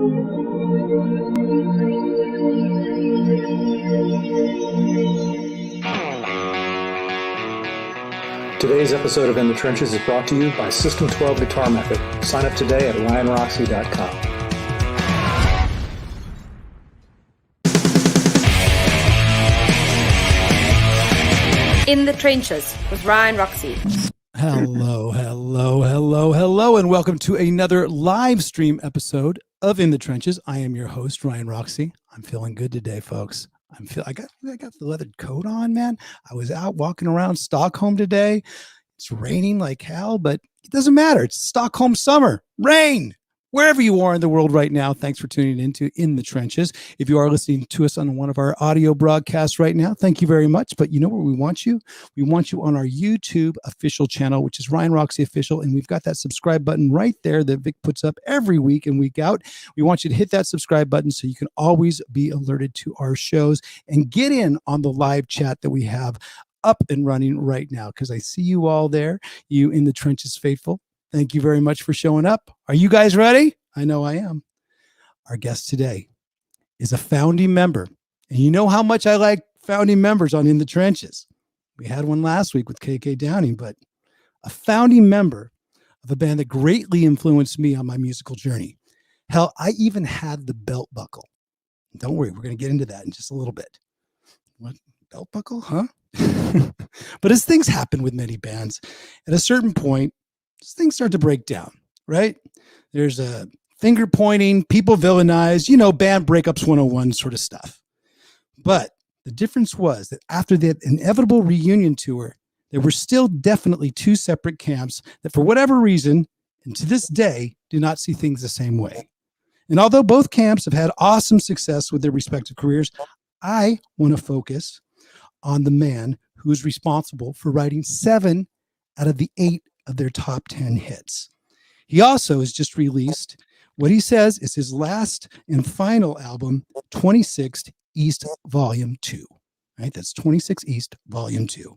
Today's episode of In the Trenches is brought to you by System 12 Guitar Method. Sign up today at ryanroxie.com. In the Trenches with Ryan Roxie. Hello, and welcome to another live stream episode of In the Trenches. I am your host, Ryan Roxie. I'm feeling good today, folks. I got the leathered coat on, man. I was out walking around Stockholm today. It's raining like hell, but it doesn't matter. It's Stockholm summer. Rain! Wherever you are in the world right now, thanks for tuning into In the Trenches. If you are listening to us on one of our audio broadcasts right now, thank you very much. But you know where we want you? We want you on our YouTube official channel, which is Ryan Roxie Official. And we've got that subscribe button right there that Vic puts up every week and week out. We want you to hit that subscribe button so you can always be alerted to our shows and get in on the live chat that we have up and running right now. Because I see you all there, you In the Trenches faithful. Thank you very much for showing up. Are you guys ready? I know I am. Our guest today is a founding member. And you know how much I like founding members on In the Trenches. We had one last week with KK Downing, but a founding member of a band that greatly influenced me on my musical journey. Hell, I even had the belt buckle. Don't worry, we're going to get into that in just a little bit. What? Belt buckle? Huh? But as things happen with many bands, at a certain point, things start to break down, right? There's a finger pointing, people villainized, band breakups 101 sort of stuff. But the difference was that after the inevitable reunion tour, there were still definitely two separate camps that for whatever reason, and to this day, do not see things the same way. And although both camps have had awesome success with their respective careers, I want to focus on the man who is responsible for writing 7 out of the 8 of their top 10 hits. He also has just released what he says is his last and final album, 26 East Volume 2. Right? That's 26 East Volume 2.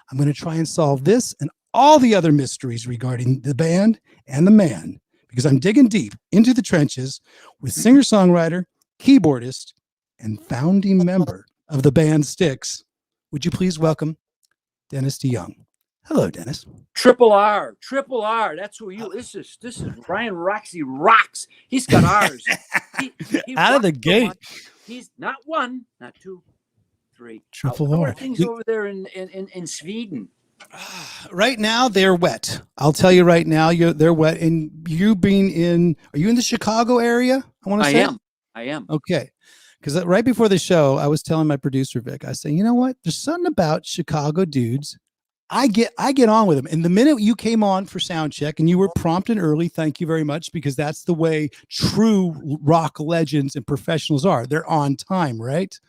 I'm going to try and solve this and all the other mysteries regarding the band and the man, because I'm digging deep into the trenches with singer-songwriter, keyboardist, and founding member of the band Styx. Would you please welcome Dennis DeYoung? Hello, Dennis. Triple R. That's who you. This is Ryan Roxie rocks. He's got R's. He Out of the gate. He's not 1, not 2, 3. Triple How R. are things over there in Sweden? Right now, they're wet. I'll tell you right now, they're wet. And you being are you in the Chicago area? I am. Okay. Because right before the show, I was telling my producer, Vic, I say, you know what? There's something about Chicago dudes. I get on with them. And the minute you came on for sound check and you were prompt and early, thank you very much, because that's the way true rock legends and professionals are. They're on time, right?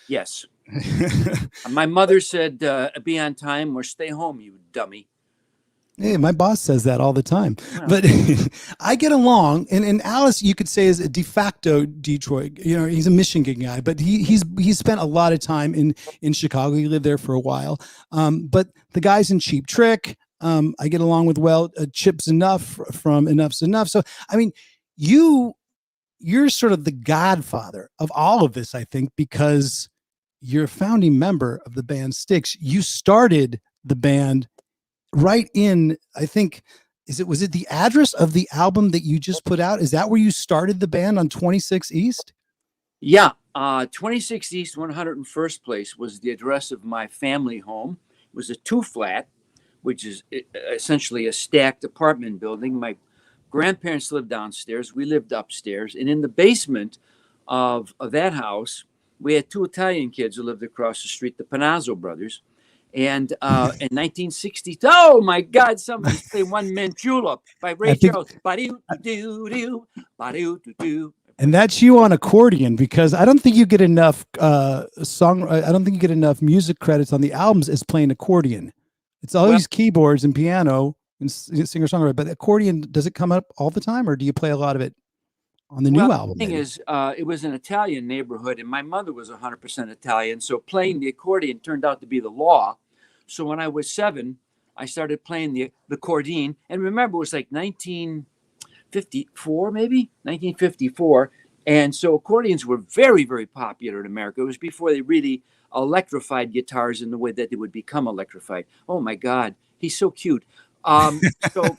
Yes. My mother said, be on time or stay home, you dummy. Hey, my boss says that all the time. Wow. But I get along, and Alice, you could say, is a de facto Detroit. He's a Michigan guy, but he's spent a lot of time in Chicago. He lived there for a while. But the guys in Cheap Trick, I get along with well. Chip's Enough from Enough's Enough. So I mean, you're sort of the godfather of all of this, I think, because you're a founding member of the band Styx. You started the band right in, I think, was it the address of the album that you just put out? Is that where you started the band, on 26 East? Yeah. 26 East 101st Place was the address of my family home. It was a 2-flat, which is essentially a stacked apartment building. My grandparents lived downstairs. We lived upstairs. And in the basement of that house, we had 2 Italian kids who lived across the street, the Panazzo brothers. And in 1960, oh my God, somebody played One Man Julep by Ray Charles. And that's you on accordion, because I don't think you get enough I don't think you get enough music credits on the albums as playing accordion. It's always keyboards and piano and singer-songwriter, but accordion, does it come up all the time, or do you play a lot of it on the new album? The thing is, it was an Italian neighborhood, and my mother was 100% Italian, so playing the accordion turned out to be the law. So when I was 7, I started playing the accordion. And remember, it was like 19 1954, maybe 1954. And so accordions were very, very popular in America. It was before they really electrified guitars in the way that they would become electrified. Oh my God, he's so cute. So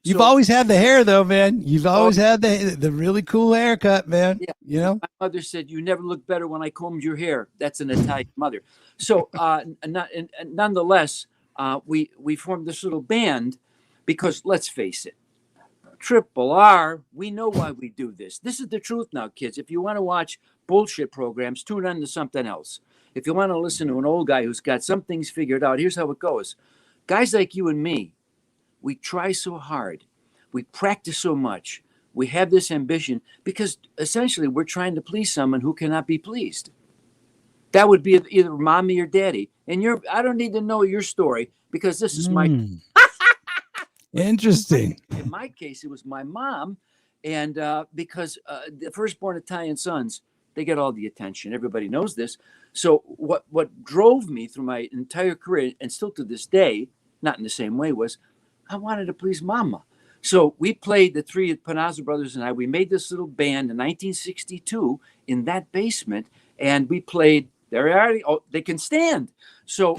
You've so always had the hair, though, man. You've oh, always had the really cool haircut, man. yeah. You know. My mother said, "You never look better when I combed your hair." That's an Italian mother. So, nonetheless, we formed this little band because let's face it, Triple R. We know why we do this. This is the truth now, kids. If you want to watch bullshit programs, tune on to something else. If you want to listen to an old guy who's got some things figured out, here's how it goes. Guys like you and me, we try so hard, we practice so much. We have this ambition because essentially we're trying to please someone who cannot be pleased. That would be either mommy or daddy. And I don't need to know your story because this is my. Interesting. In my case, it was my mom. And because the firstborn Italian sons, they get all the attention. Everybody knows this. So what drove me through my entire career and still to this day, not in the same way, was I wanted to please mama. So we played, the three Panazzo brothers and I, we made this little band in 1962 in that basement, and we played, they can stand. So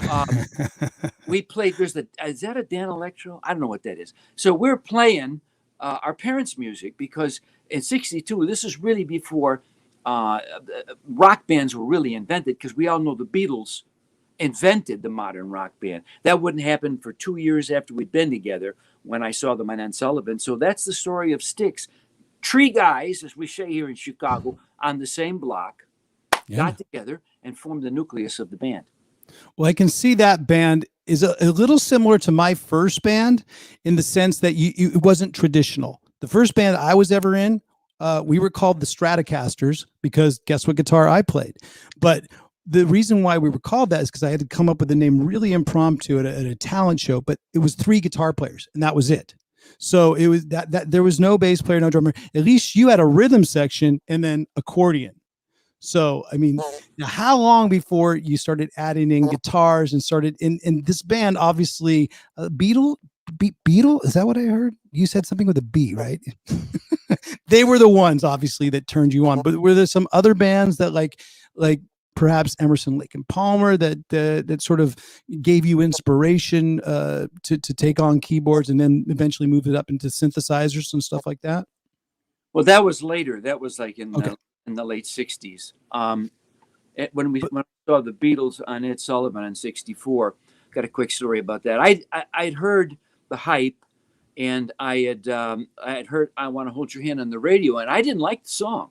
we played, is that a Dan Electro? I don't know what that is. So we're playing our parents' music because in 62, this is really before rock bands were really invented, because we all know the Beatles invented the modern rock band. That wouldn't happen for 2 years after we'd been together when I saw them on Ed Sullivan. So that's the story of Styx. Three guys, as we say here in Chicago, on the same block, got together and formed the nucleus of the band. Well, I can see that band is a little similar to my first band in the sense that it wasn't traditional. The first band I was ever in, we were called the Stratocasters because guess what guitar I played? But the reason why we were called that is because I had to come up with a name really impromptu at a talent show, but it was 3 guitar players and that was it. So it was that there was no bass player, no drummer. At least you had a rhythm section and then accordion. So, I mean, now how long before you started adding in guitars and started in this band, obviously, Beetle, is that what I heard? You said something with a B, right? They were the ones, obviously, that turned you on. But were there some other bands that like perhaps Emerson, Lake and Palmer that sort of gave you inspiration to take on keyboards and then eventually move it up into synthesizers and stuff like that? Well, that was later. That was like in the late 60s. When I saw the Beatles on Ed Sullivan in 64, got a quick story about that. I'd heard the hype, and I had heard I Want to Hold Your Hand on the radio, and I didn't like the song.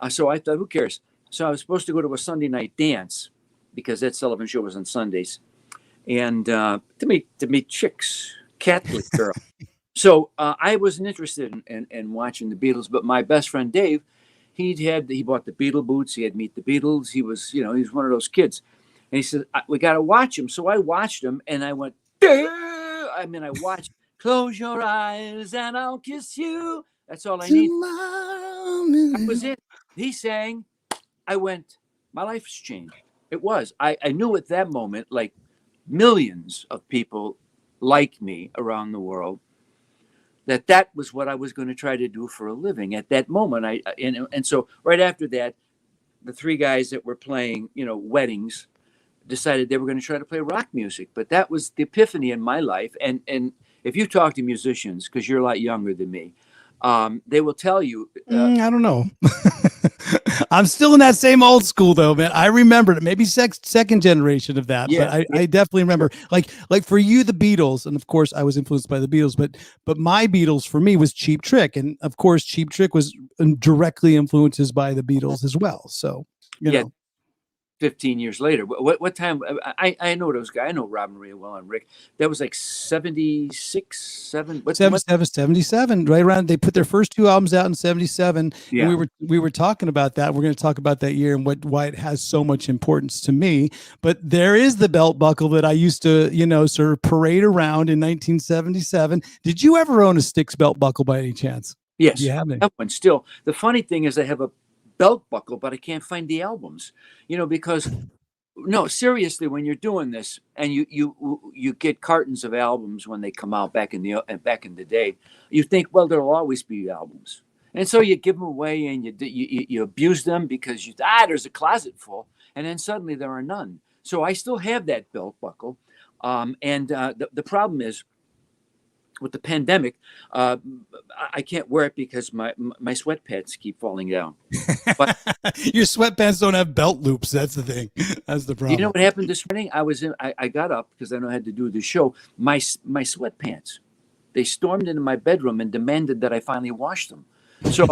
So I thought, who cares? So I was supposed to go to a Sunday night dance because Ed Sullivan show was on Sundays, and to meet chicks, Catholic girl. So I wasn't interested in watching the Beatles, but my best friend Dave, he bought the Beatle boots. He had Meet the Beatles. He was one of those kids, and he said we got to watch him. So I watched him, and I went. I watched. Close your eyes and I'll kiss you. That's all I need. That was it. He sang. I went, my life's changed. It was. I knew at that moment, like millions of people like me around the world, that was what I was going to try to do for a living. At that moment, and so right after that, the 3 guys that were playing, weddings, decided they were going to try to play rock music. But that was the epiphany in my life. And if you talk to musicians, because you're a lot younger than me, they will tell you. I don't know. I'm still in that same old school, though, man. I remember it. Maybe second generation of that, but I definitely remember. Like for you, the Beatles, and of course, I was influenced by the Beatles. But my Beatles for me was Cheap Trick, and of course, Cheap Trick was directly influenced by the Beatles as well. So you know. 15 years later, what time? I know those guys. I know Rob Maria well and Rick. That was like 76, 7. 77, right around. They put their first 2 albums out in 77. Yeah. And we were talking about that. We're going to talk about that year and why it has so much importance to me. But there is the belt buckle that I used to, sort of parade around in 1977. Did you ever own a Styx belt buckle by any chance? Yes, you have that one still. The funny thing is, I have a belt buckle, but I can't find the albums, because No, seriously, when you're doing this and you get cartons of albums when they come out back in the day, you think, well, there'll always be albums, and so you give them away and you abuse them because there's a closet full, and then suddenly there are none. So I still have that belt buckle, and the problem is with the pandemic, I can't wear it because my sweatpants keep falling down. But Your sweatpants don't have belt loops. That's the thing. That's the problem. you know what happened this morning? I got up because I know I had to do the show. My sweatpants, they stormed into my bedroom and demanded that I finally wash them. So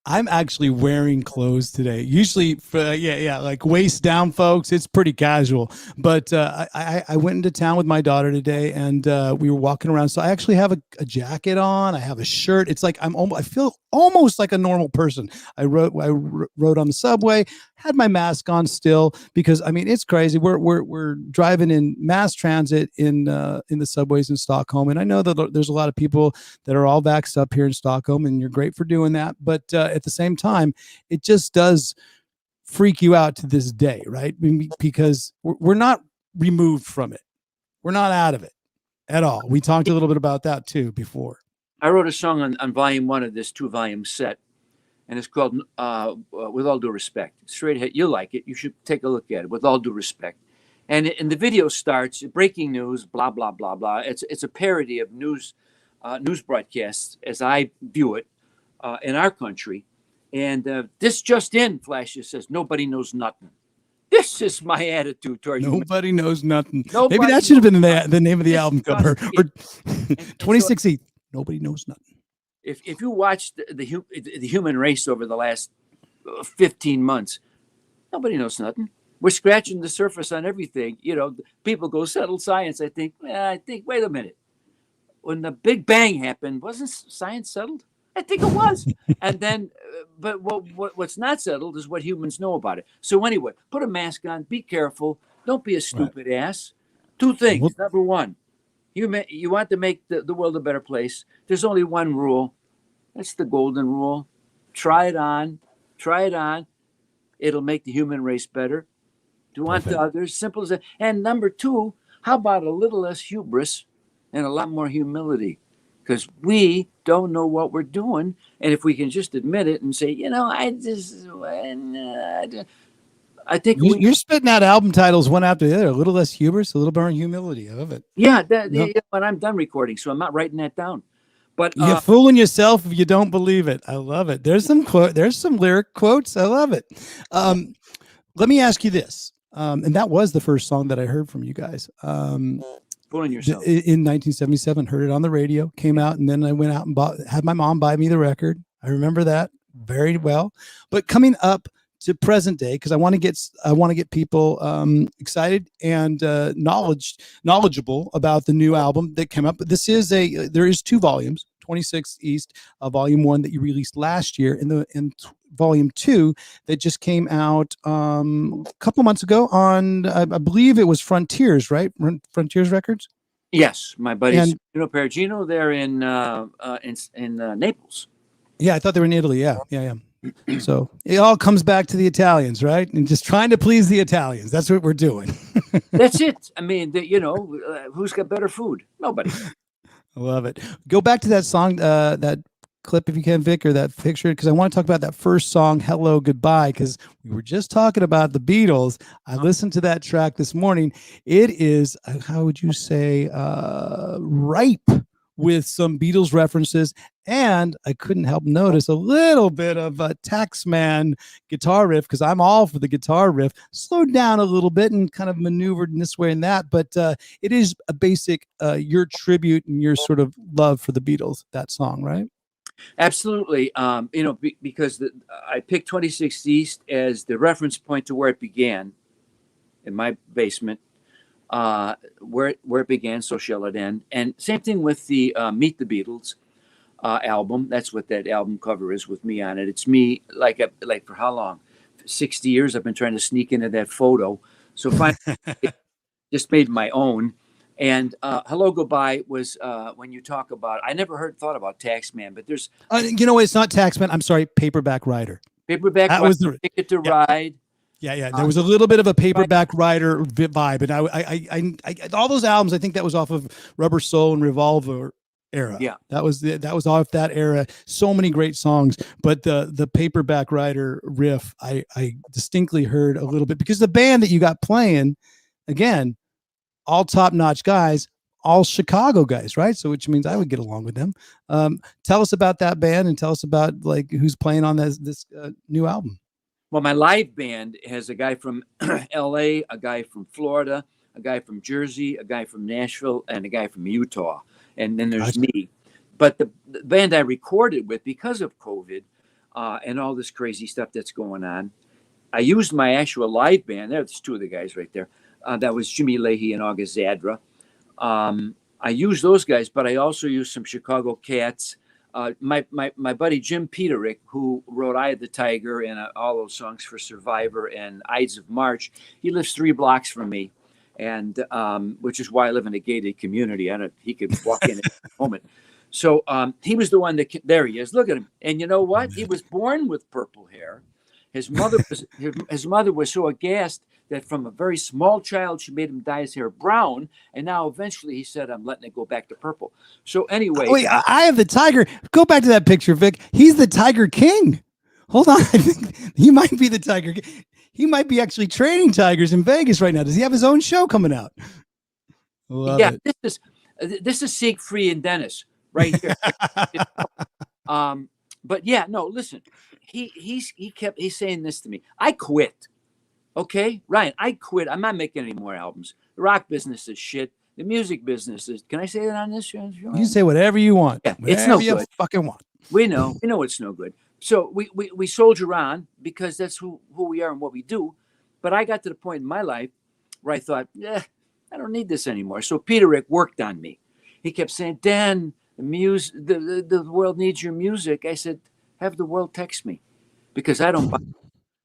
I'm actually wearing clothes today. Usually, like waist down, folks. It's pretty casual. But I went into town with my daughter today, and we were walking around. So I actually have a jacket on. I have a shirt. It's like I feel almost like a normal person. I rode on the subway, had my mask on still because I mean it's crazy. We're driving in mass transit in the subways in Stockholm, and I know that there's a lot of people that are all vaxxed up here in Stockholm, and you're great for doing that. But at the same time, it just does freak you out to this day, right? Because we're not removed from it. We're not out of it at all. We talked a little bit about that too before. I wrote a song on volume 1 of this 2-volume set, and it's called With All Due Respect. Straight ahead, you'll like it. You should take a look at it, With All Due Respect. And the video starts, breaking news, blah, blah, blah, blah. It's a parody of news broadcasts as I view it in our country. And this just in, flashes, says, nobody knows nothing. This is my attitude toward Nobody knows nothing. Nobody Maybe that should have been the name of the This album is cover. just Or it. 2016. Nobody knows nothing. If you watch the human race over the last 15 months, nobody knows nothing. We're scratching the surface on everything. You know, people go settled science. I think, wait a minute. When the Big Bang happened, wasn't science settled? I think it was. And then, but what's not settled is what humans know about it. So anyway, put a mask on. Be careful. Don't be a stupid ass. 2 things. Number 1, you want to make the world a better place. There's only one rule. That's the golden rule. Try it on. It'll make the human race better. Do unto others. Simple as that. And number 2, how about a little less hubris and a lot more humility? Because we don't know what we're doing. And if we can just admit it and say, I think you're spitting out album titles one after the other. A little less hubris, a little more humility. I love it. Yeah, but I'm done recording, so I'm not writing that down. But you're fooling yourself if you don't believe it. I love it. There's some lyric quotes. I love it. Let me ask you this. And that was the first song that I heard from you guys. Fooling yourself. In 1977, heard it on the radio, came out, and then I went out and had my mom buy me the record. I remember that very well. But coming up to present day, because I want to get people excited and knowledgeable about the new album that came up. But there is 2 volumes, 26 East, volume 1 that you released last year, and volume 2 that just came out a couple months ago on, I believe it was Frontiers, right? Frontiers Records. Yes, my buddy Perugino there in Naples. Yeah, I thought they were in Italy. Yeah. So it all comes back to the Italians, right? And just trying to please the Italians. That's what we're doing. That's it. I mean, who's got better food? Nobody. I love it. Go back to that song, that clip if you can, Vic, or that picture, because I want to talk about that first song, Hello Goodbye, because we were just talking about the Beatles. I listened to that track this morning. It is, how would you say, ripe with some Beatles references, and I couldn't help notice a little bit of a Taxman guitar riff, because I'm all for the guitar riff, slowed down a little bit and kind of maneuvered in this way and that, but it is a basic your tribute and your sort of love for the Beatles, that song, right? Absolutely. Because I picked 26 East as the reference point to where it began in my basement. Where it began, so shall it end. And same thing with the Meet the Beatles album. That's what that album cover is, with me on it. It's me, like for how long? 60 years I've been trying to sneak into that photo. So finally, just made my own. And Hello Goodbye was when you talk about, I never thought about Taxman, but there's... It's not Taxman. I'm sorry, Paperback Writer. Paperback Writer, Ticket to Ride. Yeah. There was a little bit of a paperback writer vibe, and I all those albums. I think that was off of Rubber Soul and Revolver era. Yeah. That was off that era. So many great songs, but the paperback writer riff, I distinctly heard a little bit, because the band that you got playing, again, all top notch guys, all Chicago guys, right? So which means I would get along with them. Tell us about that band, and tell us about like who's playing on this new album. Well, my live band has a guy from LA, a guy from Florida, a guy from Jersey, a guy from Nashville, and a guy from Utah. And then there's me. But the band I recorded with, because of COVID and all this crazy stuff that's going on, I used my actual live band. There's two of the guys right there. That was Jimmy Leahy and August Zadra. I used those guys, but I also used some Chicago cats. My buddy Jim Peterick, who wrote "Eye of the Tiger" and all those songs for Survivor and "Ides of March," he lives 3 blocks from me, and which is why I live in a gated community. He could walk in at a moment. So he was the one that there he is. Look at him, and you know what? He was born with purple hair. His mother was so aghast that from a very small child, she made him dye his hair brown. And now eventually he said, I'm letting it go back to purple. So anyway. Wait, I have the tiger. Go back to that picture, Vic. He's the Tiger King. Hold on. I think he might be the Tiger King. He might be actually training tigers in Vegas right now. Does he have his own show coming out? Love it. This is Siegfried and Dennis right here. But yeah, no, listen, he's saying this to me. I quit. Okay, Ryan, I quit. I'm not making any more albums. The rock business is shit. The music business is. Can I say that on this show? You can say whatever you want. Yeah, whatever it's no you good. Fucking want. We know it's no good. So we soldier on because that's who we are and what we do. But I got to the point in my life where I thought, I don't need this anymore. So Peterick worked on me. He kept saying, Dan, the world needs your music. I said, have the world text me, because I don't buy.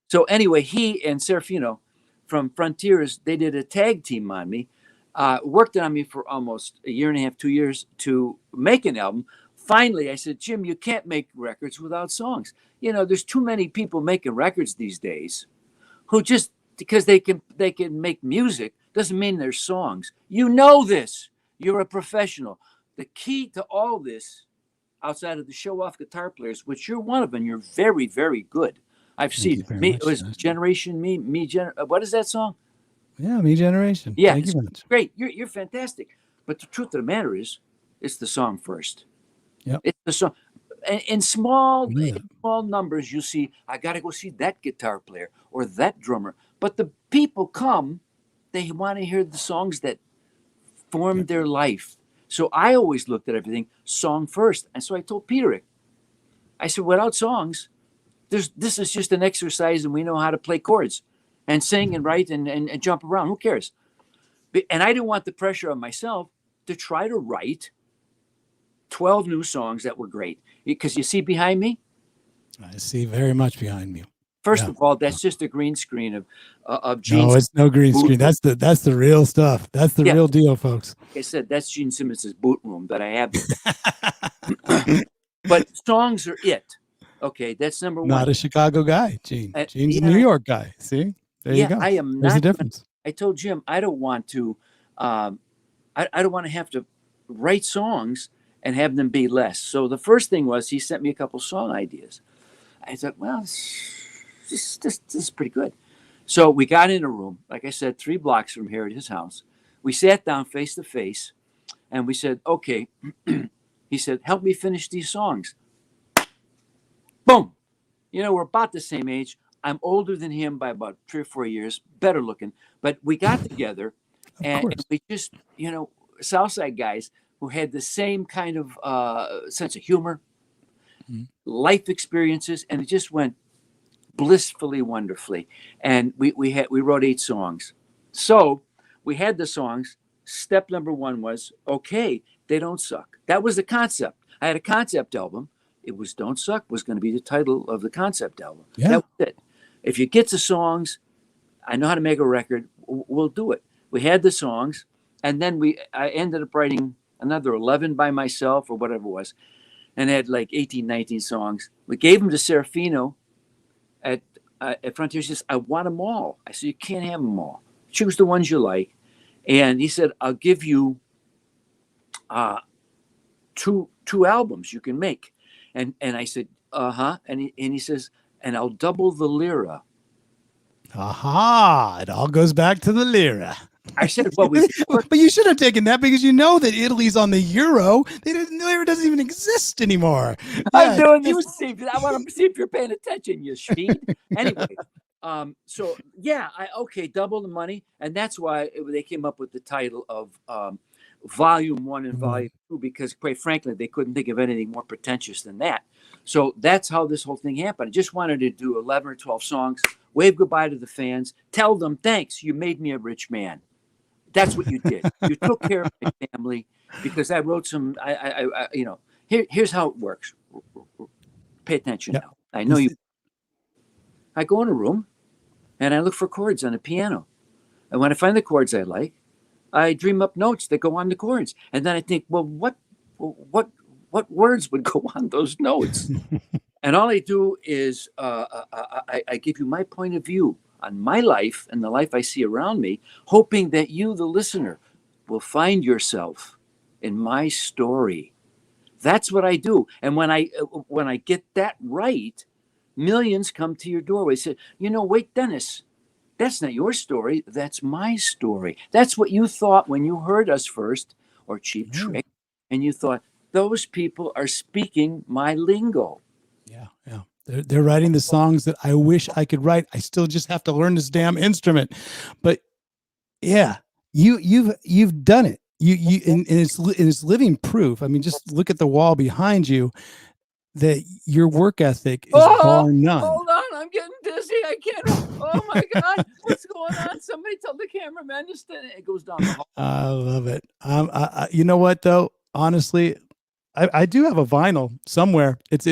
So anyway, he and Serafino from Frontiers, they did a tag team on me, worked on me for almost a year and a half, 2 years to make an album. Finally, I said, Jim, you can't make records without songs. You know, there's too many people making records these days who just, because they can make music doesn't mean they're songs. You know this. You're a professional. The key to all this, outside of the show-off guitar players, which you're one of them, you're very, very good. I've seen me. It was Generation Me. What is that song? Yeah, Me Generation. Yeah, Thank it's you much. great. You're fantastic. But the truth of the matter is, it's the song first. Yep. It's the song. In small numbers, you see, I got to go see that guitar player or that drummer. But the people come, they want to hear the songs that formed their life. So I always looked at everything song first. And so I told Peterick, I said, without songs, this is just an exercise, and we know how to play chords and sing and write and jump around. Who cares? And I didn't want the pressure on myself to try to write 12 new songs that were great. Because you see behind me? I see very much behind me. First of all, that's just a green screen of Gene. No, it's no green screen. That's the real stuff. That's the real deal, folks. Like I said, that's Gene Simmons' boot room that I have. But songs are it. Okay, that's number one. Not a Chicago guy, Gene. Gene's a New York guy. See, there you go. I am There's not. a difference. I told Jim I don't want to. I don't want to have to write songs and have them be less. So the first thing was he sent me a couple song ideas. I thought, well, this is pretty good. So we got in a room, like I said, 3 blocks from here at his house. We sat down face to face, and we said, okay. He said, help me finish these songs. Boom. You know, we're about the same age. I'm older than him by about 3 or 4 years, better looking. But we got together, and we just, you know, Southside guys who had the same kind of sense of humor, life experiences, and it just went blissfully wonderfully. And we wrote 8 songs. So we had the songs. Step number 1 was, okay, they don't suck. That was the concept. I had a concept album. It was Don't Suck was going to be the title of the concept album. Yeah. That was it. If you get the songs, I know how to make a record, we'll do it. We had the songs, and then I ended up writing another 11 by myself or whatever it was, and had like 18, 19 songs. We gave them to Serafino at at Frontier, he says, I want them all. I said, you can't have them all. Choose the ones you like. And he said, I'll give you two albums you can make. And I said, uh-huh. And he says, and I'll double the lira. Aha! It all goes back to the lira. I said, well, but you should have taken that because you know that Italy's on the euro. The lira doesn't even exist anymore. I'm doing you see. I want to see if you're paying attention, you sheet. Anyway, so yeah, okay, double the money, and that's why they came up with the title of Volume 1 and Volume 2, because quite frankly, they couldn't think of anything more pretentious than that. So that's how this whole thing happened. I just wanted to do 11 or 12 songs, wave goodbye to the fans, tell them thanks, you made me a rich man. That's what you did. You took care of my family, because I wrote some. Here's how it works. Pay attention now. I know you. I go in a room, and I look for chords on the piano, and when I find the chords I like, I dream up notes that go on the chords, and then I think, well, what words would go on those notes? And all I do is I give you my point of view on my life and the life I see around me, hoping that you, the listener, will find yourself in my story. That's what I do. And when I get that right, millions come to your doorway. Say, wait, Dennis, that's not your story. That's my story. That's what you thought when you heard us first, or Cheap Trick, and you thought, those people are speaking my lingo. Yeah. They're writing the songs that I wish I could write. I still just have to learn this damn instrument. But yeah, you've done it. And it's living proof. I mean, just look at the wall behind you that your work ethic is bar none. Hold on, I'm getting dizzy. I can't. Oh my God, what's going on? Somebody tell the cameraman to stand. It goes down the hall. I love it. You know what though? Honestly, I do have a vinyl somewhere. It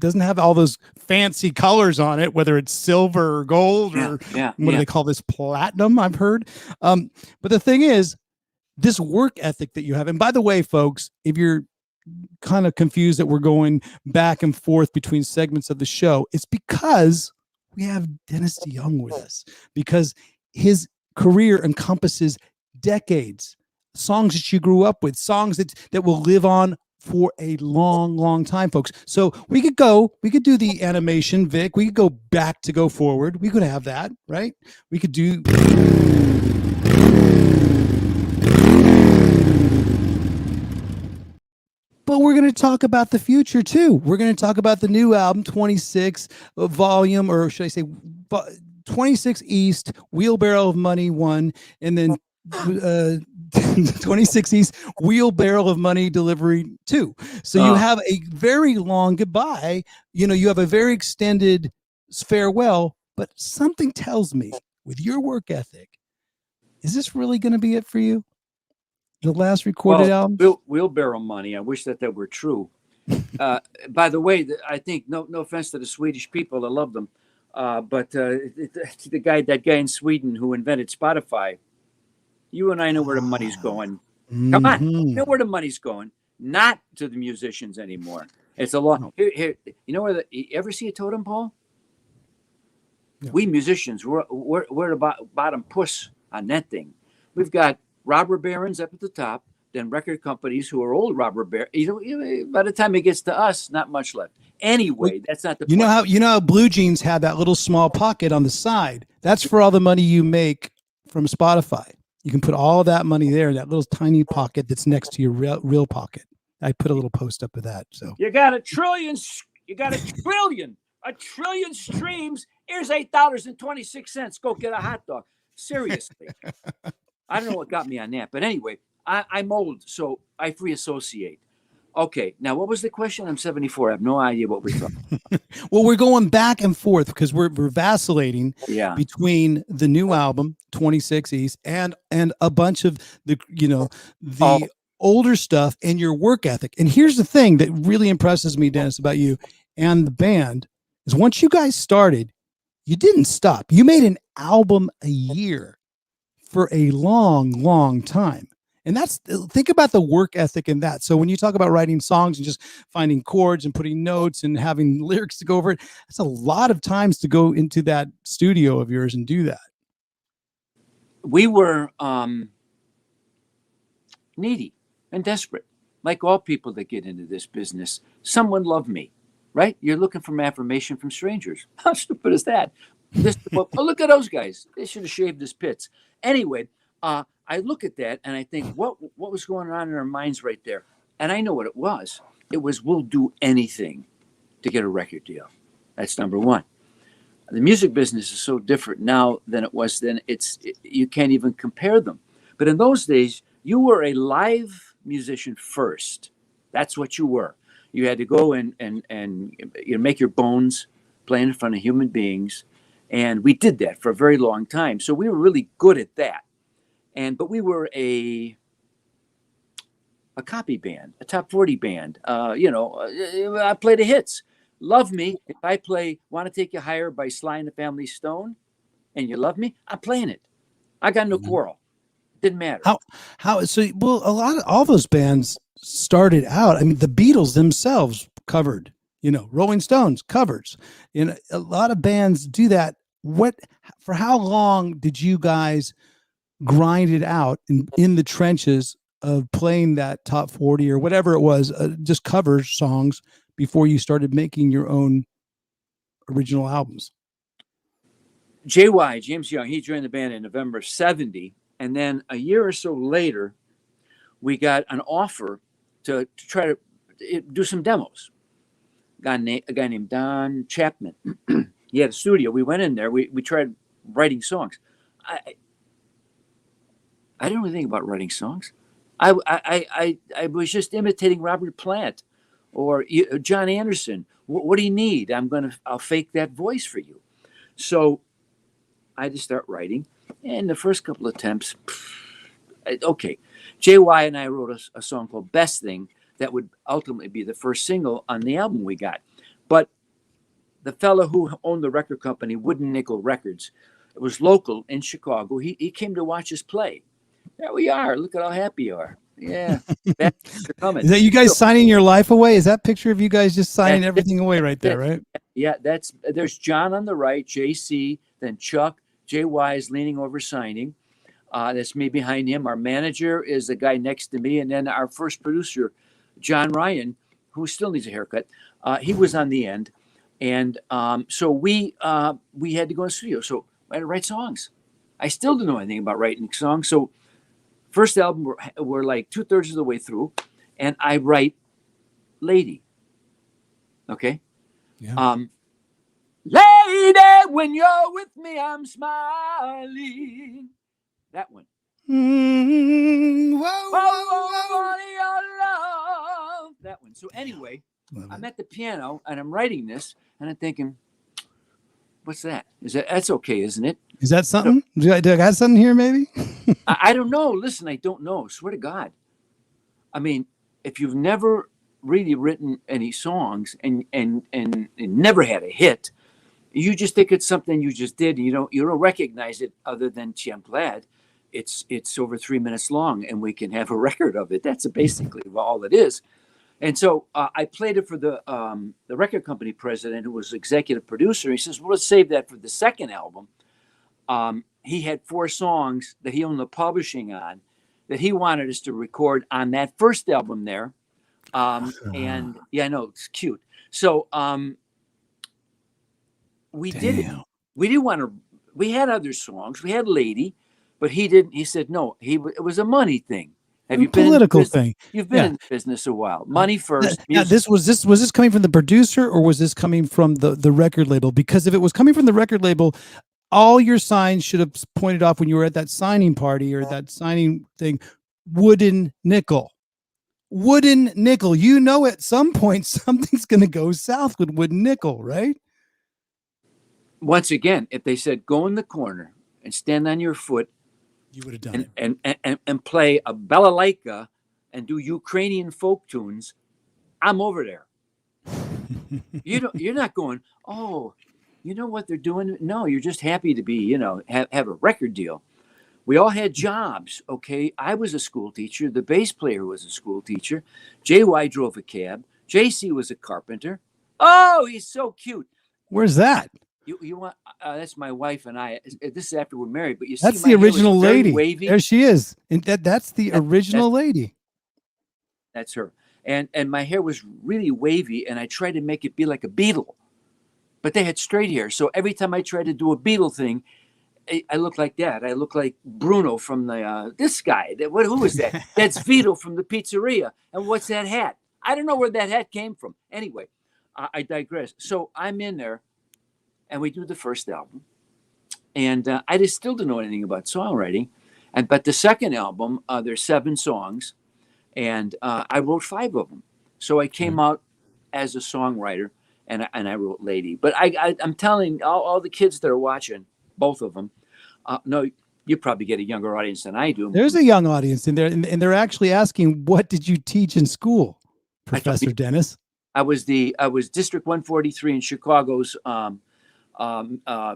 doesn't have all those fancy colors on it, whether it's silver or gold or what do they call this, platinum, I've heard. But the thing is, this work ethic that you have, and by the way, folks, if you're kind of confused that we're going back and forth between segments of the show, it's because we have Dennis DeYoung with us, because his career encompasses decades, songs that you grew up with, songs that will live on for a long, long time, folks. So we could do the animation, Vic. We could go back to go forward. We could have that, right? We could do. But we're going to talk about the future too. We're going to talk about the new album, 26 volume, or should I say 26 East, Wheelbarrow of Money 1, and then 26 East, Wheelbarrow of Money Delivery 2. So you have a very long goodbye. You have a very extended farewell, but something tells me with your work ethic, is this really going to be it for you? The last recorded album? Wheelbarrow Money. I wish that were true. By the way, I think, no offense to the Swedish people, I love them. But that guy in Sweden who invented Spotify, you and I know where the money's going. Come on, you know where the money's going. Not to the musicians anymore. It's a long. Here, you know where you ever see a totem pole? Yeah. We musicians, we're the bottom puss on that thing. We've got robber barons up at the top, then record companies who are old robber barons. By the time it gets to us, not much left. Anyway, that's not the point. You know how Blue Jeans had that little small pocket on the side? That's for all the money you make from Spotify. You can put all that money there in that little tiny pocket that's next to your real pocket. I put a little post up of that. So you got a trillion streams. Here's $8.26. Go get a hot dog. Seriously. I don't know what got me on that, but anyway, I'm old, so I free associate. Okay, now what was the question? I'm 74. I have no idea what we're talking about. Well, we're going back and forth because we're vacillating between the new album, 26 East, and a bunch of the older stuff and your work ethic. And here's the thing that really impresses me, Dennis, about you and the band is once you guys started, you didn't stop. You made an album a year for a long, long time. And think about the work ethic in that. So when you talk about writing songs and just finding chords and putting notes and having lyrics to go over it, that's a lot of times to go into that studio of yours and do that. We were needy and desperate, like all people that get into this business. Someone loved me, right? You're looking for affirmation from strangers. How stupid is that? Oh, look at those guys. They should have shaved his pits. Anyway, I look at that and I think, what was going on in our minds right there? And I know what it was. It was, we'll do anything to get a record deal. That's number one. The music business is so different now than it was then. You can't even compare them. But in those days, you were a live musician first. That's what you were. You had to go and make your bones playing in front of human beings. And we did that for a very long time. So we were really good at that. But we were a copy band, a top 40 band. I play the hits. Love Me. If I play Want to Take You Higher by Sly and the Family Stone and you love me, I'm playing it. I got no quarrel. Didn't matter. All those bands started out. I mean, the Beatles themselves covered, Rolling Stones covers. A lot of bands do that. For how long did you guys grind it out in the trenches of playing that top 40 or whatever it was, just cover songs before you started making your own original albums? James DeYoung, he joined the band in November of 70. And then a year or so later, we got an offer to try to do some demos. A guy named Don Chapman. He had a studio. We went in there. We tried writing songs. I didn't know anything about writing songs. I was just imitating Robert Plant or John Anderson. What do you need? I'll fake that voice for you. So I just start writing. And the first couple of attempts, okay. JY and I wrote a song called Best Thing that would ultimately be the first single on the album we got. But the fellow who owned the record company, Wooden Nickel Records, it was local in Chicago. He came to watch us play. There we are. Look at how happy you are. Yeah. They're coming. Is that you guys signing your life away? Is that picture of you guys just signing everything away right there, right? Yeah, there's John on the right, JC, then Chuck. JY is leaning over signing. That's me behind him. Our manager is the guy next to me. And then our first producer, John Ryan, who still needs a haircut, he was on the end. And so we had to go in the studio. So I had to write songs. I still didn't know anything about writing songs. So first album, we're like 2/3 of the way through. And I write Lady. Okay? Yeah. Lady, when you're with me, I'm smiling. That one. That one. So anyway, I'm at the piano and I'm writing this and I'm thinking, what's that? That's okay, isn't it? Is that something? Do I got something here maybe? I don't know. Listen, I don't know. Swear to God. I mean, if you've never really written any songs and never had a hit, you just think it's something you just did. And you don't recognize it other than, gee, I'm glad it's over 3 minutes long and we can have a record of it. That's basically all it is. And so I played it for the record company president, who was executive producer. He says, well, let's save that for the second album. He had 4 songs that he owned the publishing on that he wanted us to record on that first album there. And yeah, I know, it's cute. So we did it. We didn't want to, we had other songs. We had Lady, but he didn't. He said, no, it was a money thing. Have you been political thing? You've been in business a while. Money first. Now, was this coming from the producer or was this coming from the record label? Because if it was coming from the record label, all your signs should have pointed off when you were at that signing party or that signing thing. Wooden nickel. At some point something's going to go south with wooden nickel, right? Once again, if they said go in the corner and stand on your foot, you would have done it. And play a balalaika and do Ukrainian folk tunes, I'm over there. You're not going, oh, you know what they're doing? No, you're just happy to be, have a record deal. We all had jobs, okay? I was a school teacher. The bass player was a school teacher. JY drove a cab. JC was a carpenter. Oh, he's so cute. Where's that? You want? That's my wife and I. This is after we're married, but you see, That's my the hair was original very lady. wavy. There she is. And that's the original lady. That's her. And my hair was really wavy, and I tried to make it be like a Beatle, but they had straight hair. So every time I tried to do a Beatle thing, I look like that. I look like Bruno from the this guy. Who is that? That's Vito from the pizzeria. And what's that hat? I don't know where that hat came from. Anyway, I digress. So I'm in there, and we do the first album, and I just still didn't know anything about songwriting. But the second album, there's 7 songs, and I wrote 5 of them. So I came out as a songwriter, and I wrote Lady. But I'm telling all the kids that are watching, both of them, no, you probably get a younger audience than I do. There's a young audience in there, and they're actually asking, what did you teach in school, Professor Dennis? I was District 143 in Chicago's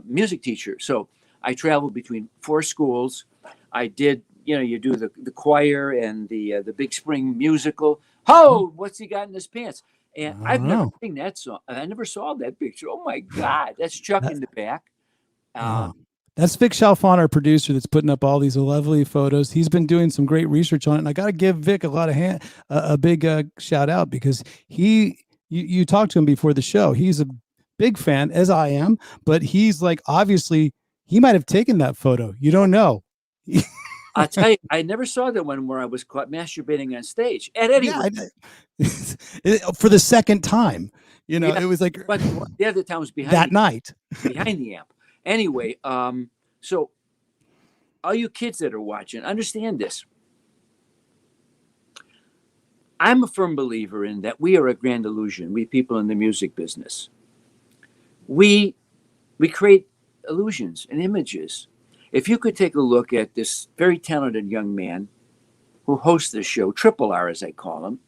music teacher. So I traveled between 4 schools. I did, you do the choir and the Big Spring musical. Oh, what's he got in his pants? And I've never seen that song. I never saw that picture. Oh my God, that's Chuck in the back. That's Vic Chalfon, our producer, that's putting up all these lovely photos. He's been doing some great research on it, and I got to give Vic a big shout out, because you talked to him before the show. He's a big fan, as I am, but he's like, obviously, he might have taken that photo. You don't know. I'll tell you, I never saw that one where I was caught masturbating on stage. At any rate, for the second time, it was like, but the other time was behind that night, behind the amp. Anyway, so all you kids that are watching, understand this. I'm a firm believer in that we are a grand illusion. We people in the music business. We create illusions and images. If you could take a look at this very talented young man who hosts this show, Triple R, as I call him,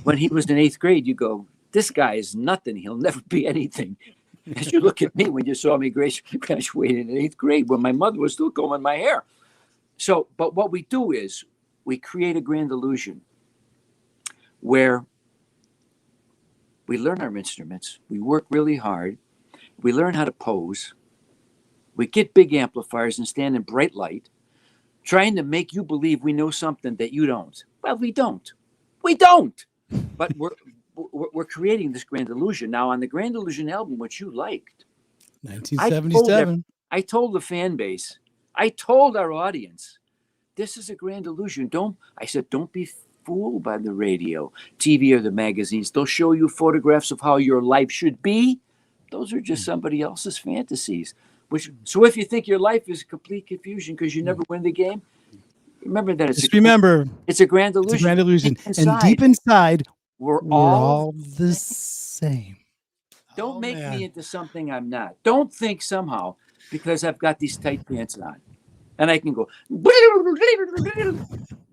when he was in 8th grade, you go, this guy is nothing. He'll never be anything. As you look at me when you saw me graduating in 8th grade, when my mother was still combing my hair. So, but what we do is we create a grand illusion where we learn our instruments, we work really hard, we learn how to pose, we get big amplifiers and stand in bright light, trying to make you believe we know something that you don't. Well, we don't. We don't. But we're creating this grand illusion. Now, on the Grand Illusion album, which you liked, 1977, I told the fan base, I told our audience, this is a grand illusion. I said, don't be fooled by the radio, TV, or the magazines. They'll show you photographs of how your life should be. Those are just somebody else's fantasies. So if you think your life is complete confusion because you never win the game, remember that it's a grand illusion. It's a grand illusion. And deep inside, we're all the same. Don't make me into something I'm not. Don't think somehow, because I've got these tight pants on and I can go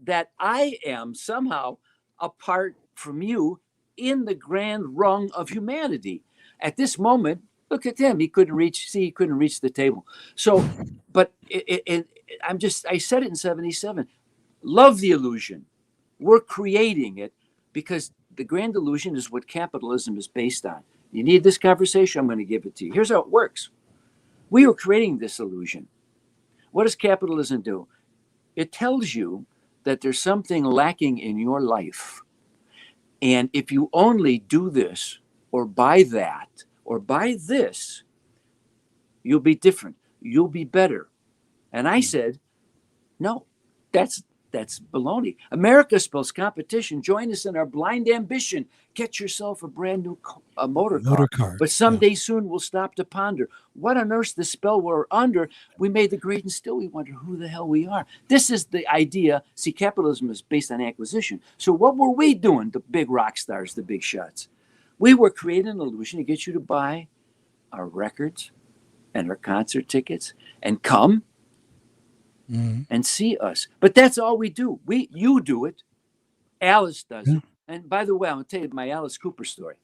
that I am somehow apart from you in the grand rung of humanity. At this moment, look at him. He couldn't reach the table. So, but I said it in 77. Love the illusion. We're creating it because the grand illusion is what capitalism is based on. You need this conversation? I'm going to give it to you. Here's how it works. We were creating this illusion. What does capitalism do? It tells you that there's something lacking in your life. And if you only do this or buy that or buy this, you'll be different. You'll be better. And I said, no, that's baloney. America spells competition. Join us in our blind ambition. Get yourself a brand new motor car. But someday soon we'll stop to ponder. What on earth's the spell we're under? We made the great and still we wonder who the hell we are. This is the idea. See, capitalism is based on acquisition. So what were we doing, the big rock stars, the big shots? We were creating an illusion to get you to buy our records and our concert tickets and come and see us. But that's all we do. You do it. Alice does it. And by the way, I'm going to tell you my Alice Cooper story.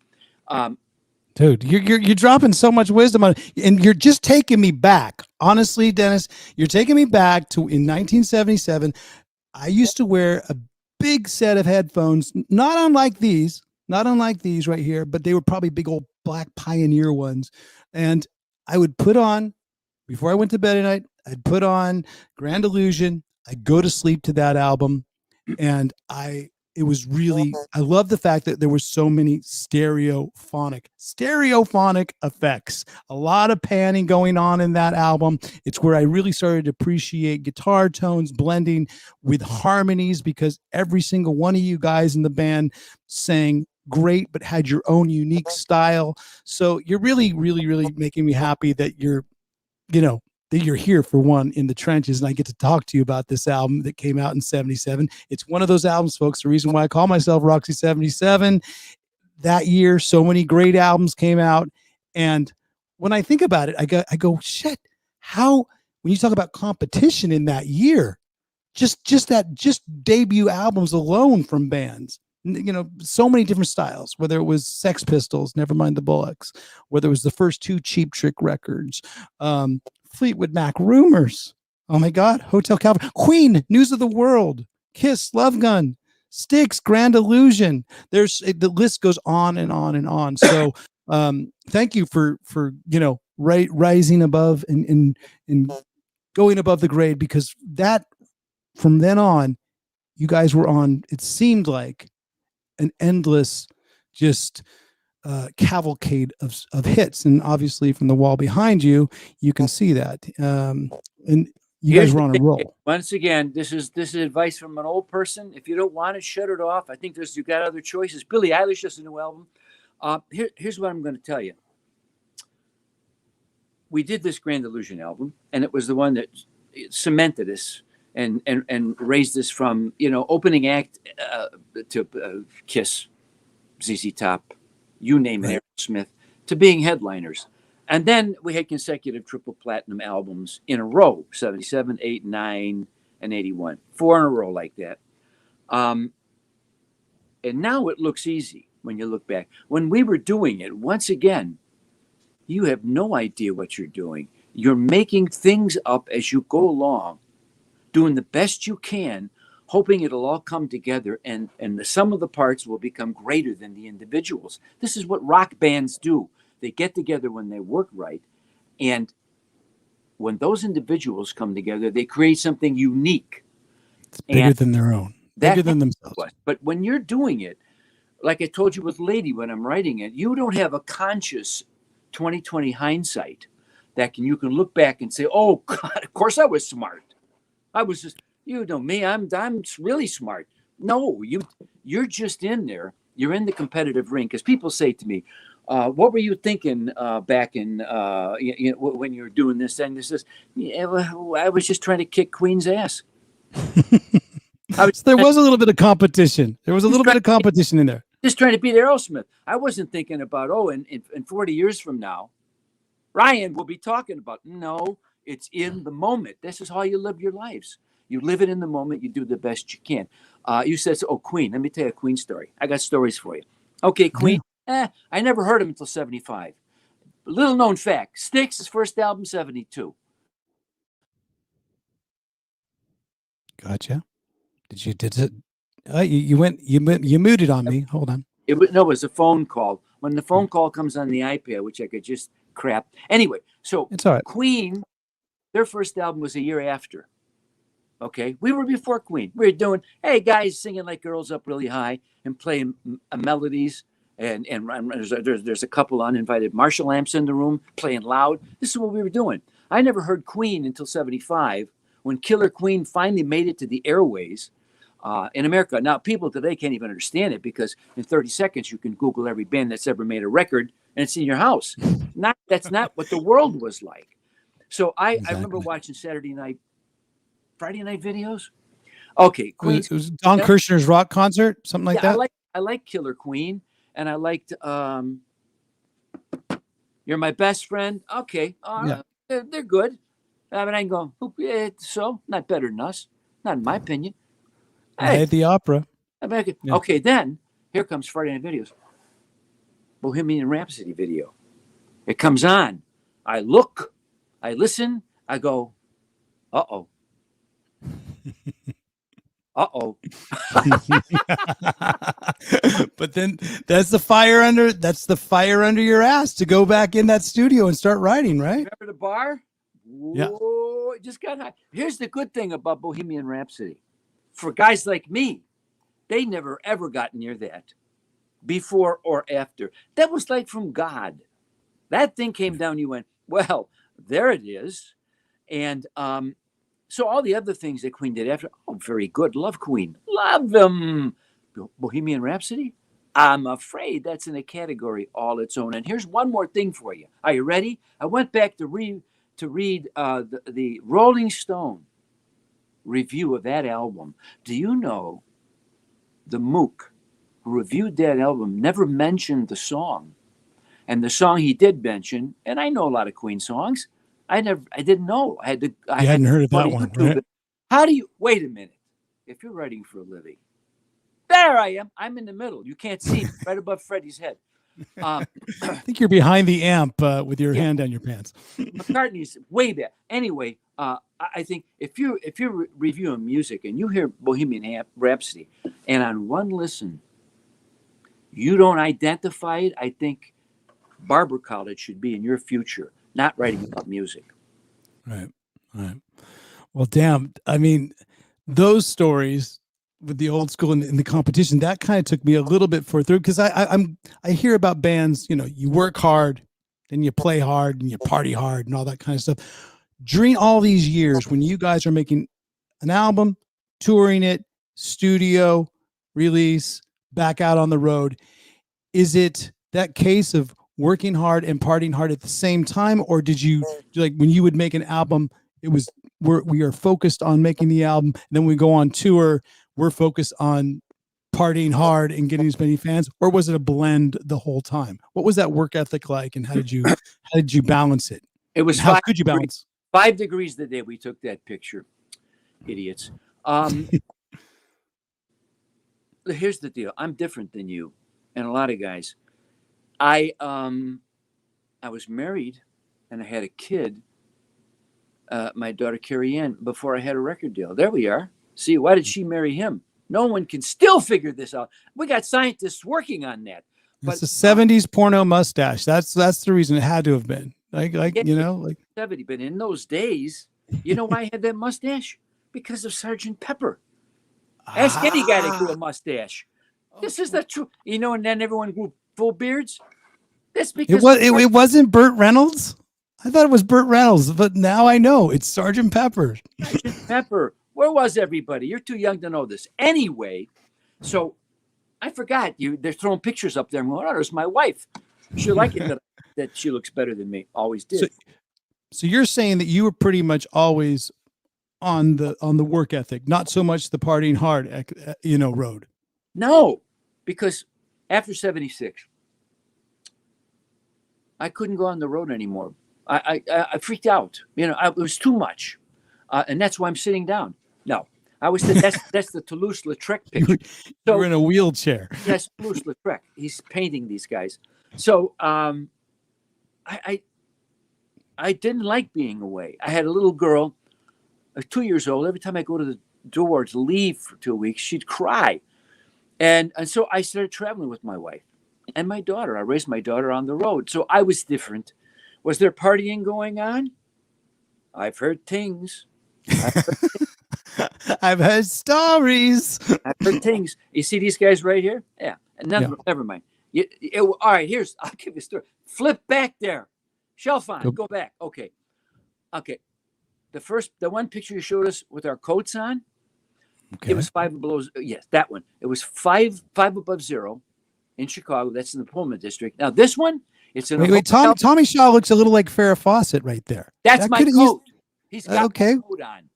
Dude, you're dropping so much wisdom on, and you're just taking me back. Honestly, Dennis, you're taking me back to in 1977. I used to wear a big set of headphones, not unlike these right here, but they were probably big old black Pioneer ones. And I would put on, before I went to bed at night, I'd put on Grand Illusion. I'd go to sleep to that album. And it was really, I love the fact that there were so many stereophonic effects, a lot of panning going on in that album. It's where I really started to appreciate guitar tones blending with harmonies, because every single one of you guys in the band sang great, but had your own unique style. So you're really, really, really making me happy that you're here for one in the trenches, and I get to talk to you about this album that came out in 77. It's one of those albums, folks. The reason why I call myself Roxy 77, that year, so many great albums came out. And when I think about it, I go, shit, how, when you talk about competition in that year, just debut albums alone from bands, so many different styles, whether it was Sex Pistols, Nevermind the Bollocks, whether it was the first two Cheap Trick records, Fleetwood Mac, Rumors, oh my God, Hotel California, Queen, News of the World, Kiss, Love Gun, Styx, Grand Illusion. The list goes on and on and on. So thank you for rising above and going above the grade, because that, from then on, you guys were on, it seemed like, an endless just cavalcade of hits. And obviously from the wall behind you, you can see that. And you guys were on a roll. Once again, this is advice from an old person. If you don't want it, shut it off. I think you got other choices. Billie Eilish has a new album. Here's what I'm going to tell you. We did this Grand Illusion album, and it was the one that cemented us and raised us from opening act to Kiss, ZZ Top, you name it, Aerosmith, to being headliners. And then we had consecutive triple platinum albums in a row, 77, 8, 9, and 81. 4 in a row like that. And now it looks easy when you look back. When we were doing it, once again, you have no idea what you're doing. You're making things up as you go along, doing the best you can, hoping it'll all come together, and the sum of the parts will become greater than the individuals. This is what rock bands do. They get together when they work right, and when those individuals come together, they create something unique. It's bigger than their own, bigger than themselves. But when you're doing it, like I told you with Lady, when I'm writing it, you don't have a conscious 20/20 hindsight that you can look back and say, oh God, of course I was smart. I was just, me, I'm really smart. No, you're just in there. You're in the competitive ring. Because people say to me, what were you thinking back in when you were doing this and this? I was just trying to kick Queen's ass. There was a little bit of competition. There was a little bit of competition in there. Just trying to beat Aerosmith. I wasn't thinking about, in 40 years from now, Ryan will be talking about. No, it's in the moment. This is how you live your lives. You live it in the moment. You do the best you can. You said, Queen. Let me tell you a Queen story. I got stories for you. Okay, Queen. Yeah. I never heard him until 75. Little known fact. Styx' first album, 72. Gotcha. You muted on me. Hold on. It was a phone call. When the phone call comes on the iPad, which I could just crap. Anyway, so it's all right. Queen, their first album was a year after. Okay, we were before Queen. We were doing, hey guys, singing like girls up really high and playing melodies. And there's a couple uninvited Marshall amps in the room playing loud. This is what we were doing. I never heard Queen until 75, when Killer Queen finally made it to the airways in America. Now, people today can't even understand it, because in 30 seconds you can Google every band that's ever made a record and it's in your house. That's not what the world was like. So I remember watching Friday night videos. Okay, Queen. It was Don Kirshner's rock concert, something like that. I like Killer Queen, and I liked You're My Best Friend. Okay, they're good. I mean, I can go, so not better than us, not in my opinion. Hey, the opera. Okay, then here comes Friday night videos. Bohemian Rhapsody video. It comes on. I look, I listen, I go, uh-oh. Uh-oh. But then that's the fire under your ass to go back in that studio and start writing, right? Remember the bar? Yeah. Whoa, it just got hot. Here's the good thing about Bohemian Rhapsody. For guys like me, they never ever got near that before or after. That was like from God. That thing came down, you went, well, there it is. And so all the other things that Queen did after, oh, very good. Love Queen. Love them. Bohemian Rhapsody? I'm afraid that's in a category all its own. And here's one more thing for you. Are you ready? I went back to read the Rolling Stone review of that album. Do you know the Mook who reviewed that album never mentioned the song? And the song he did mention, and I know a lot of Queen songs, I didn't know. I hadn't heard of that one, right? How do you, wait a minute. If you're writing for a living, there I am. I'm in the middle. You can't see me, right above Freddie's head. I think you're behind the amp with your hand down your pants. McCartney's way back. Anyway, I think if you're reviewing music and you hear Bohemian Rhapsody, and on one listen, you don't identify it, I think Barber College should be in your future, not writing about music. Right. Well, damn. I mean, those stories with the old school and the competition, that kind of took me a little bit further through, because I hear about bands, you work hard, then you play hard and you party hard and all that kind of stuff. During all these years, when you guys are making an album, touring it, studio, release, back out on the road, is it that case of working hard and partying hard at the same time? Or did you, like, when you would make an album, it was, we are focused on making the album, and then we go on tour, we're focused on partying hard and getting as many fans? Or was it a blend the whole time? What was that work ethic like, and how did you balance it? It was how could you balance? 5 degrees the day we took that picture. Idiots. Here's the deal. I'm different than you and a lot of guys. I was married and I had a kid, my daughter Carrie Ann, before I had a record deal. There we are. See, why did she marry him? No one can still figure this out. We got scientists working on that. It's a 70s porno mustache. That's the reason it had to have been. Like 70. But in those days, you know why I had that mustache? Because of Sergeant Pepper. Ask any guy that grew a mustache. This is the truth. And then everyone grew full beards. That's because it wasn't Burt Reynolds. I thought it was Burt Reynolds, but now I know it's Sergeant Pepper. Sergeant Pepper. Where was everybody? You're too young to know this. Anyway, so I forgot you. They're throwing pictures up there. I'm going, oh, there's my wife. She'll like it that she looks better than me. Always did. So you're saying that you were pretty much always on the work ethic, not so much the partying hard, road. No, because after 76, I couldn't go on the road anymore. I freaked out. It was too much, and that's why I'm sitting down. No, I was. That's the Toulouse-Lautrec picture. So, you're in a wheelchair. Yes, Toulouse-Lautrec. He's painting these guys. So I didn't like being away. I had a little girl, 2 years old. Every time I go to the door to leave for 2 weeks, she'd cry. And so I started traveling with my wife and my daughter. I raised my daughter on the road. So I was different. Was there partying going on? I've heard things. I've heard stories. I've heard things. You see these guys right here? Yeah. Never mind. All right, I'll give you a story. Flip back there. Shelf on. Go back. Okay. The one picture you showed us with our coats on, okay. It was 5 below. Yes, that one. It was five above zero in Chicago. That's in the Pullman district. Now this one, it's in. Wait. Tommy Shaw looks a little like Farrah Fawcett right there. That's my coat. He's got okay. my coat on.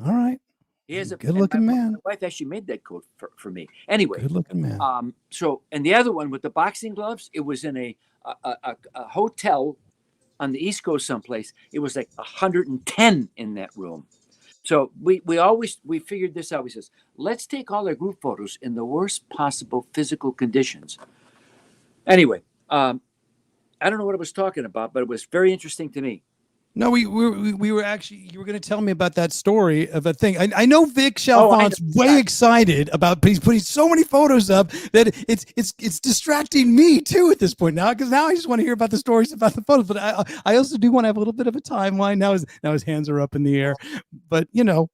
All right. He is a good-looking man. My wife actually made that coat for me. Anyway, good-looking man. So, and the other one with the boxing gloves, it was in a hotel on the East Coast someplace. It was like 110 in that room. So we figured this out. We says, let's take all our group photos in the worst possible physical conditions. Anyway, I don't know what I was talking about, but it was very interesting to me. No, we were actually, you were going to tell me about that story of a thing. I know Vic I Chalfont's know. way excited about, but he's putting so many photos up that it's distracting me too at this point now, because now I just want to hear about the stories about the photos. But I also do want to have a little bit of a timeline. Now his hands are up in the air. But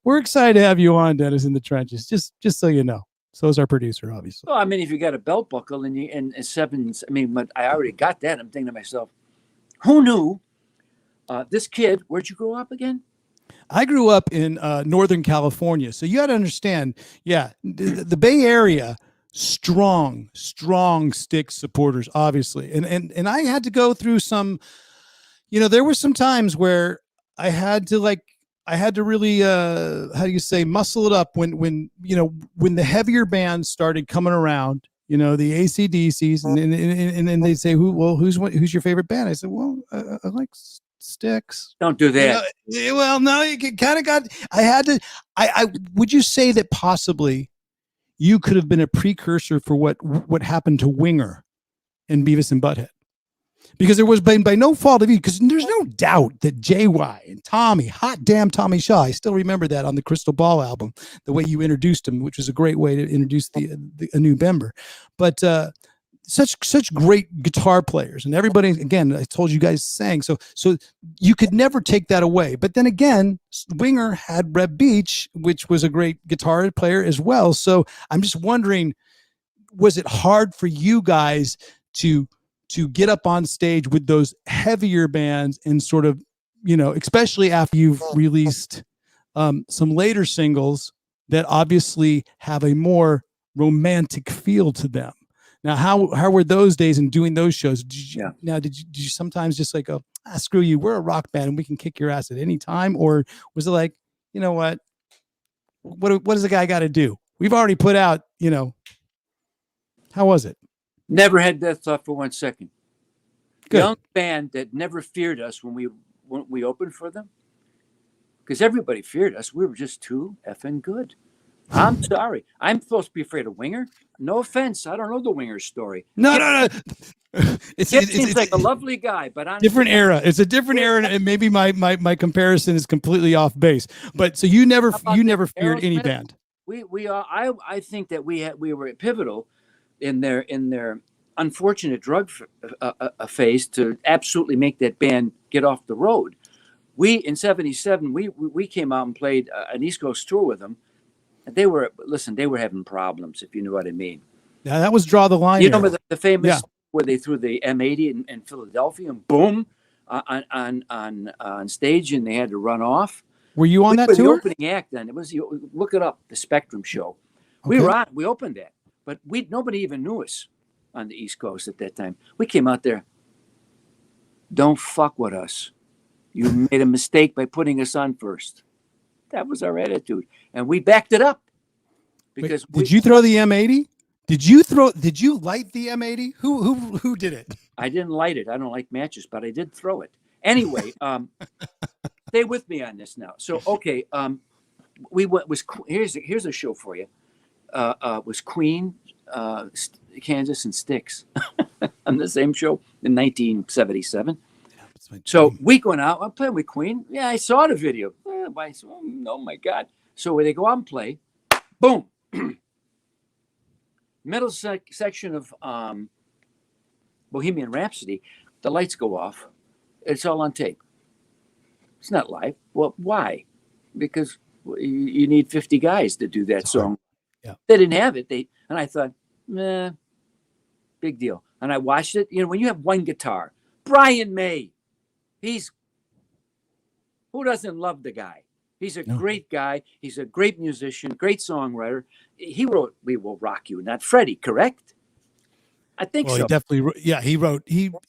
we're excited to have you on, Dennis, in the trenches. Just so you know. So is our producer, obviously. Well, I mean, if you got a belt buckle and sevens, I mean, but I already got that. I'm thinking to myself, who knew? This kid, where'd you grow up again? I grew up in Northern California. So you got to understand, the Bay Area, strong Styx supporters, obviously. And I had to go through some, there were some times where I had to really, how do you say, muscle it up when the heavier bands started coming around, the AC/DCs, and they say, who's your favorite band? I said, well, I like Styx. Don't do that. Well, no, you kind of got. I had to. I would you say that possibly you could have been a precursor for what happened to Winger and Beavis and Butthead? Because there was by no fault of you. Because there's no doubt that JY and Tommy, hot damn Tommy Shaw, I still remember that on the Crystal Ball album, the way you introduced him, which was a great way to introduce a new member. But such great guitar players, and everybody, again, I told you guys sang, so you could never take that away. But then again, Winger had Reb Beach, which was a great guitar player as well. So I'm just wondering, was it hard for you guys to get up on stage with those heavier bands and sort of, especially after you've released some later singles that obviously have a more romantic feel to them? Now, how were those days in doing those shows? Did you sometimes just like go, screw you, we're a rock band and we can kick your ass at any time? Or was it like, what does the guy got to do? We've already put out, how was it? Never had that thought for 1 second. Good. Young band that never feared us when we opened for them, because everybody feared us. We were just too effing good. I'm sorry. I'm supposed to be afraid of Winger. No offense. I don't know the Winger story. No. It seems like a lovely guy, but honestly, different era. It's a different era, and maybe my comparison is completely off base. But so you never feared any band. I think that we were pivotal in their unfortunate drug phase to absolutely make that band get off the road. In '77 we came out and played an East Coast tour with them. They were having problems, if you know what I mean. Yeah, that was Draw the Line. You remember the famous where they threw the M80 in Philadelphia and boom on stage, and they had to run off. Were you on that tour? The opening act then. It was, look it up, the Spectrum show. Okay. We opened that, but nobody even knew us on the East Coast at that time. We came out there. Don't fuck with us. You made a mistake by putting us on first. That was our attitude, and we backed it up. Because did you throw the M80? Did you light the M80? Who did it? I didn't light it. I don't like matches, but I did throw it. Anyway, stay with me on this now. So okay, here's a show for you. Was Queen, Kansas, and Styx on the same show in 1977. So we going out. I'm playing with Queen. Yeah, I saw the video. Oh my God! So when they go out and play, boom, middle section of Bohemian Rhapsody, the lights go off. It's all on tape. It's not live. Well, why? Because you need 50 guys to do that song. Yeah. They didn't have it. And I thought, big deal. And I watched it. When you have one guitar, Brian May, who doesn't love the guy? He's a great guy. He's a great musician, great songwriter. He wrote "We Will Rock You," not Freddie, correct? I think so. He definitely wrote. Yeah, he wrote.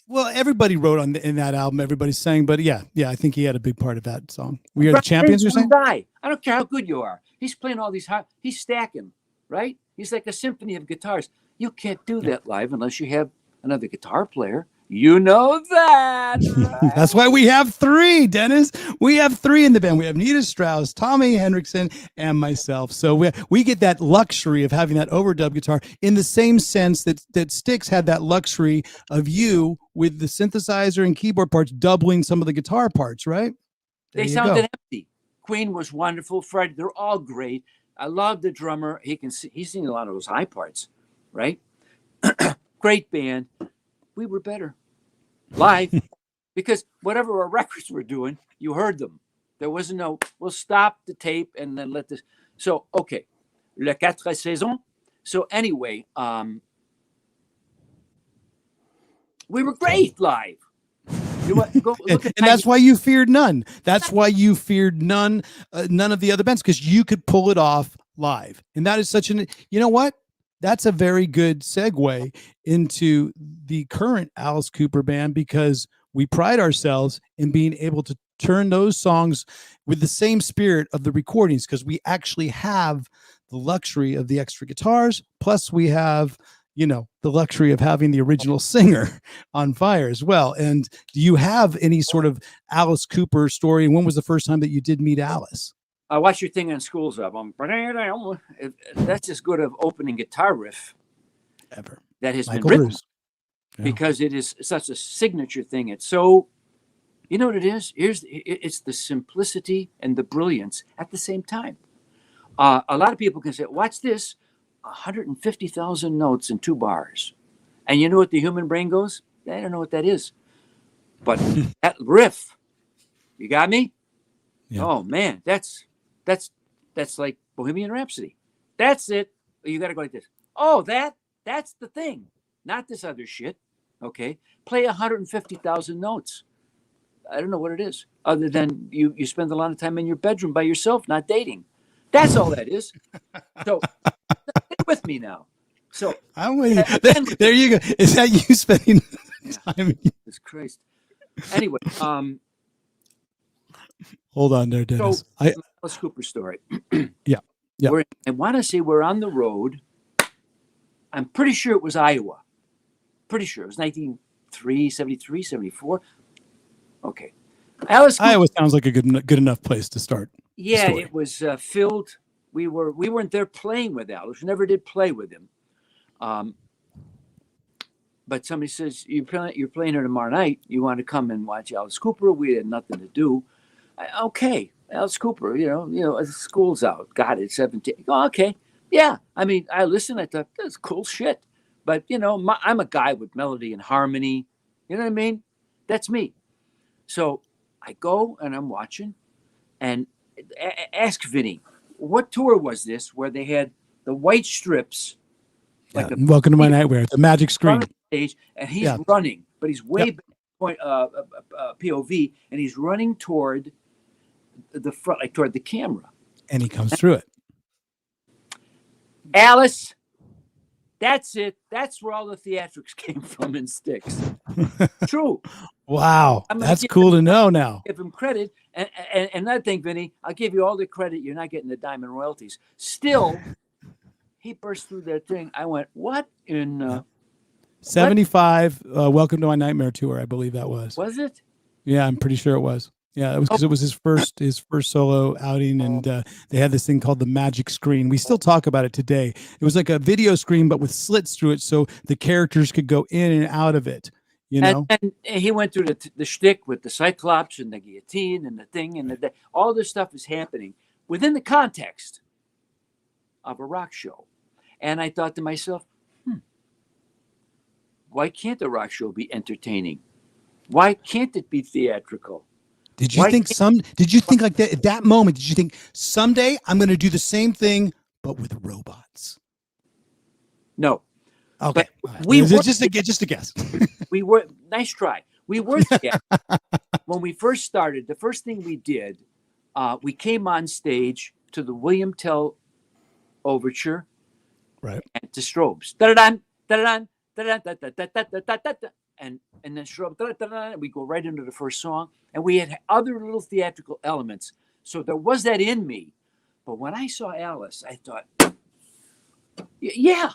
Everybody wrote in that album. Everybody sang, but yeah, I think he had a big part of that song. We Are the Champions. You're saying? Guy. I don't care how good you are. He's playing all these he's stacking, right? He's like a symphony of guitars. You can't do that live unless you have another guitar player. You know that. Right? That's why we have three, Dennis. We have three in the band. We have Nita Strauss, Tommy Hendrickson, and myself. So we get that luxury of having that overdub guitar in the same sense that Styx had that luxury of you with the synthesizer and keyboard parts doubling some of the guitar parts, right? They sounded empty. Queen was wonderful. Fred, they're all great. I love the drummer. He's singing a lot of those high parts, right? Great band. We were better live because whatever our records were doing, you heard them. There wasn't no, we'll stop the tape and then let this. So, okay. Le quatre saisons. So anyway, we were great live. And that's why you feared none. That's why you feared none of the other bands, because you could pull it off live. And that is such an, you know what? That's a very good segue into the current Alice Cooper band, because we pride ourselves in being able to turn those songs with the same spirit of the recordings, because we actually have the luxury of the extra guitars. Plus we have, you know, the luxury of having the original singer on fire as well. And do you have any sort of Alice Cooper story? And when was the first time that you did meet Alice? I watched your thing on School's Up. That's as good of opening guitar riff Ever. that has Michael been written. Bruce. Yeah. Because it is such a signature thing. It's so, you know what it is? It's the simplicity and the brilliance at the same time. A lot of people can say, watch this, 150,000 notes in 2 bars. And you know what the human brain goes? I don't know what that is. But that riff, you got me? Yeah. Oh man, that's like Bohemian Rhapsody. That's it. You got to go like this. Oh, that's the thing, not this other shit. Okay, play 150,000 notes. I don't know what it is, other than you spend a lot of time in your bedroom by yourself, not dating. That's all that is. So stay with me now. So I'm with you. There you go. Is that you spending time? Jesus Christ. Anyway, hold on there, Dennis. So Alice Cooper story. Yeah. I want to say we're on the road. I'm pretty sure it was Iowa. Pretty sure it was 1973, 73, 74. Okay. Alice Cooper, Iowa sounds like a good enough place to start. yeah, story. it was filled. We weren't there playing with Alice. We never did play with him. But somebody says, you're playing her tomorrow night. You want to come and watch Alice Cooper? We had nothing to do. Okay, Alice Cooper, you know, school's out. Got it, 17. Oh, okay. Yeah. I mean, I listened. I thought, that's cool shit. But, you know, I'm a guy with melody and harmony. You know what I mean? That's me. So I go and I'm watching and ask Vinny, what tour was this where they had the white strips? Like Welcome to My Nightmare, the magic screen. Stage, and he's running, but he's way back point POV, and he's running toward the front, like toward the camera. And he comes through it. Alice, that's it. That's where all the theatrics came from in Styx. True. Wow, that's cool to know now. Give him credit, and another thing, Vinny, I'll give you all the credit. You're not getting the diamond royalties. Still, he burst through that thing. I went, what in? 75. Welcome to My Nightmare tour, I believe that was. Was it? Yeah, I'm pretty sure it was. Yeah, it was because it was his first solo outing, and they had this thing called the magic screen. We still talk about it today. It was like a video screen, but with slits through it, so the characters could go in and out of it. You know, and he went through the shtick with the Cyclops and the guillotine and the thing and all this stuff is happening within the context of a rock show. And I thought to myself, why can't the rock show be entertaining? Why can't it be theatrical? Did you think like that at that moment? Did you think someday I'm going to do the same thing, but with robots? No. Okay. But we were just a guess. We were, nice try. We were together. When we first started, the first thing we did, we came on stage to the William Tell overture. Right. And to Strobes. Da-da-dan, da-da-dan, da-da-dan, da-da-dan, and then Strobe, da-da-dan, we go right into the first song. And we had other little theatrical elements. So there was that in me. But when I saw Alice, I thought, yeah,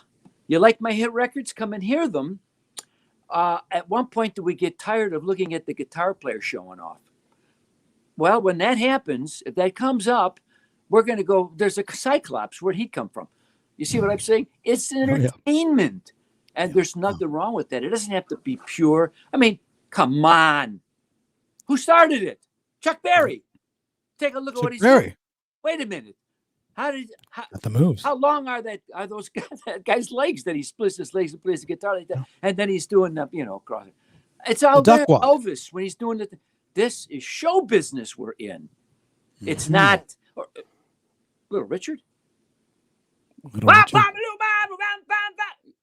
you like my hit records? Come and hear them. At one point, do we get tired of looking at the guitar player showing off? Well, when that happens, if that comes up, we're going to go, there's a Cyclops. Where'd he come from? You see what I'm saying? It's entertainment. And there's nothing wrong with that. It doesn't have to be pure. I mean, come on. Who started it? Chuck Berry. Take a look at what he's doing. Wait a minute. How the moves? How long are those that guy's legs that he splits his legs and plays the guitar like that, and then he's doing crossing. It's all there. Elvis when he's doing it. This is show business we're in. It's not Little Richard. I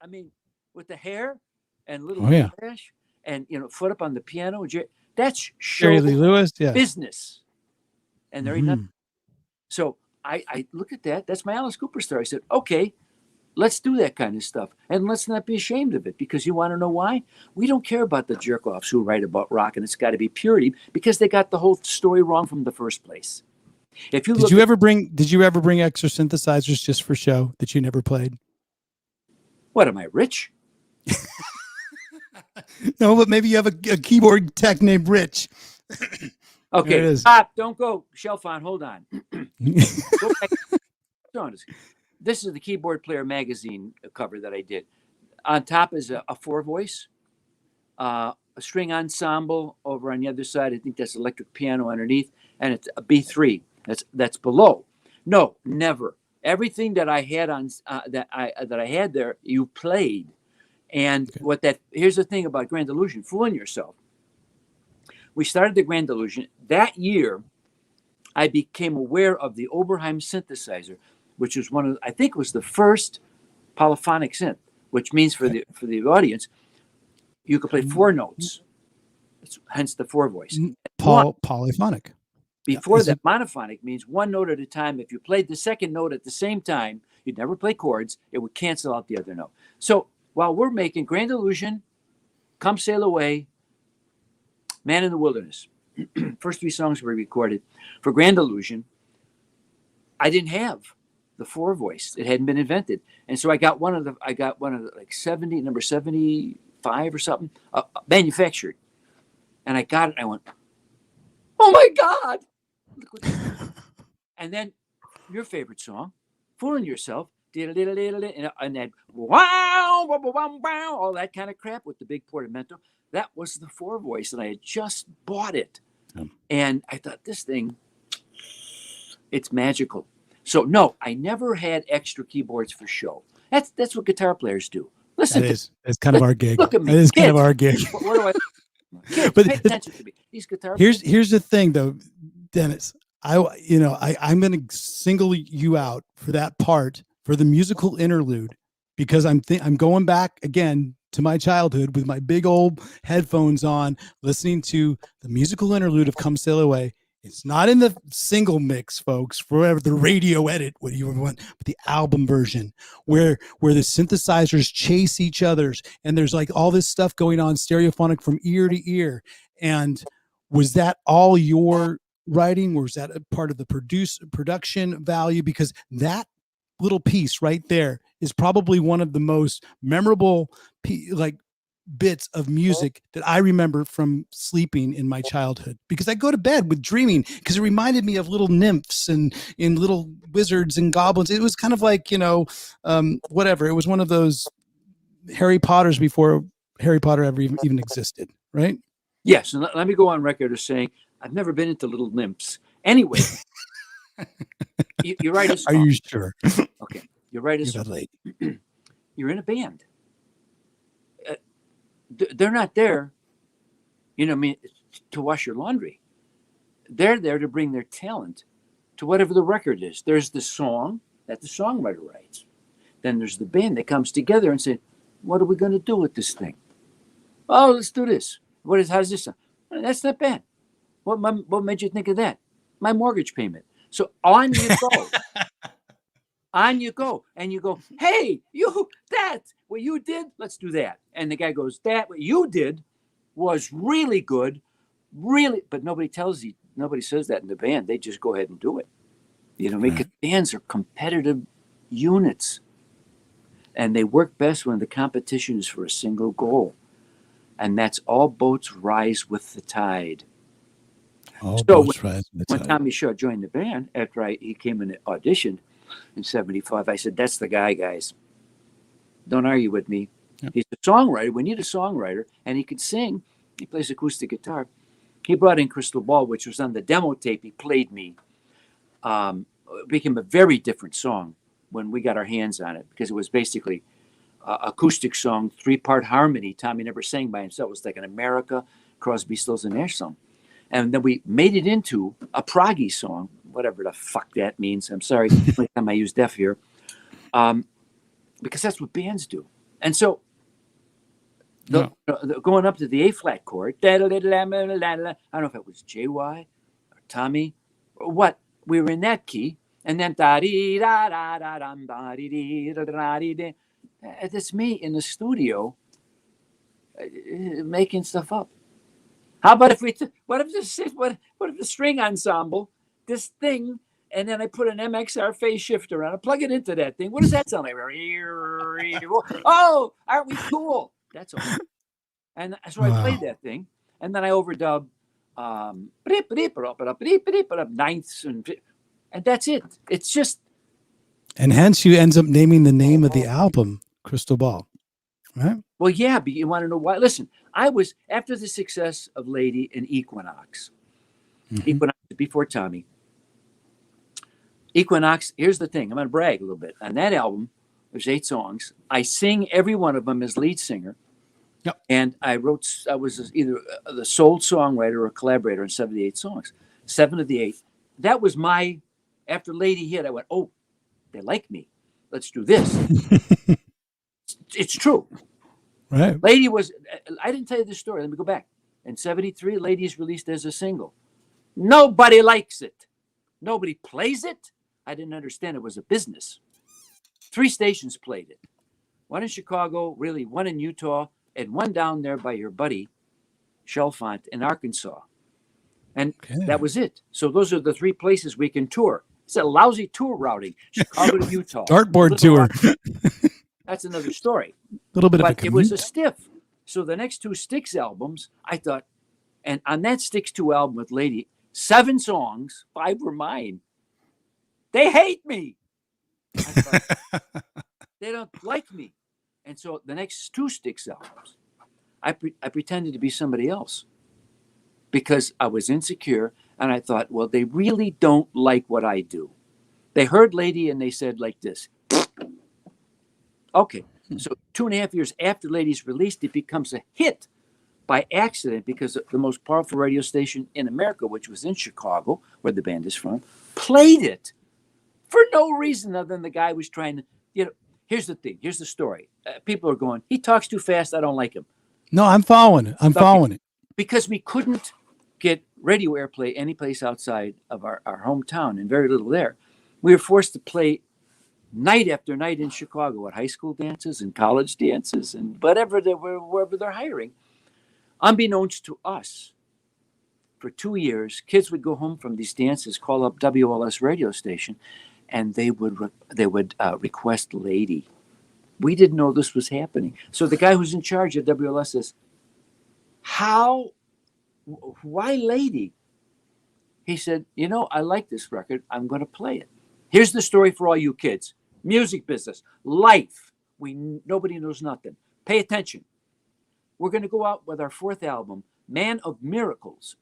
mean, with the hair and little mustache and nothing up on the piano. That's show Jerry Lee Lewis, business. And there ain't nothing. So I look at that. That's my Alice Cooper story. I said, okay, let's do that kind of stuff. And let's not be ashamed of it, because you want to know why? We don't care about the jerk-offs who write about rock and it's got to be purity, because they got the whole story wrong from the first place. If you Did you ever bring extra synthesizers just for show that you never played? What, am I rich? No, but maybe you have a keyboard tech named Rich. Okay, stop. Don't go. Shelfon, hold on. Go back. This is the Keyboard Player magazine cover that I did. On top is a four voice, a string ensemble over on the other side. I think that's electric piano underneath, and it's a B3. That's below. No, never. Everything that I had on that I had there, you played. And here's the thing about Grand Illusion, fooling yourself. We started the Grand Illusion. That year, I became aware of the Oberheim synthesizer, which was I think was the first polyphonic synth, which means for the audience, you could play four notes. Hence the four voice. Polyphonic. Before that, monophonic means one note at a time. If you played the second note at the same time, you'd never play chords. It would cancel out the other note. So while we're making Grand Illusion, Come Sail Away, Man in the Wilderness, first three songs were recorded for Grand Illusion, I didn't have the four voice. It hadn't been invented. And so I got one of the like 70, number 75 or something, manufactured. And I got it. And I went, oh my God. And then your favorite song, Fooling Yourself, and then wow, all that kind of crap with the big portamento. That was the four voice, and I had just bought it. And I thought, this thing, it's magical. So no, I never had extra keyboards for show. That's what guitar players do. Listen, it's kind of our gig. Look at me. It is Kids, kind of our gig. What do I? Kids, But pay attention to me. These guitar. Here's the thing, though, Dennis. I'm going to single you out for that part, for the musical interlude, because I'm going back again to my childhood with my big old headphones on, listening to the musical interlude of Come Sail Away. It's not in the single mix, folks, for the radio edit, what you want, but the album version where the synthesizers chase each other's, and there's like all this stuff going on stereophonic from ear to ear. And was that all your writing, or was that a part of the production value? Because that little piece right there is probably one of the most memorable bits of music that I remember from sleeping in my childhood, because I go to bed with dreaming, because it reminded me of little nymphs and little wizards and goblins. It was kind of like, whatever. It was one of those Harry Potters before Harry Potter ever even existed, right? Yes. And let me go on record as saying, I've never been into little nymphs. Anyway, you write a song. Are you sure? Okay. You write a song. You're in a band. They're not there, to wash your laundry. They're there to bring their talent to whatever the record is. There's the song that the songwriter writes. Then there's the band that comes together and say, what are we going to do with this thing? Oh, let's do this. How's this sound? That's not bad. What made you think of that? My mortgage payment. So on you go. On you go. And you go, hey, what you did, let's do that. And the guy goes, what you did was really good, really, but nobody says that in the band. They just go ahead and do it. Because bands are competitive units. And they work best when the competition is for a single goal. and that's All Boats Rise with the Tide. All So boats rise with the when tide. Tommy Shaw joined the band, after he came and auditioned in 75, I said, that's the guy, guys. Don't argue with me. Yep. He's a songwriter. We need a songwriter, and he could sing. He plays acoustic guitar. He brought in Crystal Ball, which was on the demo tape he played me. It became a very different song when we got our hands on it, because it was basically acoustic song, 3-part harmony. Tommy never sang by himself. It was like an America, Crosby, Stills, and Nash song. And then we made it into a proggy song, whatever the fuck that means. I'm sorry, every time I use deaf here. Because that's what bands do. And so going up to the A-flat chord, I don't know if it was JY or Tommy or what, we were in that key. And then it's me in the studio making stuff up. How about if what if the string ensemble, this thing, and then I put an MXR phase shifter on it, plug it into that thing. What does that sound like? Oh, aren't we cool? That's all. And so I played that thing, and then I overdub ninths, and that's it. It's just. And hence you ends up naming the name of the album, Crystal Ball, right? Well, yeah, but you want to know why? Listen, I was, after the success of Lady and Equinox, Equinox before Tommy. Equinox, here's the thing. I'm going to brag a little bit. On that album, there's 8 songs. I sing every one of them as lead singer. Yep. And I was either the sole songwriter or collaborator on 78 songs. 7 of the 8. That was after Lady hit, I went, oh, they like me. Let's do this. It's true. Right. Lady was, I didn't tell you this story. Let me go back. In 73, Lady is released as a single. Nobody likes it. Nobody plays it. I didn't understand it was a business. 3 stations played it. 1 in Chicago, really 1 in Utah, and 1 down there by your buddy, Chalfont in Arkansas. And that was it. So those are the 3 places we can tour. It's a lousy tour routing. Chicago to Utah. Dartboard tour. That's another story. A little bit of a But it was a stiff. So the next 2 Styx albums, I thought, and on that Styx 2 album with Lady, 7 songs, 5 were mine. They hate me. I thought, they don't like me. And so the next 2 Styx albums, I pretended to be somebody else because I was insecure. And I thought, well, they really don't like what I do. They heard Lady and they said like this. Okay. So 2.5 years after Lady's released, it becomes a hit by accident because the most powerful radio station in America, which was in Chicago, where the band is from, played it for no reason other than the guy was trying to, here's the thing. Here's the story. People are going, he talks too fast. I don't like him. No, I'm following it. I'm following it. Because we couldn't get radio airplay any place outside of our hometown, and very little there. We were forced to play night after night in Chicago at high school dances and college dances and wherever they're hiring. Unbeknownst to us, for 2 years, kids would go home from these dances, call up WLS radio station, and they would request Lady. We didn't know this was happening. So the guy who's in charge of WLS says, why Lady? He said, I like this record. I'm going to play it. Here's the story for all you kids. Music business, life. Nobody knows nothing. Pay attention. We're going to go out with our 4th album, Man of Miracles.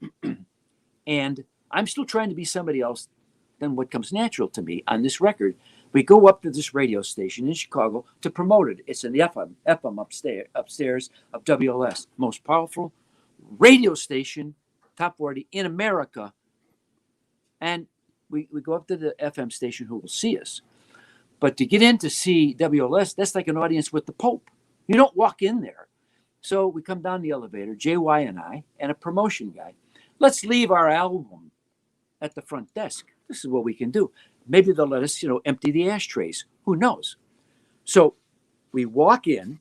And I'm still trying to be somebody else than what comes natural to me on this record. We go up to this radio station in Chicago to promote it. It's in the FM upstairs of WLS, most powerful radio station, top 40 in America. And we go up to the FM station who will see us. But to get in to see WLS, that's like an audience with the Pope. You don't walk in there. So we come down the elevator, JY and I, and a promotion guy. Let's leave our album at the front desk. This is what we can do. Maybe they'll let us, empty the ashtrays. Who knows? So we walk in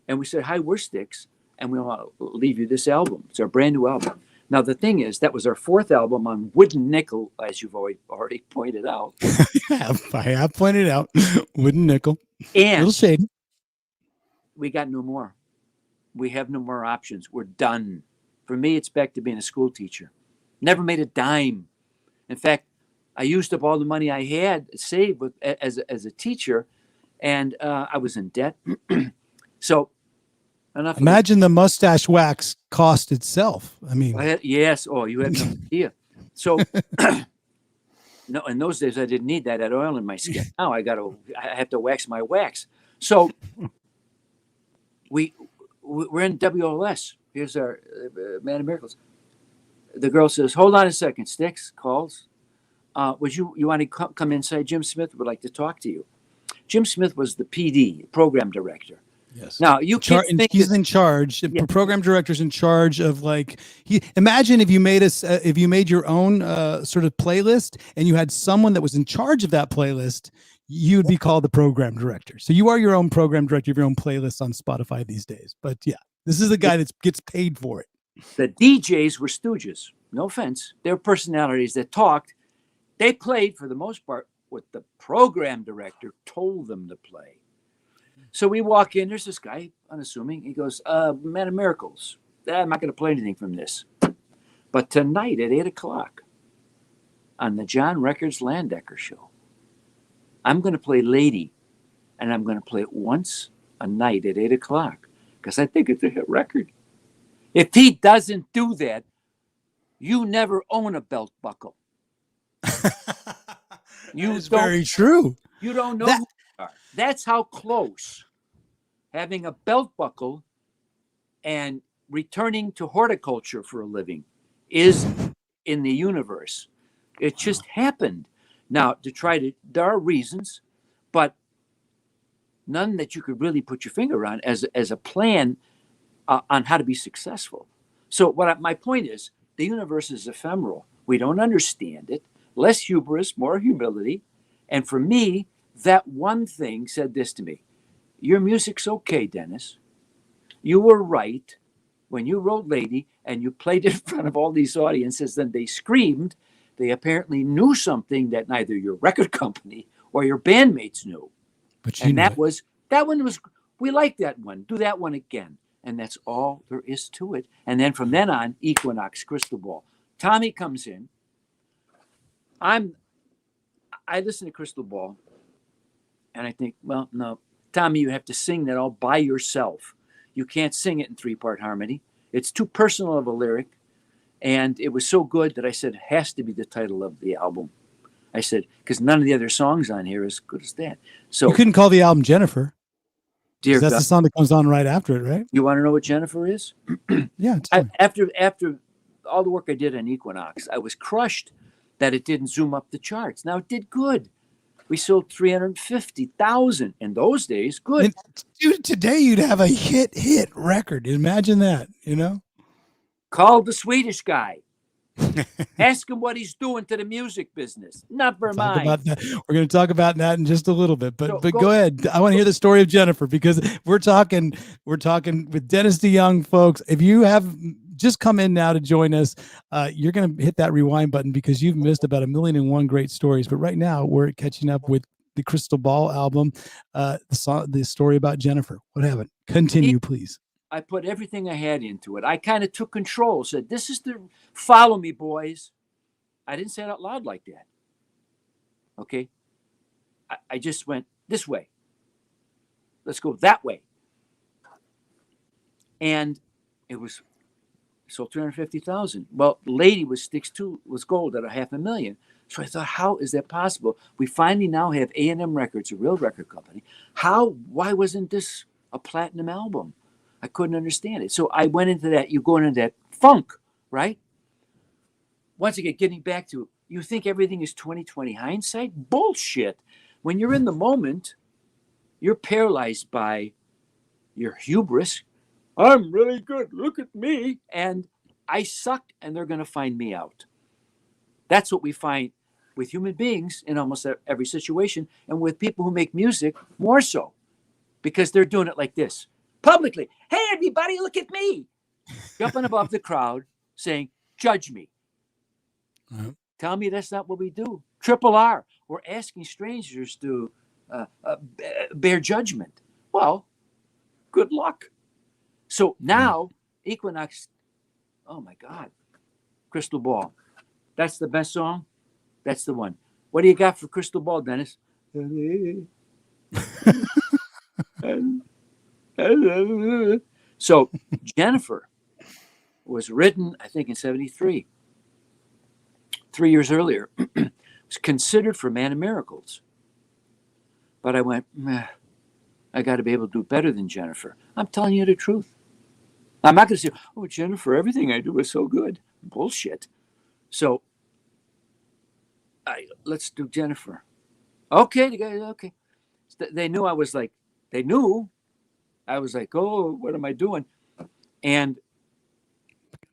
and we said, hi, we're Styx, and we want to leave you this album. It's our brand new album. Now, the thing is, that was our 4th album on Wooden Nickel, as you've already pointed out. I have pointed out Wooden Nickel. And a little shady. We got no more. we have no more options. We're done. For me, it's back to being a school teacher. Never made a dime. In fact, I used up all the money I had saved as a teacher, and I was in debt. So enough. Imagine the mustache wax cost itself. I mean, yes. Oh, you have no idea. So no, in those days I didn't need that. I had oil in my skin. Now I have to wax my wax. So we're in WLS. Here's our Man of Miracles. The girl says, "Hold on a second." Styx calls. Would you want to come inside? Jim Smith would like to talk to you. Jim Smith was the PD, program director. yes. Now you can't think he's in charge. The program director's in charge of imagine if you made your own sort of playlist and you had someone that was in charge of that playlist, you'd be called the program director. So you are your own program director of your own playlist on Spotify these days. But yeah, this is the guy that gets paid for it. The DJs were stooges. No offense. They're personalities that talked. They played, for the most part, what the program director told them to play. So we walk in. There's this guy, unassuming. He goes, Man of Miracles. I'm not going to play anything from this. But tonight at 8 o'clock on the John Records Landecker show, I'm going to play Lady, and I'm going to play it once a night at 8 o'clock because I think it's a hit record. If he doesn't do that, you never own a belt buckle. It's very true. You don't know who you are. That's how close having a belt buckle and returning to horticulture for a living is in the universe. It just happened. Now, there are reasons, but none that you could really put your finger on as a plan on how to be successful. So my point is, the universe is ephemeral. We don't understand it. Less hubris, more humility. And for me, that one thing said this to me: your music's okay, Dennis. You were right when you wrote Lady and you played it in front of all these audiences, then they screamed. They apparently knew something that neither your record company or your bandmates knew. That one was, we like that one. Do that one again. And that's all there is to it. And then from then on, Equinox, Crystal Ball. Tommy comes in. I listen to Crystal Ball, and I think, well, no, Tommy, you have to sing that all by yourself. You can't sing it in 3-part harmony. It's too personal of a lyric, and it was so good that I said, it has to be the title of the album. I said, because none of the other songs on here are as good as that. So you couldn't call the album Jennifer. Dear that's God. The song that comes on right after it, right? You want to know what Jennifer is? Yeah. After all the work I did on Equinox, I was crushed that it didn't zoom up the charts. Now it did good. We sold 350,000 in those days. Good. And, dude, today you'd have a hit record. Imagine that, Call the Swedish guy. Ask him what he's doing to the music business. Never mind. We're going to talk about that in just a little bit, but go ahead. I want to hear the story of Jennifer because we're talking with Dennis DeYoung, folks. If you have just come in now to join us, you're going to hit that rewind button because you've missed about 1,000,001 great stories. But right now we're catching up with the Crystal Ball album, the story about Jennifer. What happened? Continue, please. I put everything I had into it. I kind of took control, said, this is follow me, boys. I didn't say it out loud like that. Okay. I just went this way. Let's go that way. And it was sold 350,000. Well, Lady was Styx 2 was gold at 500,000. So I thought, how is that possible? We finally now have A&M Records, a real record company. Why wasn't this a platinum album? I couldn't understand it. So I went into that. You go into that funk, right? Once again, getting back to, you think everything is 20/20 hindsight? Bullshit. When you're in the moment, you're paralyzed by your hubris. I'm really good. Look at me. And I suck, and they're going to find me out. That's what we find with human beings in almost every situation, and with people who make music more so, because they're doing it like this. Publicly, hey, everybody, look at me. Jumping above the crowd, saying, judge me. Right. Tell me that's not what we do. Triple R, we're asking strangers to bear judgment. Well, good luck. So now Equinox, oh my God, Crystal Ball. That's the best song. That's the one. What do you got for Crystal Ball, Dennis? So Jennifer was written, I think, in 73, 3 years earlier. Was considered for Man of Miracles. But I went, meh, I got to be able to do better than Jennifer. I'm telling you the truth. I'm not going to say, oh, Jennifer, everything I do is so good. Bullshit. So let's do Jennifer. Okay, the guy, okay. They knew I was like, oh, what am I doing? And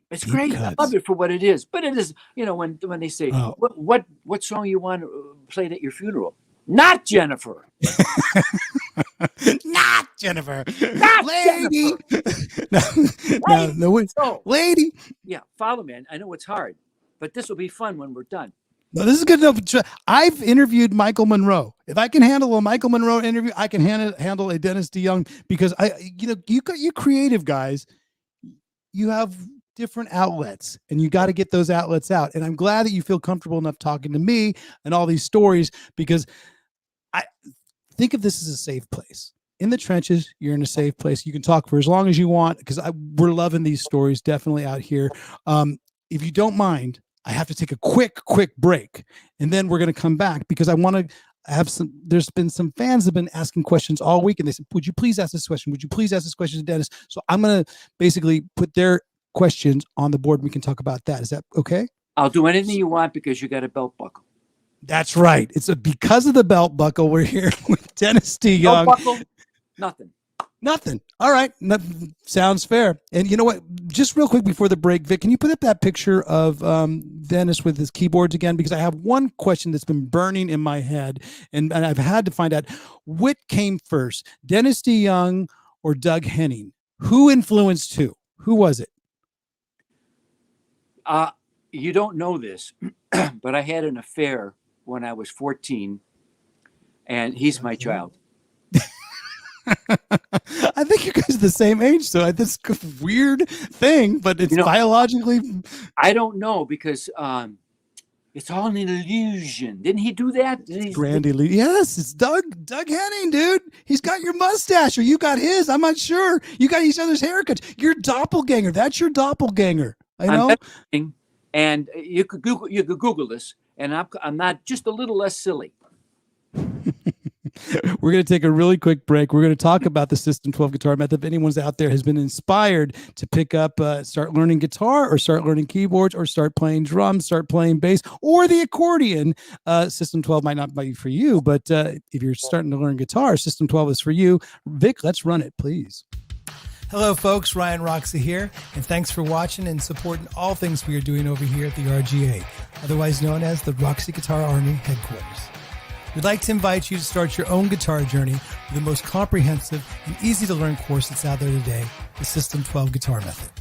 it's Deep great. cuts. I love it for what it is. But it is, when they say, what song you want played at your funeral? Not Jennifer. Not Jennifer. Not Lady. Jennifer. No, lady. Yeah, follow me. I know it's hard, but this will be fun when we're done. No, this is good enough. I've interviewed Michael Monroe. If I can handle a Michael Monroe interview, I can handle a Dennis DeYoung, because you creative guys, you have different outlets, and you got to get those outlets out. And I'm glad that you feel comfortable enough talking to me and all these stories, because I think of this as a safe place. In the trenches, you're in a safe place. You can talk for as long as you want, because we're loving these stories definitely out here. If you don't mind, I have to take a quick break, and then we're going to come back, because I want to have there's been some fans have been asking questions all week, and they said, would you please ask this question? Would you please ask this question to Dennis? So I'm going to basically put their questions on the board, and we can talk about that. Is that okay? I'll do anything you want, because you got a belt buckle. That's right. It's because of the belt buckle. We're here with Dennis DeYoung. No buckle, nothing. All right. Sounds fair. And you know what? Just real quick before the break, Vic, can you put up that picture of Dennis with his keyboards again? Because I have one question that's been burning in my head, and I've had to find out what came first, Dennis DeYoung or Doug Henning? Who influenced who? Who was it? You don't know this, but I had an affair when I was 14, and he's my child. I think you guys are the same age, so this weird thing, but it's biologically. I don't know, because it's all an illusion. Didn't he do that? Grand illusion. Yes, it's Doug Henning, dude. He's got your mustache, or you got his. I'm not sure. You got each other's haircuts. Your doppelganger. That's your doppelganger. I know. And you could Google this, and I'm not just a little less silly. We're going to take a really quick break. We're going to talk about the System 12 guitar method. If anyone's out there has been inspired to pick up, start learning guitar, or start learning keyboards, or start playing drums, start playing bass, or the accordion, System 12 might not be for you. But if you're starting to learn guitar, System 12 is for you. Vic, let's run it, please. Hello, folks. Ryan Roxie here, and thanks for watching and supporting all things we are doing over here at the RGA, otherwise known as the Roxie Guitar Army Headquarters. We'd like to invite you to start your own guitar journey with the most comprehensive and easy-to-learn course that's out there today, the System 12 Guitar Method.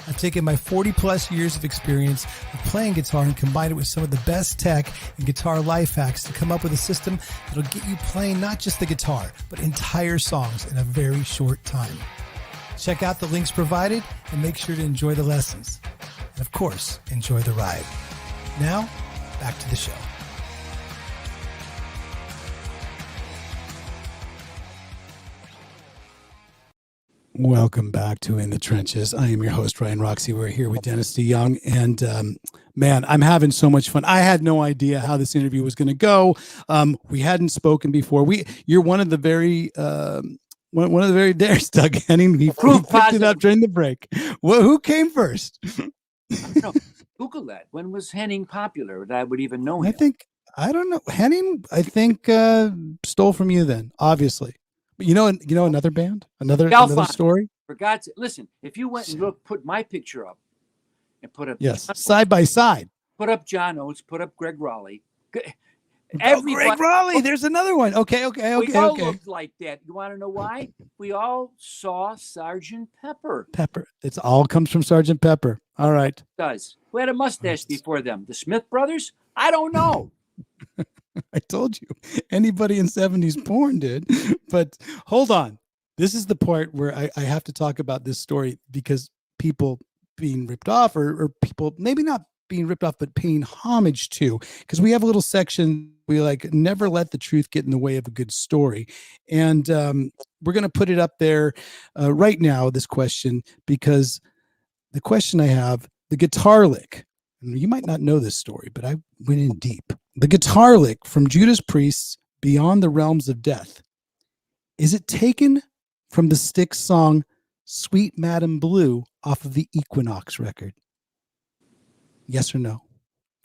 I've taken my 40-plus years of experience of playing guitar and combined it with some of the best tech and guitar life hacks to come up with a system that'll get you playing not just the guitar, but entire songs in a very short time. Check out the links provided and make sure to enjoy the lessons. And of course, enjoy the ride. Now, back to the show. Welcome back to In the Trenches. I am your host, Ryan Roxie. We're here with Dennis DeYoung, and man, I'm having so much fun. I had no idea how this interview was going to go. We hadn't spoken before. You're one of the very there's Doug Henning. He picked it up during the break. Well, who came first? No, Google that. When was Henning popular that I would even know him? I don't know. Henning, I think, stole from you then, obviously. But you know another band, another story. For God's sake, listen, if you went and put my picture up and put up side by side, put up John Oates, put up Greg Raleigh. Greg Raleigh, there's another one. Okay. We all looked like that. You want to know why? We all saw Sgt. Pepper. It all comes from Sgt. Pepper. All right. It does. Who had a mustache before them? The Smith brothers? I don't know. I told you, anybody in 70s porn did. But hold on. This is the part where I have to talk about this story because people being ripped off or people maybe not being ripped off, but paying homage to, because we have a little section, we like never let the truth get in the way of a good story. And we're going to put it up there right now, this question, because the question I have, the guitar lick, and you might not know this story, but I went in deep. The guitar lick from Judas Priest's Beyond the Realms of Death, is it taken from the Styx song Sweet Madam Blue off of the Equinox record? Yes or no?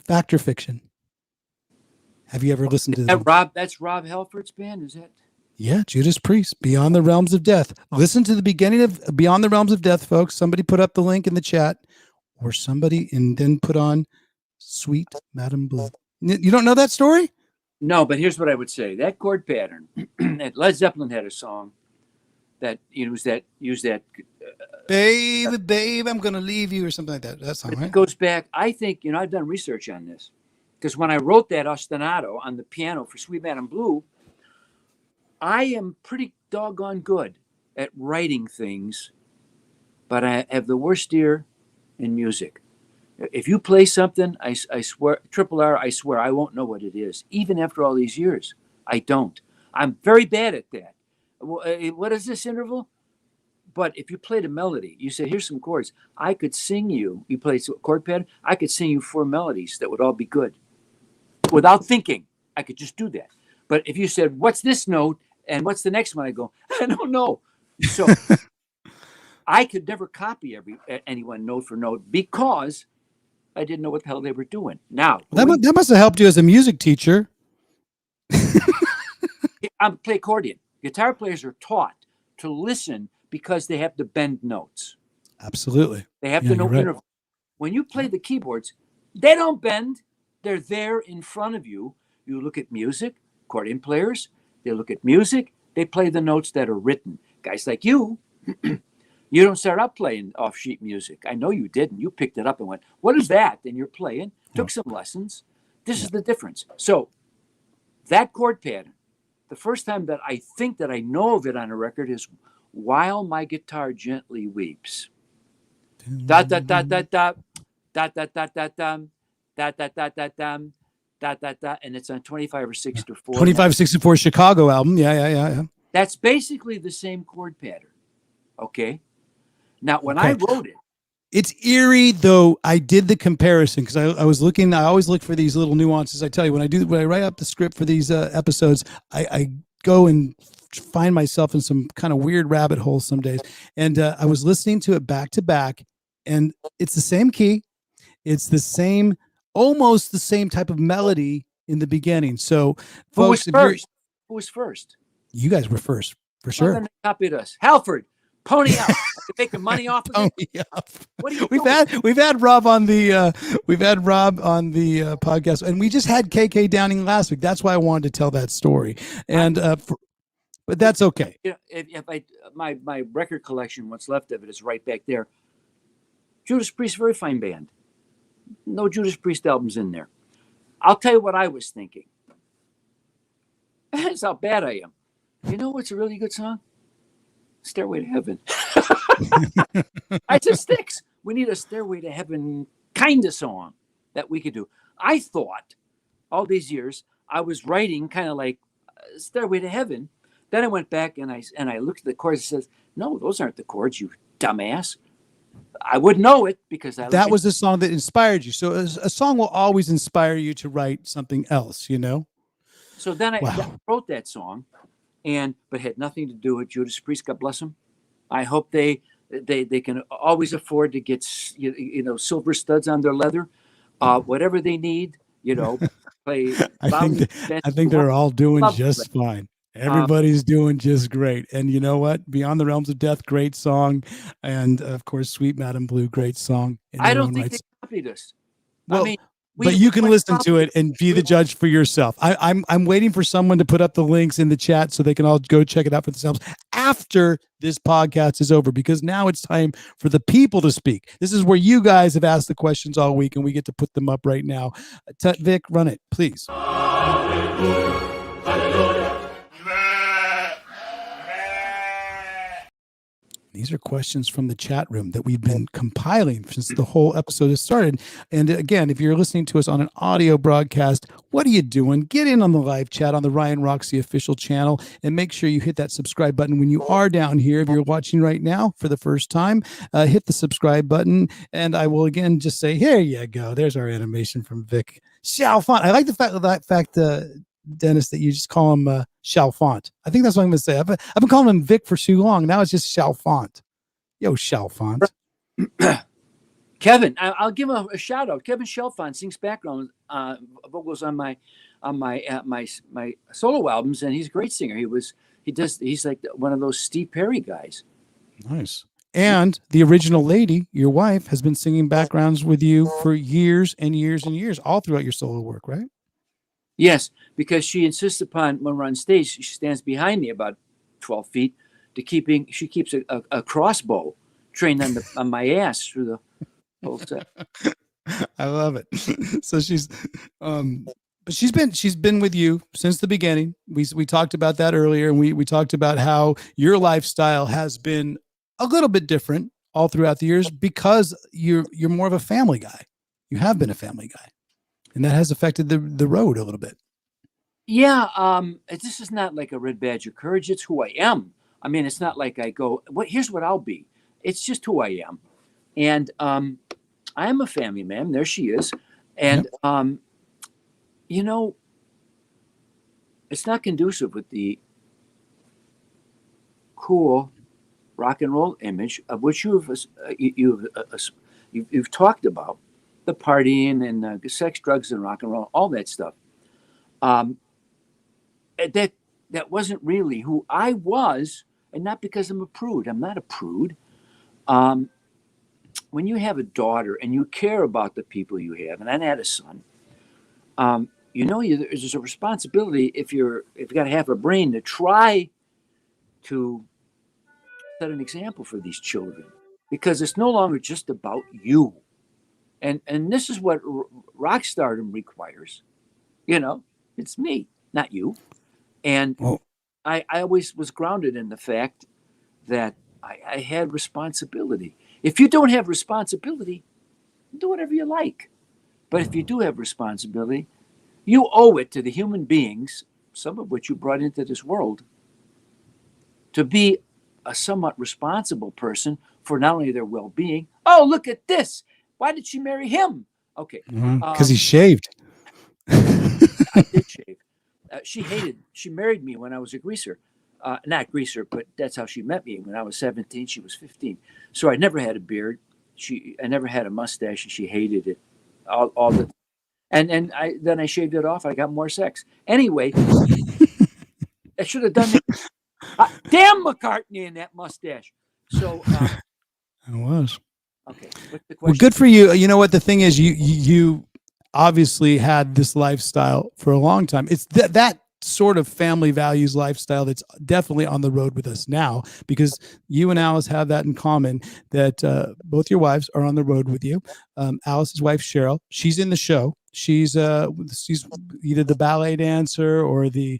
Fact or fiction? Have you ever listened to that? That's Rob Halford's band, is that? Yeah, Judas Priest, Beyond the Realms of Death. Listen to the beginning of Beyond the Realms of Death, folks. Somebody put up the link in the chat, or somebody, and then put on Sweet Madam Blue. You don't know that story? No, but here's what I would say. That chord pattern, Led Zeppelin had a song that used that babe, I'm gonna leave you, or something like that. That song, right? It goes back. I think, I've done research on this, because when I wrote that ostinato on the piano for Sweet Madam Blue, I am pretty doggone good at writing things, but I have the worst ear in music. If you play something, I swear, triple R, I swear I won't know what it is, even after all these years. I don't. I'm very bad at that. What is this interval? But if you played a melody, you said, here's some chords. I could sing you play a chord pattern, I could sing you 4 melodies that would all be good. Without thinking, I could just do that. But if you said, what's this note? And what's the next one? I go, I don't know. So I could never copy anyone note for note because I didn't know what the hell they were doing. Now, that must have helped you as a music teacher. I play accordion. Guitar players are taught to listen because they have to bend notes. Absolutely. They have to know intervals. When you play the keyboards, they don't bend. They're there in front of you. You look at music, accordion players, they look at music, they play the notes that are written. Guys like you, you don't start out playing off sheet music. I know you didn't. You picked it up and went, what is that? And you're playing, took some lessons. This is the difference. So that chord pattern, the first time that I think that I know of it on a record is While My Guitar Gently Weeps. Da da da da da da da da da dum da da da da dum da da da, and it's on 25 or 64. 25, 64 Chicago album. Yeah. That's basically the same chord pattern. Okay. Now, when I wrote it, it's eerie, though. I did the comparison because I was looking. I always look for these little nuances. I tell you, when I write up the script for these episodes, I go and find myself in some kind of weird rabbit hole some days. And I was listening to it back to back, and it's the same key. It's the same, almost the same type of melody in the beginning. So, folks, who was first? You guys were first, for sure. Well, then they copied us. Halford, pony up. To make the money off of it. What are you doing? We've had Rob on the podcast, and we just had KK Downing last week. That's why I wanted to tell that story. And but that's okay. If my record collection, what's left of it, is right back there. Judas Priest, very fine band. No Judas Priest albums in there. I'll tell you what I was thinking. That's how bad I am. You know what's a really good song? Stairway to Heaven. I said, Styx, we need a Stairway to Heaven kind of song that we could do. I thought all these years I was writing kind of like Stairway to Heaven. Then I went back and I looked at the chords and says, no, those aren't the chords, you dumbass. I would know it because that was the song that inspired you. So a song will always inspire you to write something else, you know? So then I wrote that song, but had nothing to do with Judas Priest. God bless them. I hope they can always afford to get silver studs on their leather, whatever they need. Play. I think they're all doing just fine. Everybody's doing just great. And you know what? Beyond the Realms of Death, great song, and of course, Sweet Madam Blue, great song. I don't think they copied us. Well, but you can listen to it and be the judge for yourself. I'm waiting for someone to put up the links in the chat so they can all go check it out for themselves after this podcast is over, because now it's time for the people to speak. This is where you guys have asked the questions all week, and we get to put them up right now. Vic, run it, please. These are questions from the chat room that we've been compiling since the whole episode has started. And again, if you're listening to us on an audio broadcast, what are you doing? Get in on the live chat on the Ryan Roxie official channel and make sure you hit that subscribe button when you are down here. If you're watching right now for the first time, hit the subscribe button. And I will again just say, here you go. There's our animation from Vic Chalfant. I like the fact, Dennis, that you just call him Chalfant. I think that's what I'm going to say. I've been calling him Vic for too long. Now it's just Chalfant. Yo, Chalfant. Kevin, I'll give him a shout out. Kevin Chalfant sings background vocals on my solo albums, and he's a great singer. He's like one of those Steve Perry guys. Nice. And the original lady, your wife, has been singing backgrounds with you for years and years and years, all throughout your solo work, right? Yes, because she insists upon when we're on stage, she stands behind me about 12 feet she keeps a crossbow trained on my ass through the whole set. I love it. So but she's been with you since the beginning. We talked about that earlier, and we talked about how your lifestyle has been a little bit different all throughout the years because you're more of a family guy. You have been a family guy. And that has affected the road a little bit. Yeah, this is not like a red badge of courage. It's who I am. I mean, it's not like I go, here's what I'll be. It's just who I am. And I am a family man. There she is. And, it's not conducive with the cool rock and roll image of which you've talked about. The partying and sex, drugs, and rock and roll, all that stuff. That wasn't really who I was, and not because I'm a prude. I'm not a prude. When you have a daughter and you care about the people you have, and I had a son, there's a responsibility if you've got half a brain to try to set an example for these children, because it's no longer just about you. And this is what rock stardom requires. It's me, not you. And I always was grounded in the fact that I had responsibility. If you don't have responsibility, do whatever you like. But if you do have responsibility, you owe it to the human beings, some of which you brought into this world, to be a somewhat responsible person for not only their well-being. Oh, look at this. Why did she marry him? Okay. Because he shaved. I did shave. She married me when I was a greaser. Not greaser, but that's how she met me. When I was 17, she was 15. So I never had a beard. I never had a mustache, and she hated it. And I shaved it off. I got more sex. Anyway, I should have done that. Damn McCartney and that mustache. So it was. Okay. What's the question? Well, good for you. You know what the thing is, you obviously had this lifestyle for a long time. It's that sort of family values lifestyle that's definitely on the road with us now, because you and Alice have that in common, that both your wives are on the road with you. Alice's wife, Cheryl, she's in the show. She's either the ballet dancer or the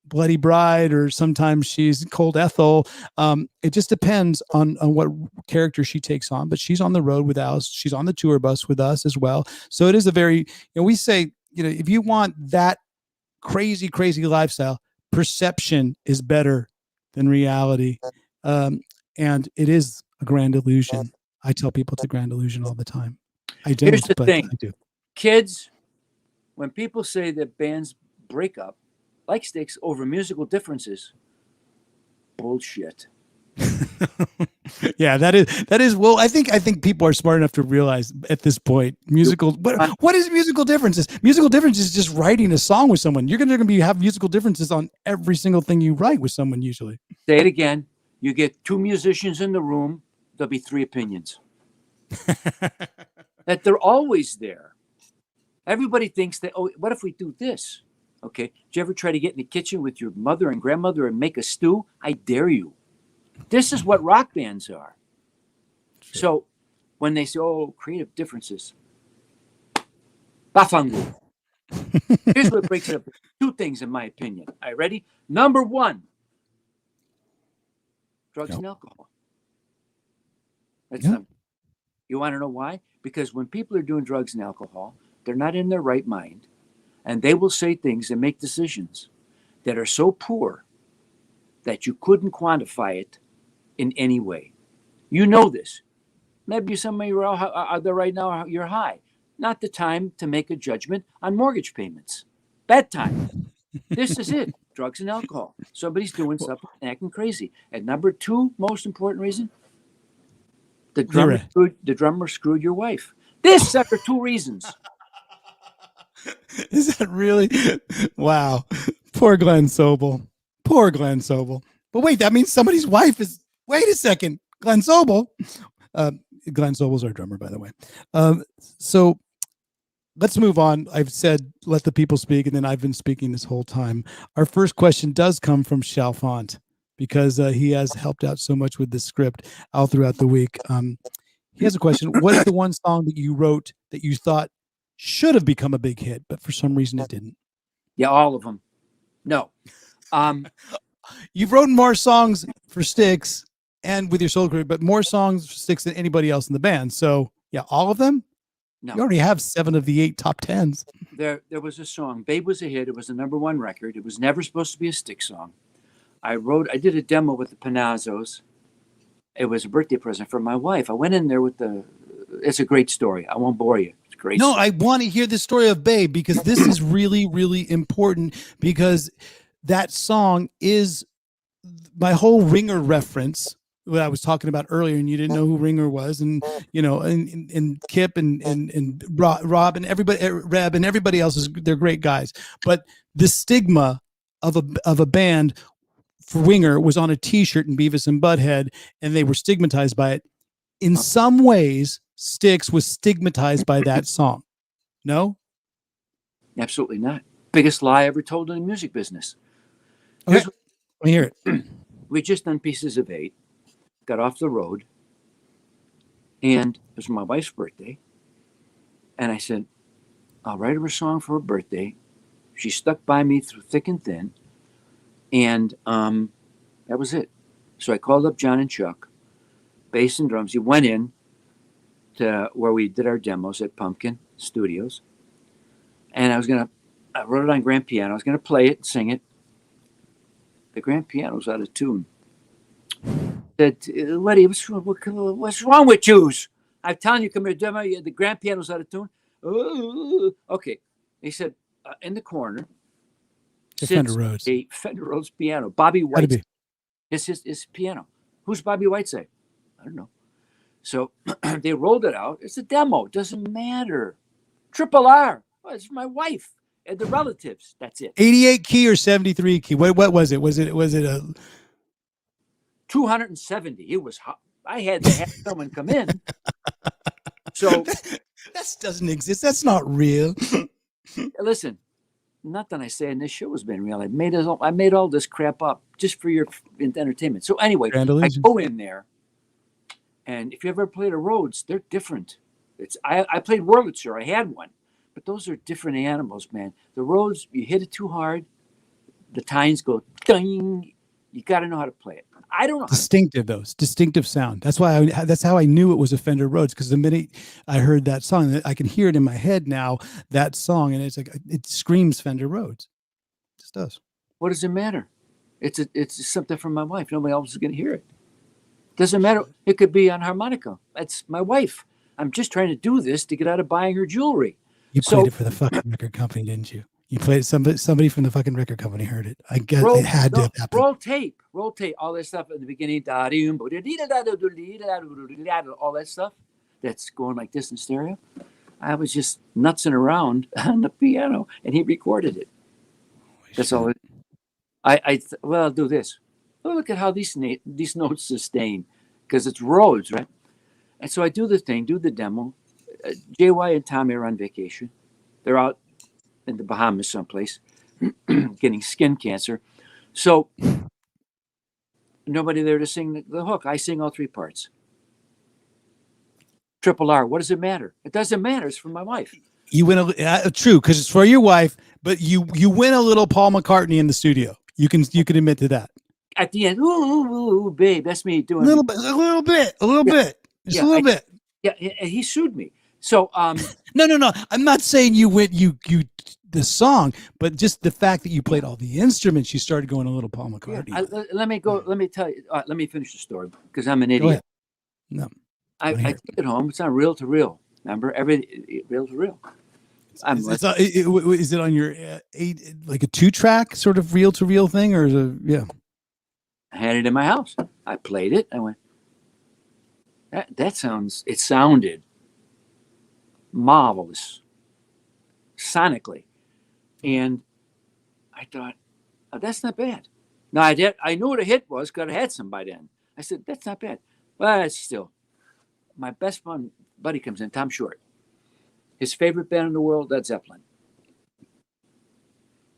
Bloody Bride, or sometimes she's Cold Ethel. It just depends on what character she takes on, but she's on the road with Alice. She's on the tour bus with us as well. So it is a very, we say, if you want that crazy, crazy lifestyle, perception is better than reality. And it is a grand illusion. I tell people it's a grand illusion all the time. I don't, Here's the thing. I do. Kids, when people say that bands break up, like Styx, over musical differences, bullshit. Yeah, that is. Well, I think people are smart enough to realize at this point, what is musical differences? Musical differences is just writing a song with someone. You're going to have musical differences on every single thing you write with someone. Usually, say it again. You get two musicians in the room, there'll be three opinions. That they're always there. Everybody thinks that, what if we do this? Okay. Did you ever try to get in the kitchen with your mother and grandmother and make a stew? I dare you. This is what rock bands are. Sure. So when they say, creative differences, bafangu. Here's what breaks it up. Two things, in my opinion. All right, ready? Number one, drugs Yep. and alcohol. That's Yep. You want to know why? Because when people are doing drugs and alcohol, they're not in their right mind, and they will say things and make decisions that are so poor that you couldn't quantify it in any way. You know this. Maybe some of you are there right now, you're high. Not the time to make a judgment on mortgage payments. Bad time. This is it. Drugs and alcohol. Somebody's doing something, acting crazy. And number two, most important reason, the drummer screwed your wife. This are two reasons. Is that really? Wow. Poor Glenn Sobel. Poor Glenn Sobel. But wait, that means somebody's wife is. Wait a second. Glenn Sobel. Glenn Sobel's our drummer, by the way. So let's move on. I've said let the people speak, and then I've been speaking this whole time. Our first question does come from Chalfant because he has helped out so much with this script all throughout the week. He has a question. What is the one song that you wrote that you thought should have become a big hit, but for some reason it didn't? Yeah, all of them. No. You've written more songs for Styx and with your solo career, but more songs for Styx than anybody else in the band. So yeah, all of them? No. You already have 7 of the 8 top 10s. There was a song. Babe was a hit. It was a #1 record. It was never supposed to be a Styx song. I did a demo with the Panazzos. It was a birthday present for my wife. I went in there with it's a great story. I won't bore you. It's great. No, story. I want to hear the story of Babe because this is really, really important because that song is my whole Ringer reference what I was talking about earlier, and you didn't know who Ringer was, and you know, and Kip and Rob and everybody, Reb and everybody else they're great guys, but the stigma of a band for Winger was on a T-shirt in Beavis and Butthead, and they were stigmatized by it. In some ways, Styx was stigmatized by that song. No, Absolutely not. Biggest lie ever told in the music business. okay. Let me hear it. We just done Pieces of 8. Got off the road, and it was my wife's birthday, and I said, I'll write her a song for her birthday. She stuck by me through thick and thin, and that was it. So I called up John and Chuck, bass and drums. He went in to where we did our demos at Pumpkin Studios, and I wrote it on grand piano. I was going to play it and sing it. The grand piano was out of tune. Said, Letty, what's wrong with you? I'm telling you, come here, demo. The grand piano's out of tune. Okay. He said, in the corner, Fender Rhodes. A Fender Rhodes piano. Bobby White. His piano. Who's Bobby Whiteside? I don't know. So they rolled it out. It's a demo. It doesn't matter. Triple R. Oh, it's my wife and the relatives. That's it. 88 key or 73 key? What was it? Was it a 270? It was hot. I had to have someone come in. So that doesn't exist. That's not real. Listen, nothing I say in this show has been real. I made all this crap up just for your entertainment. So anyway, I go in there, and if you ever played a Rhodes, they're different. I played Wurlitzer. I had one, but those are different animals, man. The Rhodes, you hit it too hard, the tines go ding. You got to know how to play it. I don't know. Distinctive sound. That's how I knew it was a Fender Rhodes, because the minute I heard that song, I can hear it in my head now, that song, and it's like it screams Fender Rhodes. It just does. What does it matter? It's something from my wife. Nobody else is going to hear it. Doesn't matter. It could be on harmonica. That's my wife. I'm just trying to do this to get out of buying her jewelry. You played it for the fucking record company, didn't you? You played it. Somebody from the fucking record company heard it. I guess it had to happen. Roll tape, all that stuff in the beginning. All that stuff that's going like this in stereo. I was just nutsing around on the piano, and he recorded it. That's all. I'll do this. Oh, look at how these notes sustain, because it's Rhodes, right? And so I do the demo. JY and Tommy are on vacation. They're out in the Bahamas someplace getting skin cancer. So nobody there to sing the hook. I sing all 3 parts. Triple R. What does it matter? It doesn't matter. It's for my wife. You win true, because it's for your wife, but you win a little Paul McCartney in the studio. You can admit to that. at the end, ooh, babe, that's me doing A little bit, just a little bit. Yeah, and he sued me. So No. I'm not saying you went you the song, but just the fact that you played all the instruments, you started going a little Paul McCartney. let me go. Let me tell you. Let me finish the story because I'm an Go idiot. ahead. No, I take it home. It's on reel to reel. Remember, reel to reel. Is it on your like a 2-track sort of reel to reel thing, or is it, yeah? I had it in my house. I played it. I went. That sounds. It sounded marvelous, sonically, and I thought, oh, that's not bad. Now I knew what a hit was because I had some by then. I said that's not bad. Well, it's still my best buddy comes in, Tom Short. His favorite band in the world, Led Zeppelin.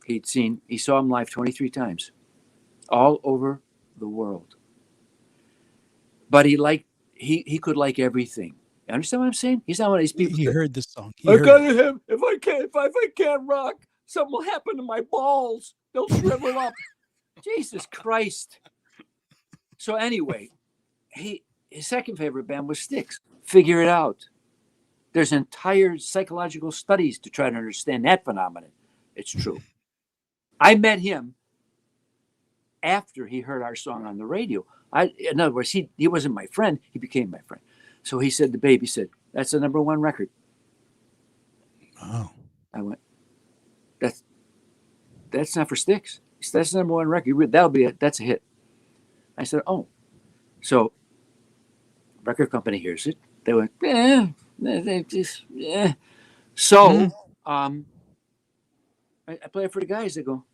He saw him live 23 times, all over the world. But he could like everything. You understand what I'm saying? He's not one of these people. He heard the song. I gotta have. If I can't rock, something will happen to my balls. They'll shrivel up. Jesus Christ. So anyway, his second favorite band was Styx. Figure it out. There's entire psychological studies to try to understand that phenomenon. It's true. I met him after he heard our song on the radio. In other words, he wasn't my friend. He became my friend. So he said to Babe, he said, that's the number one record. Oh. I went, that's not for Styx. That's the number one record. That's a hit. I said, oh. So record company hears it. They went, they just, yeah. So I play it for the guys. They go,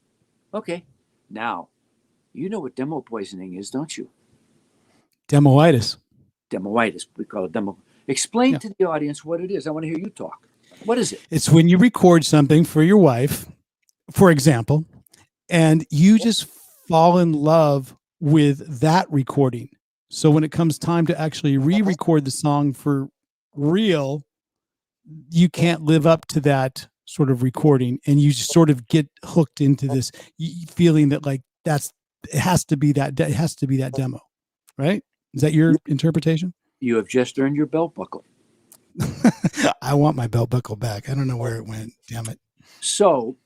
okay. Now, you know what demo poisoning is, don't you? Demoitis. Demoitis. We call it demo. Explain to the audience what it is. I want to hear you talk. What is it? It's when you record something for your wife, for example, and you just fall in love with that recording. So when it comes time to actually re-record the song for real, you can't live up to that sort of recording, and you just sort of get hooked into this feeling that like it has to be that demo, right? Is that your interpretation? You have just earned your belt buckle. I want my belt buckle back. I don't know where it went. Damn it. So,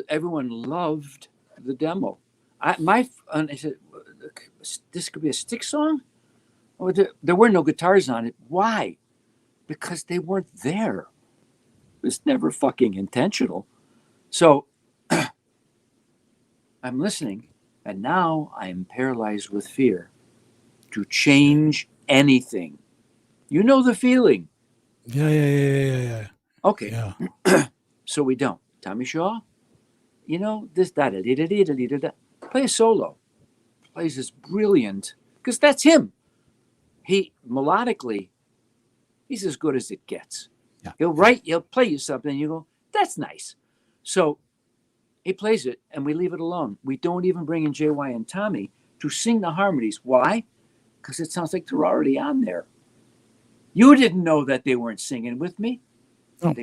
everyone loved the demo. I said, this could be a Styx song. Oh, there were no guitars on it. Why? Because they weren't there. It was never fucking intentional. So I'm listening, and now I am paralyzed with fear to change anything. You know the feeling. Yeah. Okay. Yeah. So we don't. Tommy Shaw, you know, this da-da-da-da-da-da-da. Play a solo. Plays this brilliant, because that's him. He melodically, he's as good as it gets. Yeah. He'll play you something, and you go, that's nice. So he plays it, and we leave it alone. We don't even bring in JY and Tommy to sing the harmonies. Why? Because it sounds like they're already on there. You didn't know that they weren't singing with me. Oh.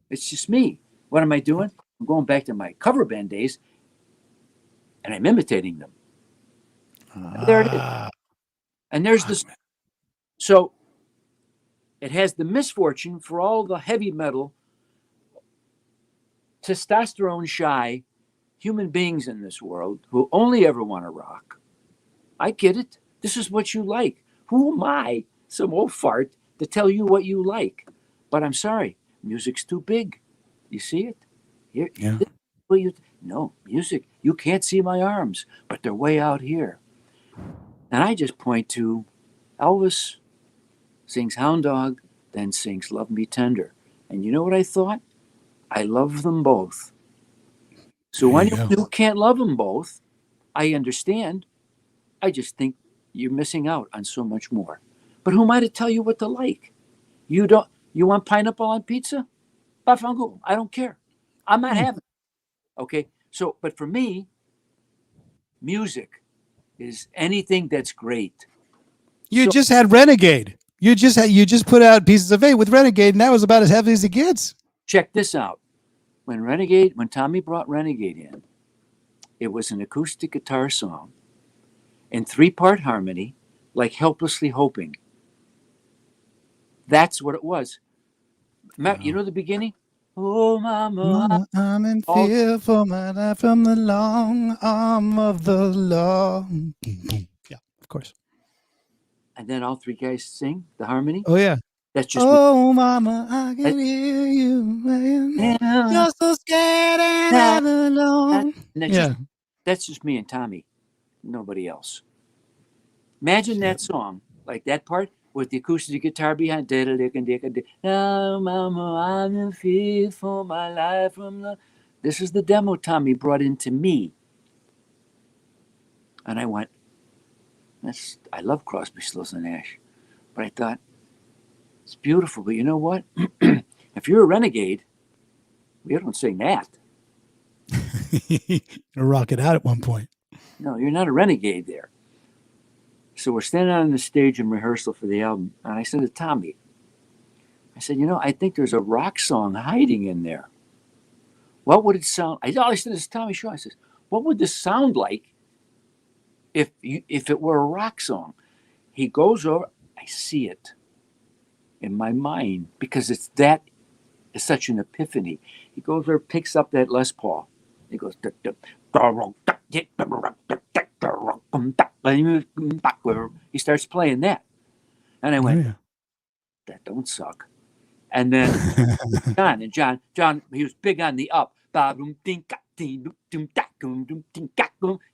It's just me. What am I doing? I'm going back to my cover band days, and I'm imitating them. There it is. And there's this. So it has the misfortune for all the heavy metal, testosterone shy human beings in this world who only ever want to rock. I get it. This is what you like. Who am I, some old fart, to tell you what you like? But I'm sorry, music's too big. You see it? Yeah. No, music, you can't see my arms, but they're way out here. And I just point to Elvis sings Hound Dog, then sings Love Me Tender. And you know what I thought? I love them both. So when you can't love them both, I understand. I just think you're missing out on so much more. But who am I to tell you what to like? You want pineapple on pizza? Bafango, I don't care. I'm not having it. Okay. So, but for me, music is anything that's great. You just had Renegade. You just put out Pieces of 8 with Renegade, and that was about as heavy as it gets. Check this out. When Tommy brought Renegade in, It was an acoustic guitar song in 3-part harmony, like Helplessly Hoping. That's what it was. Matt, you know the beginning? Oh, mama. Mama, I'm in all- fear for my life from the long arm of the law. Boom, boom. Yeah, of course. And then all 3 guys sing the harmony. Oh, yeah. That's just Oh, mama, I can hear you. me. You're so scared and all alone. And Yeah. that's just me and Tommy. Nobody else. Imagine that song, like that part with the acoustic guitar behind. Oh, mama, I'm in fear for my life from the. This is the demo Tommy brought into me. And I went, I love Crosby, Stills, and Nash. But I thought, it's beautiful. But you know what? If you're a renegade, we don't sing that. Gonna rock it out at one point. No, you're not a renegade there. So we're standing on the stage in rehearsal for the album. And I said to Tommy, I said, I think there's a rock song hiding in there. What would it sound? I said this to Tommy Shaw. I says, what would this sound like if it were a rock song? He goes over, I see it in my mind because it's such an epiphany. He goes over, picks up that Les Paul. He goes, he starts playing that. And I went, that don't suck. And then John, he was big on the up. You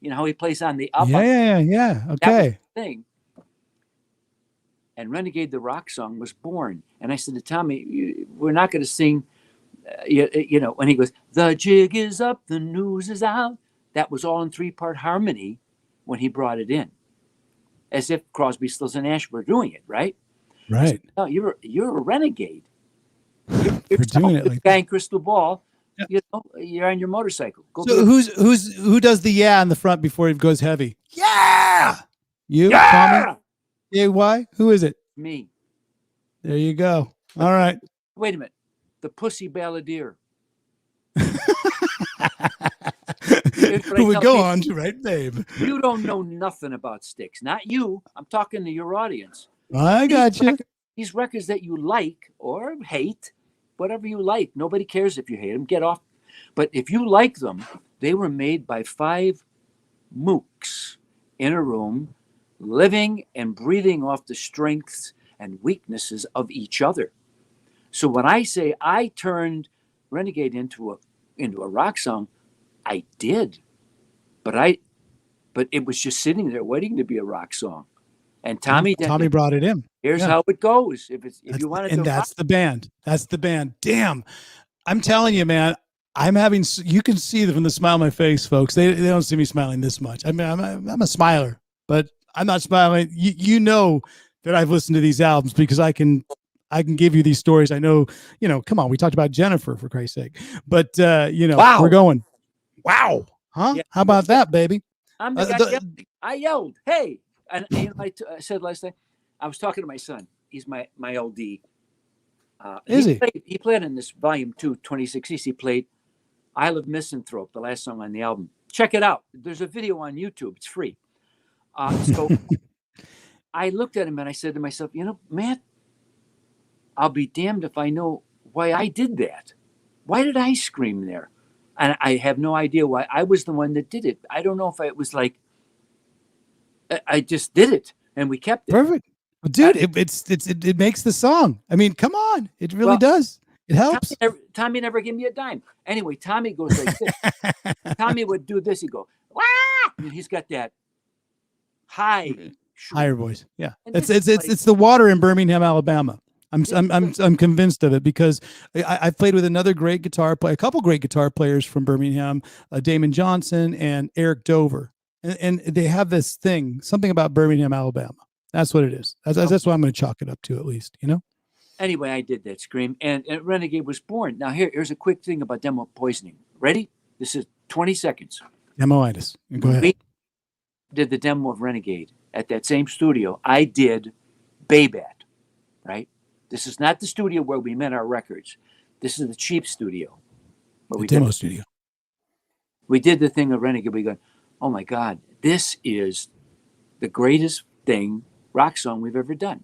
know how he plays on the up? Yeah. Okay. That was the thing. And Renegade, the rock song, was born. And I said to Tommy, we're not going to sing, and he goes, the jig is up, the news is out. That was all in 3-part harmony when he brought it in. As if Crosby, Stills, and Nash were doing it, right? Right. Said, no, you're a renegade. You're doing it like guy in Crystal Ball. Yeah. You're on your motorcycle. So who does the in the front before he goes heavy? Yeah. You, Tommy? AY? Who is it? Me. There you go. All right. Wait a minute. The Pussy Balladeer. Who would go on to write Babe? You don't know nothing about Styx. Not you. I'm talking to your audience. I got you. These records that you like or hate, whatever you like. Nobody cares if you hate them. Get off. But if you like them, they were made by 5 mooks in a room, living and breathing off the strengths and weaknesses of each other. So when I say I turned Renegade into a rock song, I did. But it was just sitting there waiting to be a rock song. And Tommy brought it in. Here's how it goes. If you want to, and that's the band. That's the band. Damn, I'm telling you, man. You can see from the smile on my face, folks. They don't see me smiling this much. I mean, I'm a smiler, but I'm not smiling. You know that I've listened to these albums because I can give you these stories. I know, come on. We talked about Jennifer for Christ's sake, but wow. We're going, wow. Huh? Yeah. How about that, baby? I yelled, hey. And I said last night, I was talking to my son. He's my LD. Is he? He played in this volume 2, 26 he played Isle of Misanthrope, the last song on the album. Check it out. There's a video on YouTube. It's free. So I looked at him and I said to myself, Matt, I'll be damned if I know why I did that. Why did I scream there? And I have no idea why. I was the one that did it. I don't know if it was like, I just did it and we kept it. Perfect. Dude, it makes the song. I mean, come on. It really does. It helps. Tommy never gave me a dime. Anyway, Tommy goes like this. Tommy would do this. He'd go, wah! And he's got that higher voice. Yeah. It's the water in Birmingham, Alabama. I'm convinced of it because I've played with another great guitar player, a couple great guitar players from Birmingham, Damon Johnson and Eric Dover. And they have this thing, something about Birmingham, Alabama. That's what it is. That's what I'm going to chalk it up to, at least, Anyway, I did that scream, and Renegade was born. Now, here's a quick thing about demo poisoning. Ready? This is 20 seconds. Demoitis. Go ahead. We did the demo of Renegade at that same studio. I did Babe at, right? This is not the studio where we met our records. This is the cheap studio. The demo studio. We did the thing of Renegade. We go, oh my God, this is the greatest rock song we've ever done.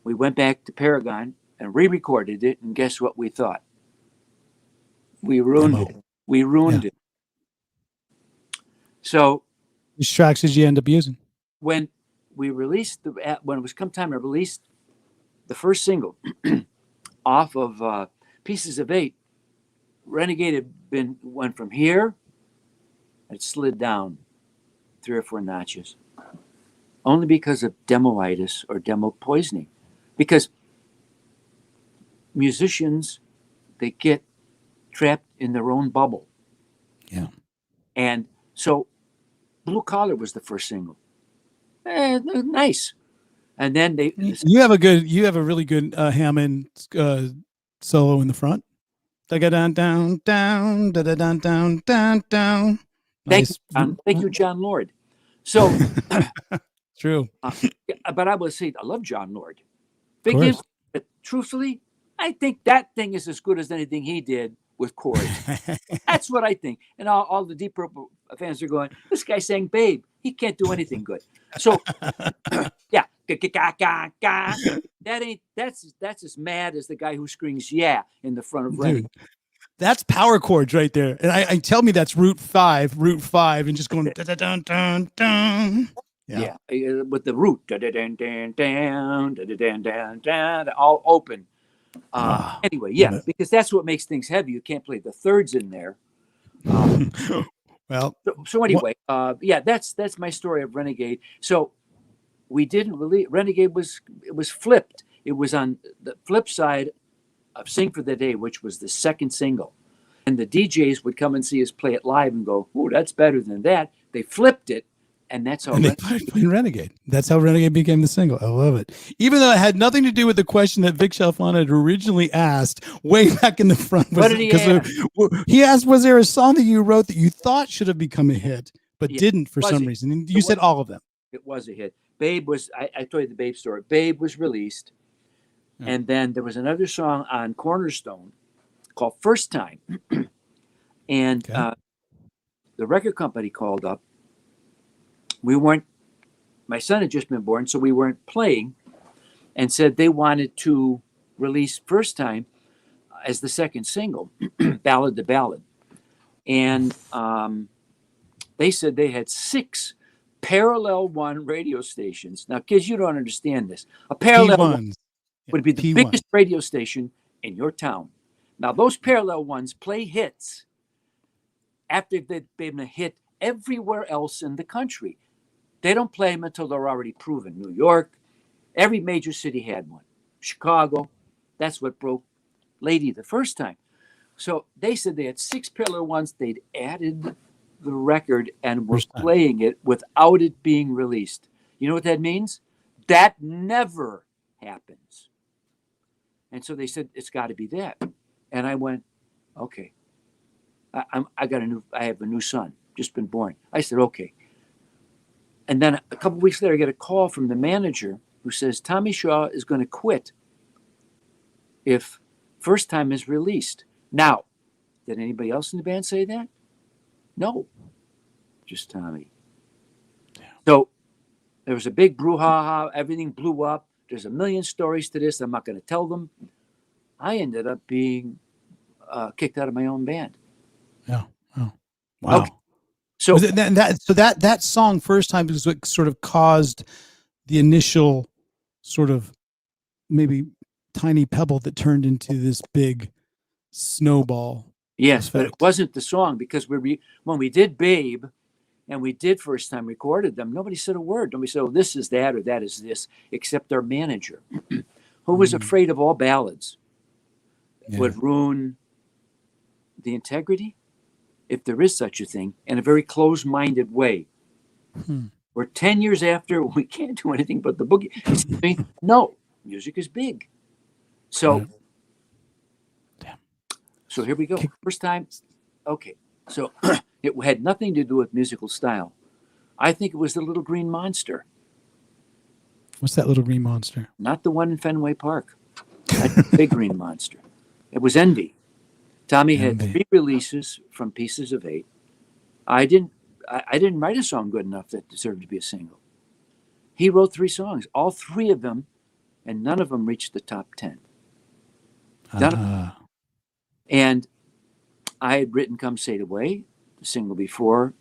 We went back to Paragon and re-recorded it, and guess what we thought? We ruined it. We ruined it. So, which tracks did you end up using? When we released when it was come time to release the first single off of Pieces of Eight, Renegade had went from here, it slid down 3 or 4 notches, only because of demoitis or demo poisoning. Because musicians, they get trapped in their own bubble. Yeah. And so Blue Collar was the first single. Nice. And then you have a really good Hammond solo in the front. Down, down, down, down, down, down, down. Thank you, John Lord. So true. But I would say I love John Lord. But truthfully, I think that thing is as good as anything he did with chords. That's what I think. And all the Deep Purple fans are going, this guy sang Babe. He can't do anything good. So yeah. That's as mad as the guy who screams yeah in the front of Renegade. That's power chords right there. And I tell me that's root 5, and just going da da dun dun dun. Yeah, with the root all open. Anyway, yeah, because that's what makes things heavy. You can't play the thirds in there. Well, so anyway, that's my story of Renegade. So we didn't really. Renegade was flipped. It was on the flip side of Sing for the Day, which was the second single, and the DJs would come and see us play it live and go, "Oh, that's better than that." They flipped it. And that's how they played Renegade. That's how Renegade became the single. I love it. Even though it had nothing to do with the question that Vic Shelfon had originally asked way back in the front. What did he ask? He asked, was there a song that you wrote that you thought should have become a hit, but didn't for some reason? And you said all of them. It was a hit. Babe was, I told you the Babe story. Babe was released. Yeah. And then there was another song on Cornerstone called First Time. And the record company called up. My son had just been born, so we weren't playing, and said they wanted to release First Time as the second single, Ballad to Ballad. And they said they had 6 Parallel 1 radio stations. Now, kids, you don't understand this. A Parallel 1 would be the biggest radio station in your town. Now, those Parallel 1s play hits after they've been a hit everywhere else in the country. They don't play them until they're already proven. New York, every major city had one. Chicago, that's what broke Lady the first time. So they said they had 6 Parallel 1s. They'd added the record and were playing it without it being released. You know what that means? That never happens. And so they said, it's got to be that. And I went, okay. I have a new son, just been born. I said, okay. And then a couple of weeks later, I get a call from the manager who says, Tommy Shaw is going to quit if First Time is released. Now, did anybody else in the band say that? No, just Tommy. Yeah. So there was a big brouhaha. Everything blew up. There's a million stories to this. I'm not going to tell them. I ended up being kicked out of my own band. Yeah. Oh, wow. Okay. So that song First Time is what sort of caused the initial sort of maybe tiny pebble that turned into this big snowball. Yes, effect. But it wasn't the song, because when we did Babe and we did First Time, recorded them, nobody said a word. Nobody said, oh, this is that or that is this, except our manager, who was afraid of all ballads would ruin the integrity, if there is such a thing, in a very closed-minded way. We're 10 years after, we can't do anything but the boogie. No, music is big. So, so here we go. First Time. Okay. So it had nothing to do with musical style. I think it was the Little Green Monster. What's that Little Green Monster? Not the one in Fenway Park. That's the Big Green Monster. It was Envy. Tommy had Envy. 3 releases from Pieces of 8. I didn't write a song good enough that deserved to be a single. He wrote 3 songs, all 3 of them, and none of them reached the top 10. None of them. And I had written Come Sail Away, the single before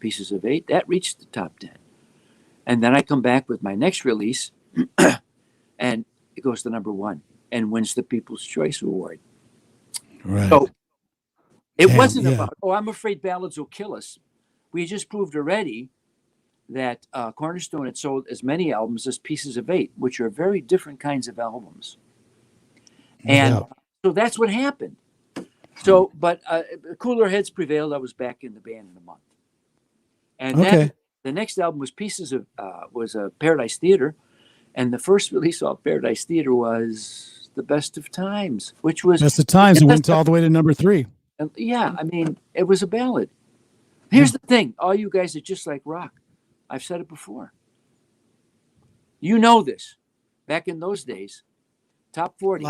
Pieces of 8. That reached the top 10. And then I come back with my next release, and it goes to number 1 and wins the People's Choice Award. Right. So it Damn, wasn't yeah. about, I'm afraid ballads will kill us. We just proved already that Cornerstone had sold as many albums as Pieces of 8, which are very different kinds of albums. And so that's what happened. So, but cooler heads prevailed. I was back in the band in a month. And then the next album was Paradise Theater. And the first release off Paradise Theater was The Best of Times, which was Best of Times, and went all the way to number 3. Yeah, I mean, it was a ballad. Here's the thing. All you guys are just like rock. I've said it before. You know this. Back in those days, top 40.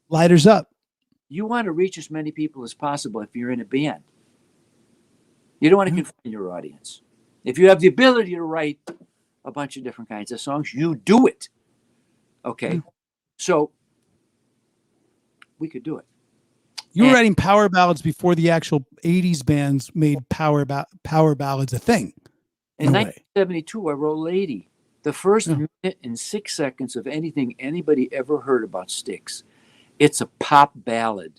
Lighters up. You want to reach as many people as possible if you're in a band. You don't want to confine your audience. If you have the ability to write a bunch of different kinds of songs, you do it. Okay? So we could do it. You were writing power ballads before the actual 80s bands made power ballads a thing. In 1972, I wrote Lady, the first minute and 6 seconds of anything anybody ever heard about Styx. It's a pop ballad.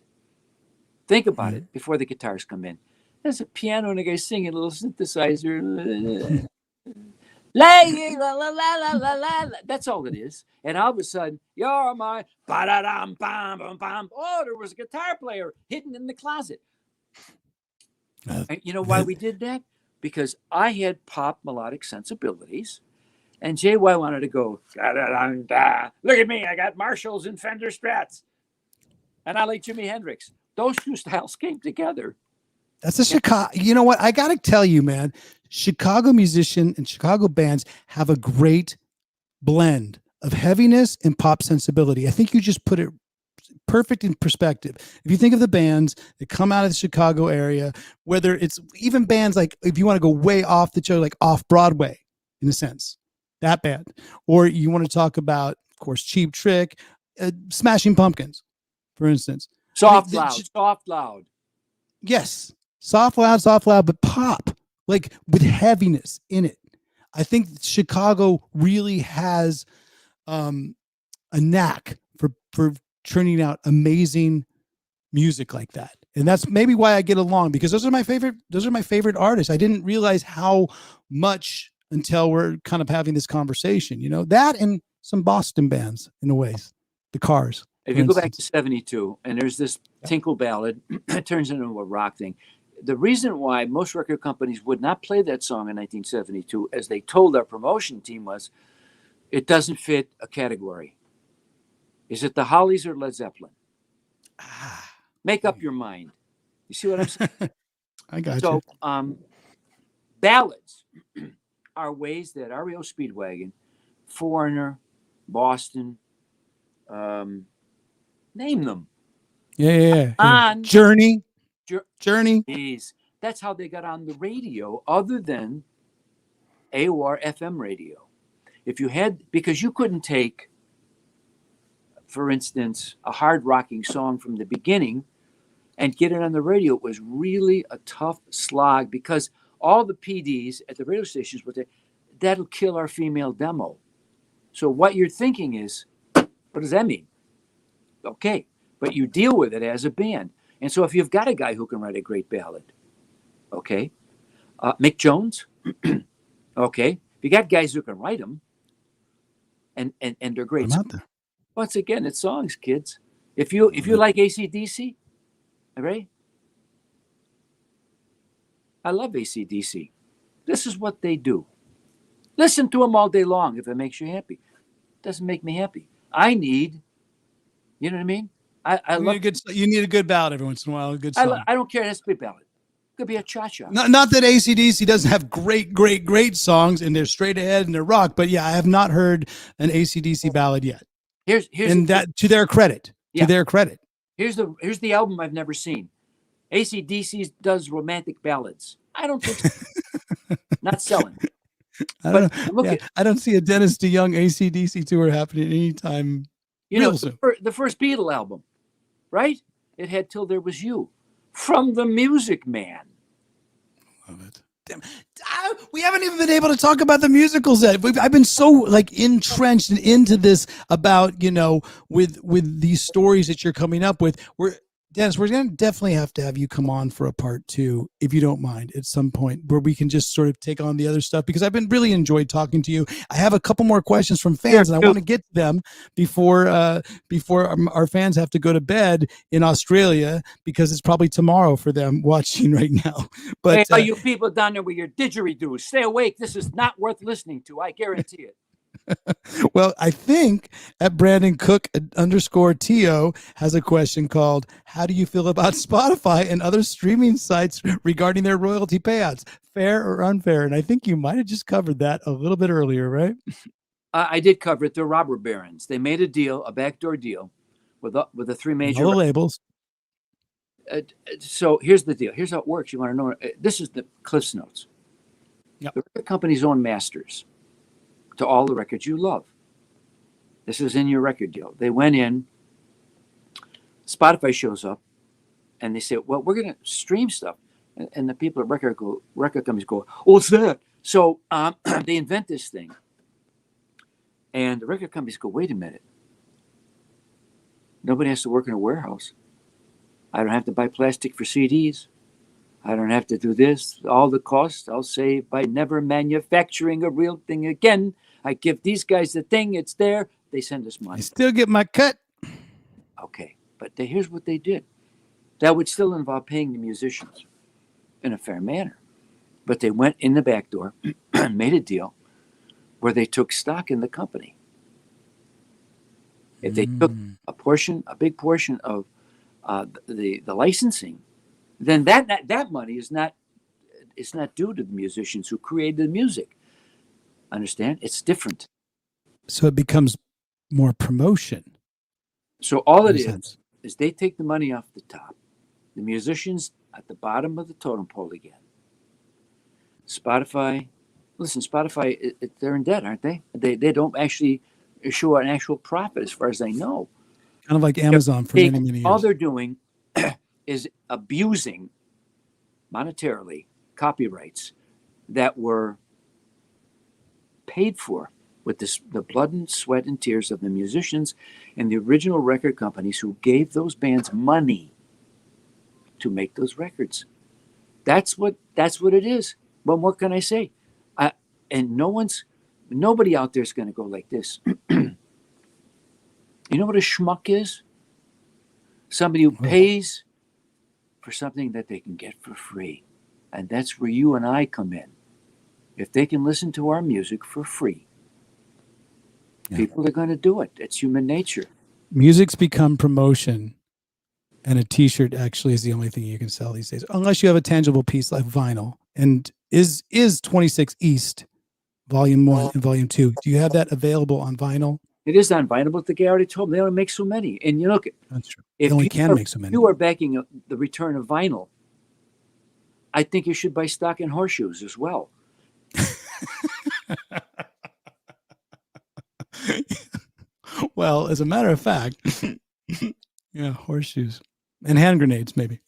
Think about it before the guitars come in. There's a piano and a guy singing, a little synthesizer. La, la, la, la, la, la. That's all it is. And all of a sudden, you're my ba-da-dum, bam, bam, bam. Oh, there was a guitar player hidden in the closet. And you know why we did that? Because I had pop melodic sensibilities, and JY wanted to go, da-da-dum-da. Look at me, I got Marshalls and Fender Strats. And I like Jimi Hendrix. Those two styles came together. That's a Chicago. You know what? I got to tell you, man, Chicago musician and Chicago bands have a great blend of heaviness and pop sensibility. I think you just put it perfect in perspective. If you think of the bands that come out of the Chicago area, whether it's even bands like, if you want to go way off the show, like off Broadway, in a sense, that band, or you want to talk about, of course, Cheap Trick, Smashing Pumpkins, for instance. Soft loud. Yes. Soft loud, but pop, like with heaviness in it. I think Chicago really has a knack for turning out amazing music like that. And that's maybe why I get along, because those are my favorite artists. I didn't realize how much until we're kind of having this conversation, that and some Boston bands in a ways, the Cars. If you go back to 72 and there's this tinkle ballad, it turns into a rock thing. The reason why most record companies would not play that song in 1972, as they told our promotion team, was it doesn't fit a category. Is it the Hollies or Led Zeppelin? Make up your mind. You see what I'm saying? I got you. So ballads are ways that REO Speedwagon, Foreigner, Boston, name them. Yeah. Journey. Jeez, that's how they got on the radio, other than AOR FM radio. Because you couldn't take, for instance, a hard rocking song from the beginning and get it on the radio. It was really a tough slog, because all the PDs at the radio stations would say, that'll kill our female demo. So what you're thinking is, what does that mean? Okay, but you deal with it as a band. And so if you've got a guy who can write a great ballad, okay, Mick Jones, okay, if you got guys who can write them, and they're great. Once again, it's songs, kids. If you like AC/DC, right? I love AC/DC. This is what they do. Listen to them all day long if it makes you happy. It doesn't make me happy. I need, you know what I mean? You need a good ballad every once in a while. A good song. I don't care. It has to be a ballad. It could be a cha-cha. Not that AC/DC doesn't have great songs, and they're straight ahead and they're rock. But yeah, I have not heard an AC/DC ballad yet. Here's that to their credit. Yeah. To their credit. Here's the album I've never seen. AC/DC does romantic ballads. I don't think so. Not selling. I don't But know. look Yeah, at, I don't see a Dennis DeYoung AC/DC tour happening anytime real soon. the first Beatle album, right? It had Till There Was You from the Music Man. Love it. Damn. We haven't even been able to talk about the musicals yet. I've been so like entrenched and into this about, you know, with these stories that you're coming up with. Dennis, we're going to definitely have to have you come on for a part 2, if you don't mind, at some point where we can just sort of take on the other stuff, because I've been really enjoyed talking to you. I have a couple more questions from fans, and I want to get to them before our fans have to go to bed in Australia, because it's probably tomorrow for them watching right now. But hey, all you people down there with your didgeridoo, stay awake. This is not worth listening to. I guarantee it. Well, I think at Brandon Cook _TO has a question called, how do you feel about Spotify and other streaming sites regarding their royalty payouts? Fair or unfair? And I think you might have just covered that a little bit earlier, right? I did cover it. They're robber barons. They made a deal, a backdoor deal with the 3 major all the labels. So here's the deal. Here's how it works. You want to know? This is the Cliff's Notes. Yep. The record companies own masters to all the records you love. This is in your record deal. They went in, Spotify shows up, and they say, well, we're going to stream stuff. And the people at record companies go, oh, what's that? So they invent this thing. And the record companies go, wait a minute. Nobody has to work in a warehouse. I don't have to buy plastic for CDs. I don't have to do this. All the costs I'll save by never manufacturing a real thing again. I give these guys the thing. It's there. They send us money. I still get my cut. Okay. But here's what they did. That would still involve paying the musicians in a fair manner. But they went in the back door and made a deal where they took stock in the company. If they took a big portion of the licensing, then that money is not due to the musicians who created the music. Understand? It's different. So it becomes more promotion. So all it is they take the money off the top. The musicians at the bottom of the totem pole again. Spotify, they're in debt, aren't they? They don't actually show an actual profit as far as I know. Kind of like Amazon for many, many years. All they're doing is abusing monetarily copyrights that were paid for with the blood and sweat and tears of the musicians and the original record companies who gave those bands money to make those records. That's what it is. What more can I say? And nobody out there is going to go like this. You know what a schmuck is? Somebody who pays for something that they can get for free. And that's where you and I come in. If they can listen to our music for free, people are going to do it. It's human nature. Music's become promotion, and a T-shirt actually is the only thing you can sell these days, unless you have a tangible piece like vinyl. And is 26 East, Volume 1 and Volume 2, do you have that available on vinyl? It is on vinyl, but the guy already told me they only make so many. And you look, that's true. They only can make so many. You are backing the return of vinyl. I think you should buy stock in horseshoes as well. Well, as a matter of fact, yeah, horseshoes and hand grenades, maybe.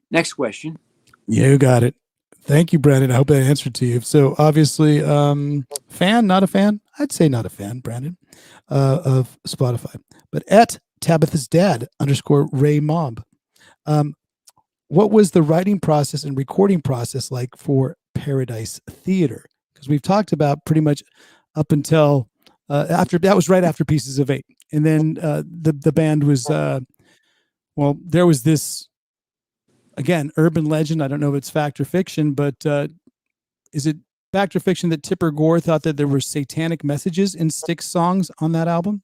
Next question. You got it. Thank you, Brandon. I hope that answered to you. So obviously, fan, not a fan? I'd say not a fan, Brandon, of Spotify. But at Tabitha's dad _Ray Mob, what was the writing process and recording process like for Paradise Theater? Because we've talked about pretty much up until after that was right after Pieces of Eight, and then the band was there was this. Again, urban legend. I don't know if it's fact or fiction, but is it fact or fiction that Tipper Gore thought that there were satanic messages in Styx songs on that album?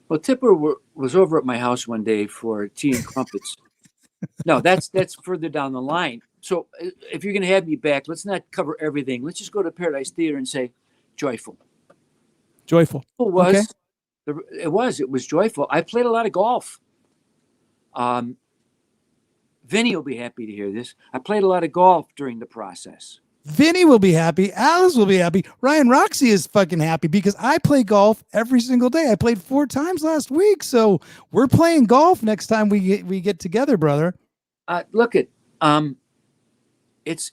Well, Tipper was over at my house one day for tea and crumpets. No, that's further down the line. So if you're going to have me back, let's not cover everything. Let's just go to Paradise Theater and say, joyful. Joyful. Who was It was joyful. I played a lot of golf. Vinny will be happy to hear this. I played a lot of golf during the process. Vinny will be happy. Alice will be happy. Ryan Roxie is fucking happy because I play golf every single day. I played 4 times last week, so we're playing golf next time we get together, brother. Look at it's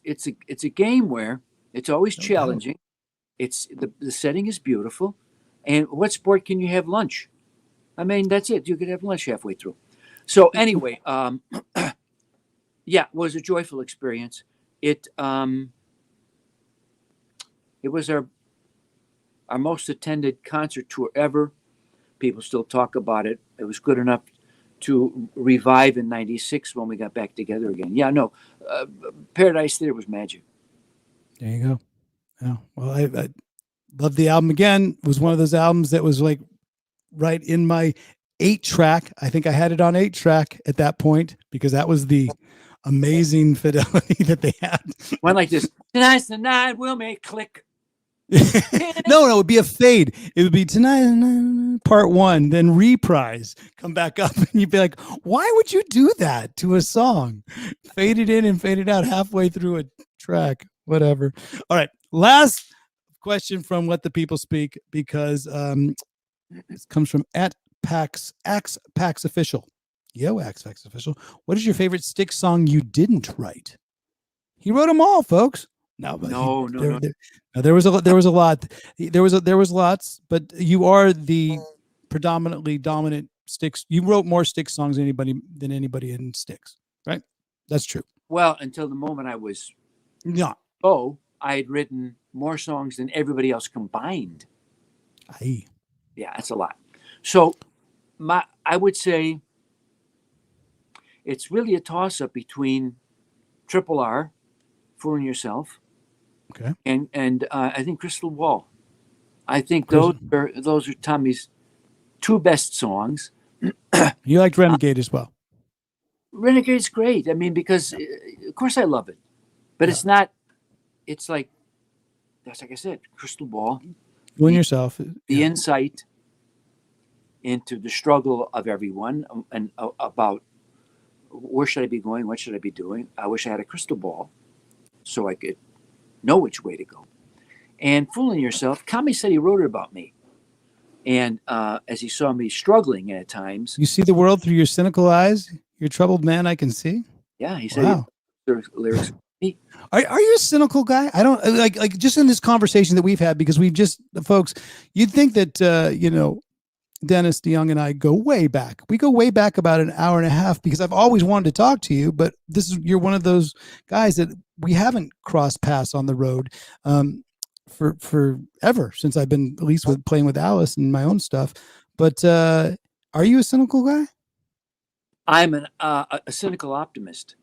a game where it's always challenging. It's the setting is beautiful, and what sport can you have lunch? I mean, that's it. You could have lunch halfway through. So anyway, yeah, it was a joyful experience. It was our most attended concert tour ever. People still talk about it. It was good enough to revive in '96 when we got back together again. Yeah, no, Paradise Theater was magic. There you go. Yeah. Well, I love the album again. It was one of those albums that was like right in my 8-track. I think I had it on 8-track at that point because that was the amazing fidelity that they had. Went like this. Tonight's the night we'll make click. No, it would be a fade. It would be tonight, part 1, then reprise, come back up, and you'd be like, why would you do that to a song? Fade it in and fade it out halfway through a track, whatever. All right, last question from Let the People Speak, because this comes from @Pax Official. Yo, Pax Official. What is your favorite Styx song you didn't write? He wrote them all, folks. No. There was a lot. There was lots, but you are the predominantly dominant Styx. You wrote more Styx songs than anybody in Styx, right? That's true. Well, until the moment I was I had written more songs than everybody else combined. Aye. Yeah, that's a lot. So I would say it's really a toss-up between Triple R, Fooling Yourself, okay, and I think Crystal Wall. I think those are Tommy's 2 best songs. You liked Renegade as well. Renegade's great. I mean, because of course I love it, but it's not. It's like that's like I said, Crystal Ball. Fooling Yourself. The insight into the struggle of everyone and about where should I be going, what should I be doing. I wish I had a crystal ball so I could know which way to go. And Fooling Yourself, Kami said he wrote it about me. And as he saw me struggling at times. You see the world through your cynical eyes? You're a troubled man, I can see. Yeah, he said lyrics. Are you a cynical guy? I don't like just in this conversation that we've had, because we've just, folks, you'd think that, Dennis DeYoung and I go way back. We go way back about an hour and a half because I've always wanted to talk to you, but you're one of those guys that we haven't crossed paths on the road for ever since I've been at least playing with Alice and my own stuff. But are you a cynical guy? I'm a cynical optimist.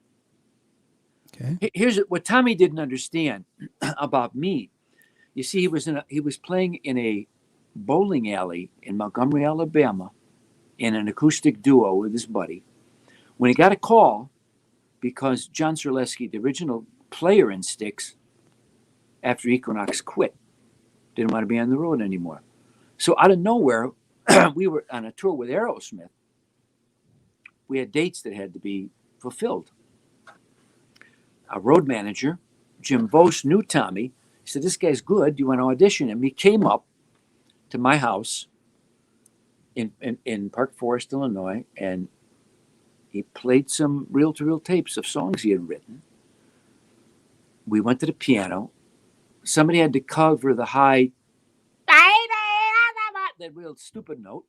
Okay. Here's what Tommy didn't understand about me. You see, he was playing in a bowling alley in Montgomery, Alabama, in an acoustic duo with his buddy, when he got a call because John Serleski, the original player in Styx, after Equinox quit, didn't want to be on the road anymore. So out of nowhere, we were on a tour with Aerosmith. We had dates that had to be fulfilled. Our road manager, Jim Vose, knew Tommy. He said, "This guy's good. Do you want to audition him?" He came up to my house in Park Forest, Illinois, and he played some reel-to-reel tapes of songs he had written. We went to the piano. Somebody had to cover the high, that real stupid note,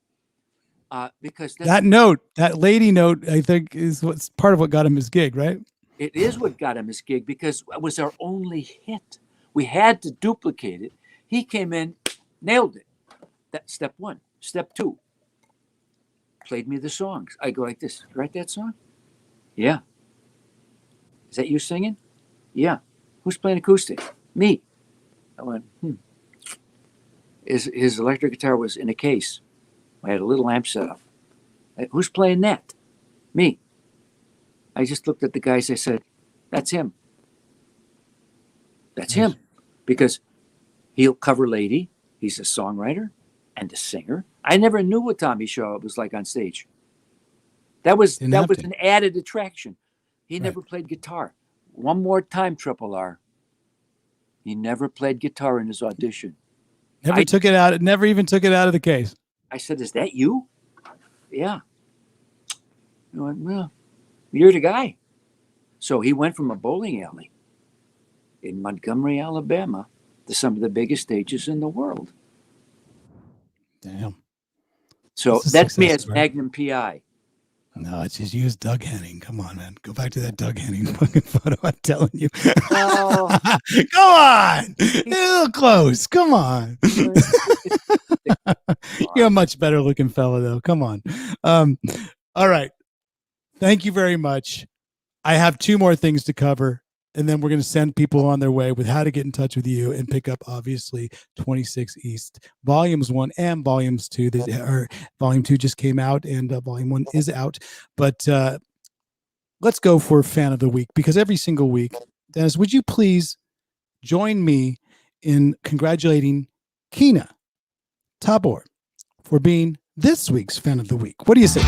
because that lady note, I think, is what's part of what got him his gig, right? It is what got him his gig because it was our only hit. We had to duplicate it. He came in, nailed it. That's step 1. Step 2, played me the songs. I go like this. "You write that song?" "Yeah." "Is that you singing?" "Yeah." "Who's playing acoustic?" "Me." I went, His electric guitar was in a case. I had a little amp set up. "Who's playing that?" "Me." I just looked at the guys. I said, "That's him. That's him." Because he'll cover Lady. He's a songwriter and a singer I never knew what Tommy Shaw was like on stage. That was an added attraction. He never played guitar. One more time, Triple R. He never played guitar in his audition. Never took it out. Never even took it out of the case. I said, "Is that you?" Yeah. I went, "Well, you're the guy." So he went from a bowling alley in Montgomery, Alabama, to some of the biggest stages in the world. Damn. So that's me as Magnum PI. No, it's just use Doug Henning. Come on, man. Go back to that Doug Henning fucking photo. I'm telling you. Oh. Come on. You're a little close. Come on. You're a much better looking fella, though. Come on. All right. Thank you very much. I have 2 more things to cover, and then we're going to send people on their way with how to get in touch with you and pick up, obviously, 26 East Volumes 1 and Volumes 2. Volume 2 just came out, and Volume 1 is out. But let's go for Fan of the Week, because every single week, Dennis, would you please join me in congratulating Keena Tabor for being this week's Fan of the Week? What do you say?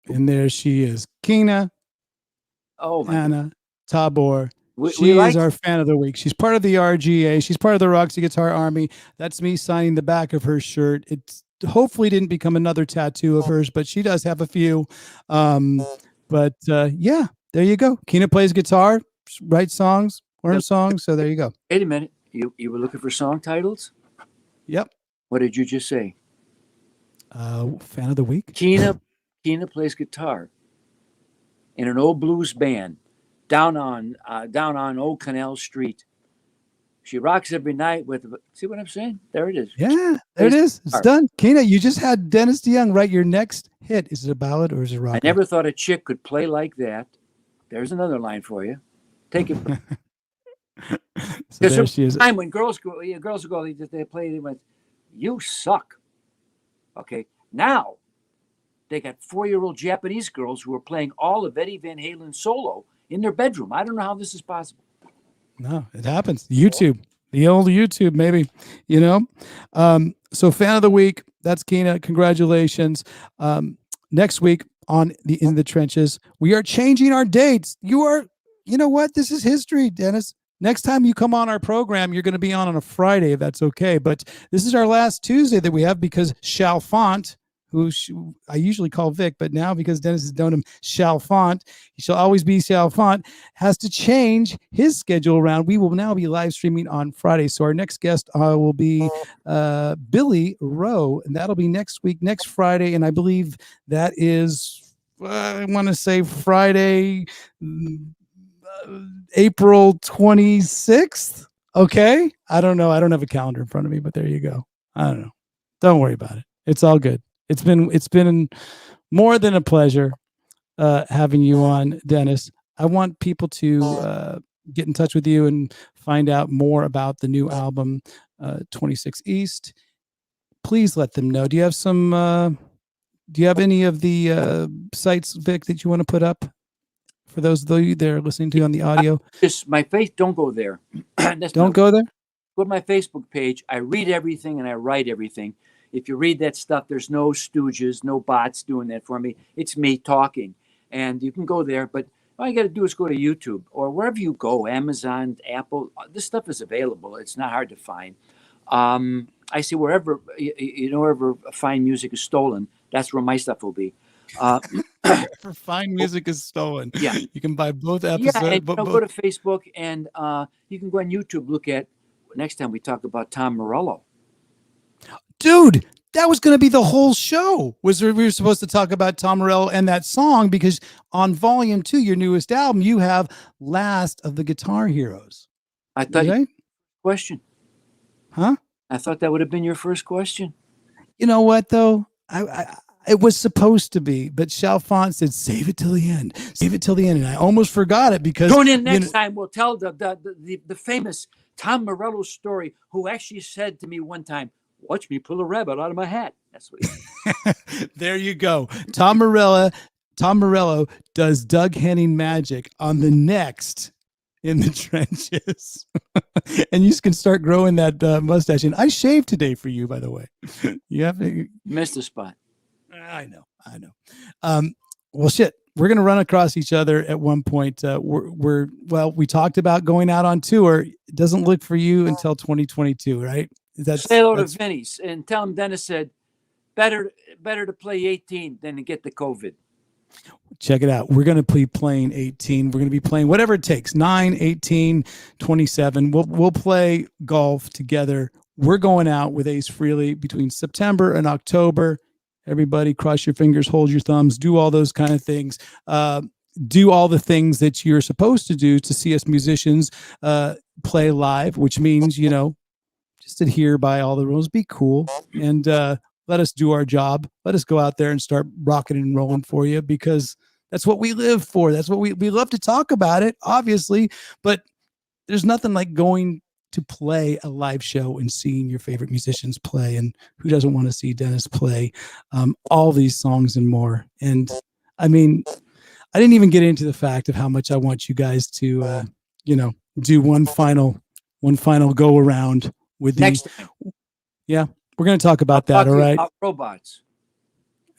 And there she is, Keena Anna Tabor. She is our Fan of the Week. She's part of the RGA. She's part of the Roxie Guitar Army. That's me signing the back of her shirt. It hopefully didn't become another tattoo of hers, but she does have a few. Yeah, there you go. Keena plays guitar, writes songs, learns songs. So there you go. Wait a minute. You were looking for song titles? Yep. What did you just say? Fan of the Week. Keena plays guitar in an old blues band down on Old Canal Street. She rocks every night with. See what I'm saying? There it is. Yeah, there it is. It's done. Keena, you just had Dennis DeYoung write your next hit. Is it a ballad or is it rock? I never thought a chick could play like that. There's another line for you. Take it. So there she is. Time when girls go, they play. They went, "You suck." Okay, now they got 4-year-old Japanese girls who are playing all of Eddie Van Halen solo in their bedroom. I don't know how this is possible. No, it happens. YouTube, the old YouTube, maybe, So Fan of the Week, that's Keena. Congratulations. Next week on In the Trenches, we are changing our dates. You know what? This is history, Dennis. Next time you come on our program, you're going to be on a Friday, if that's okay. But this is our last Tuesday that we have because Chalfant, who I usually call Vic, but now because Dennis has known him, Chalfant, he shall always be Chalfant, has to change his schedule around. We will now be live streaming on Friday. So our next guest will be Billy Rowe, and that'll be next week, next Friday. And I believe that is, I want to say Friday, April 26th. Okay. I don't know. I don't have a calendar in front of me, but there you go. I don't know. Don't worry about it. It's all good. It's been more than a pleasure having you on, Dennis. I want people to get in touch with you and find out more about the new album, 26 East. Please let them know. Do you have any of the sites, Vic, that you want to put up for those of you that are listening to on the audio? My face. Don't go there. Don't go there. Go to my Facebook page. I read everything and I write everything. If you read that stuff, there's no stooges, no bots doing that for me. It's me talking. And you can go there, but all you got to do is go to YouTube or wherever you go, Amazon, Apple. This stuff is available. It's not hard to find. I see wherever fine music is stolen, that's where my stuff will be. Wherever fine music is stolen. Yeah. You can buy both episodes. Yeah, and go to Facebook and you can go on YouTube, look at, next time we talk about Tom Morello. Dude, that was going to be the whole show. We were supposed to talk about Tom Morello and that song because on Volume 2, your newest album, you have Last of the Guitar Heroes. I thought question. Huh? I thought that would have been your first question. You know what, though? It was supposed to be, but Chalfant said, save it till the end. Save it till the end. And I almost forgot it because... Tune in next time. We'll tell the famous Tom Morello story, who actually said to me one time, Watch me pull a rabbit out of my hat. That's what he said. There you go. Tom Morello does Doug Henning magic on the next In the Trenches. And you can start growing that mustache. And I shaved today for you, by the way. You have to Missed the spot. I know. Well, shit, we're going to run across each other at one point. We talked about going out on tour. It doesn't look for you until 2022, right? Say hello to Vinny's and tell him Dennis said better to play 18 than to get the COVID. Check it out. We're going to be playing 18. We're going to be playing whatever it takes, 9, 18, 27. We'll play golf together. We're going out with Ace Frehley between September and October. Everybody cross your fingers, hold your thumbs, do all those kind of things. Do all the things that you're supposed to do to see us musicians play live, which means, just adhere by all the rules, be cool, and let us do our job. Let us go out there and start rocking and rolling for you, because that's what we live for. That's what we love to talk about it, obviously, but there's nothing like going to play a live show and seeing your favorite musicians play. And who doesn't want to see Dennis play all these songs and more? And I mean, I didn't even get into the fact of how much I want you guys to, do one final go around with Next these. time. Yeah, we're going to talk about that. All right. About robots.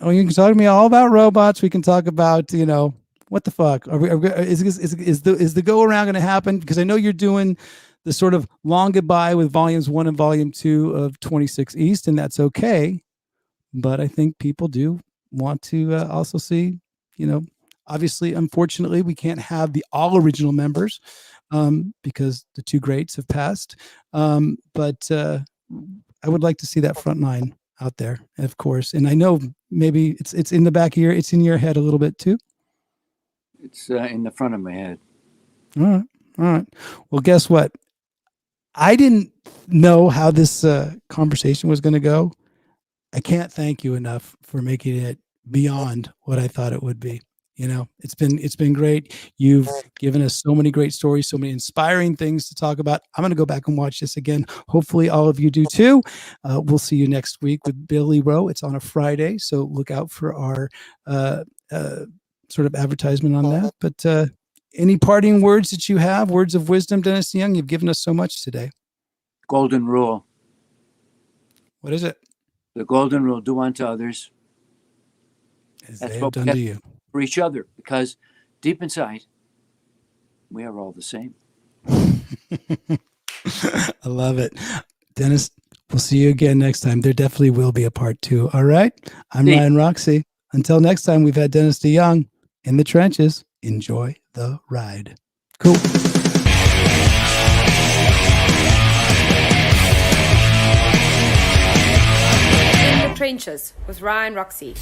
Oh, you can talk to me all about robots. We can talk about, what the fuck? Is the go around going to happen? Because I know you're doing the sort of long goodbye with volumes 1 and volume 2 of 26 East, and that's okay. But I think people do want to also see, obviously, unfortunately, we can't have the all original members because the two greats have passed. But I would like to see that front line out there, of course. And I know maybe it's in the back of it's in your head a little bit too. It's in the front of my head. All right. Well, guess what? I didn't know how this conversation was going to go. I can't thank you enough for making it beyond what I thought it would be. It's been great. You've given us so many great stories, so many inspiring things to talk about. I'm going to go back and watch this again. Hopefully all of you do too. We'll see you next week with Billy Rowe. It's on a Friday, so look out for our sort of advertisement on that. But any parting words that you have, words of wisdom, Dennis DeYoung? You've given us so much today. Golden rule. What is it? The golden rule: do unto others As That's they what have we done to have you. for each other, because deep inside, we are all the same. I love it. Dennis, we'll see you again next time. There definitely will be a part 2. All right. I'm See. Ryan Roxie. Until next time, we've had Dennis DeYoung in the trenches. Enjoy the ride. Cool. In the Trenches with Ryan Roxie.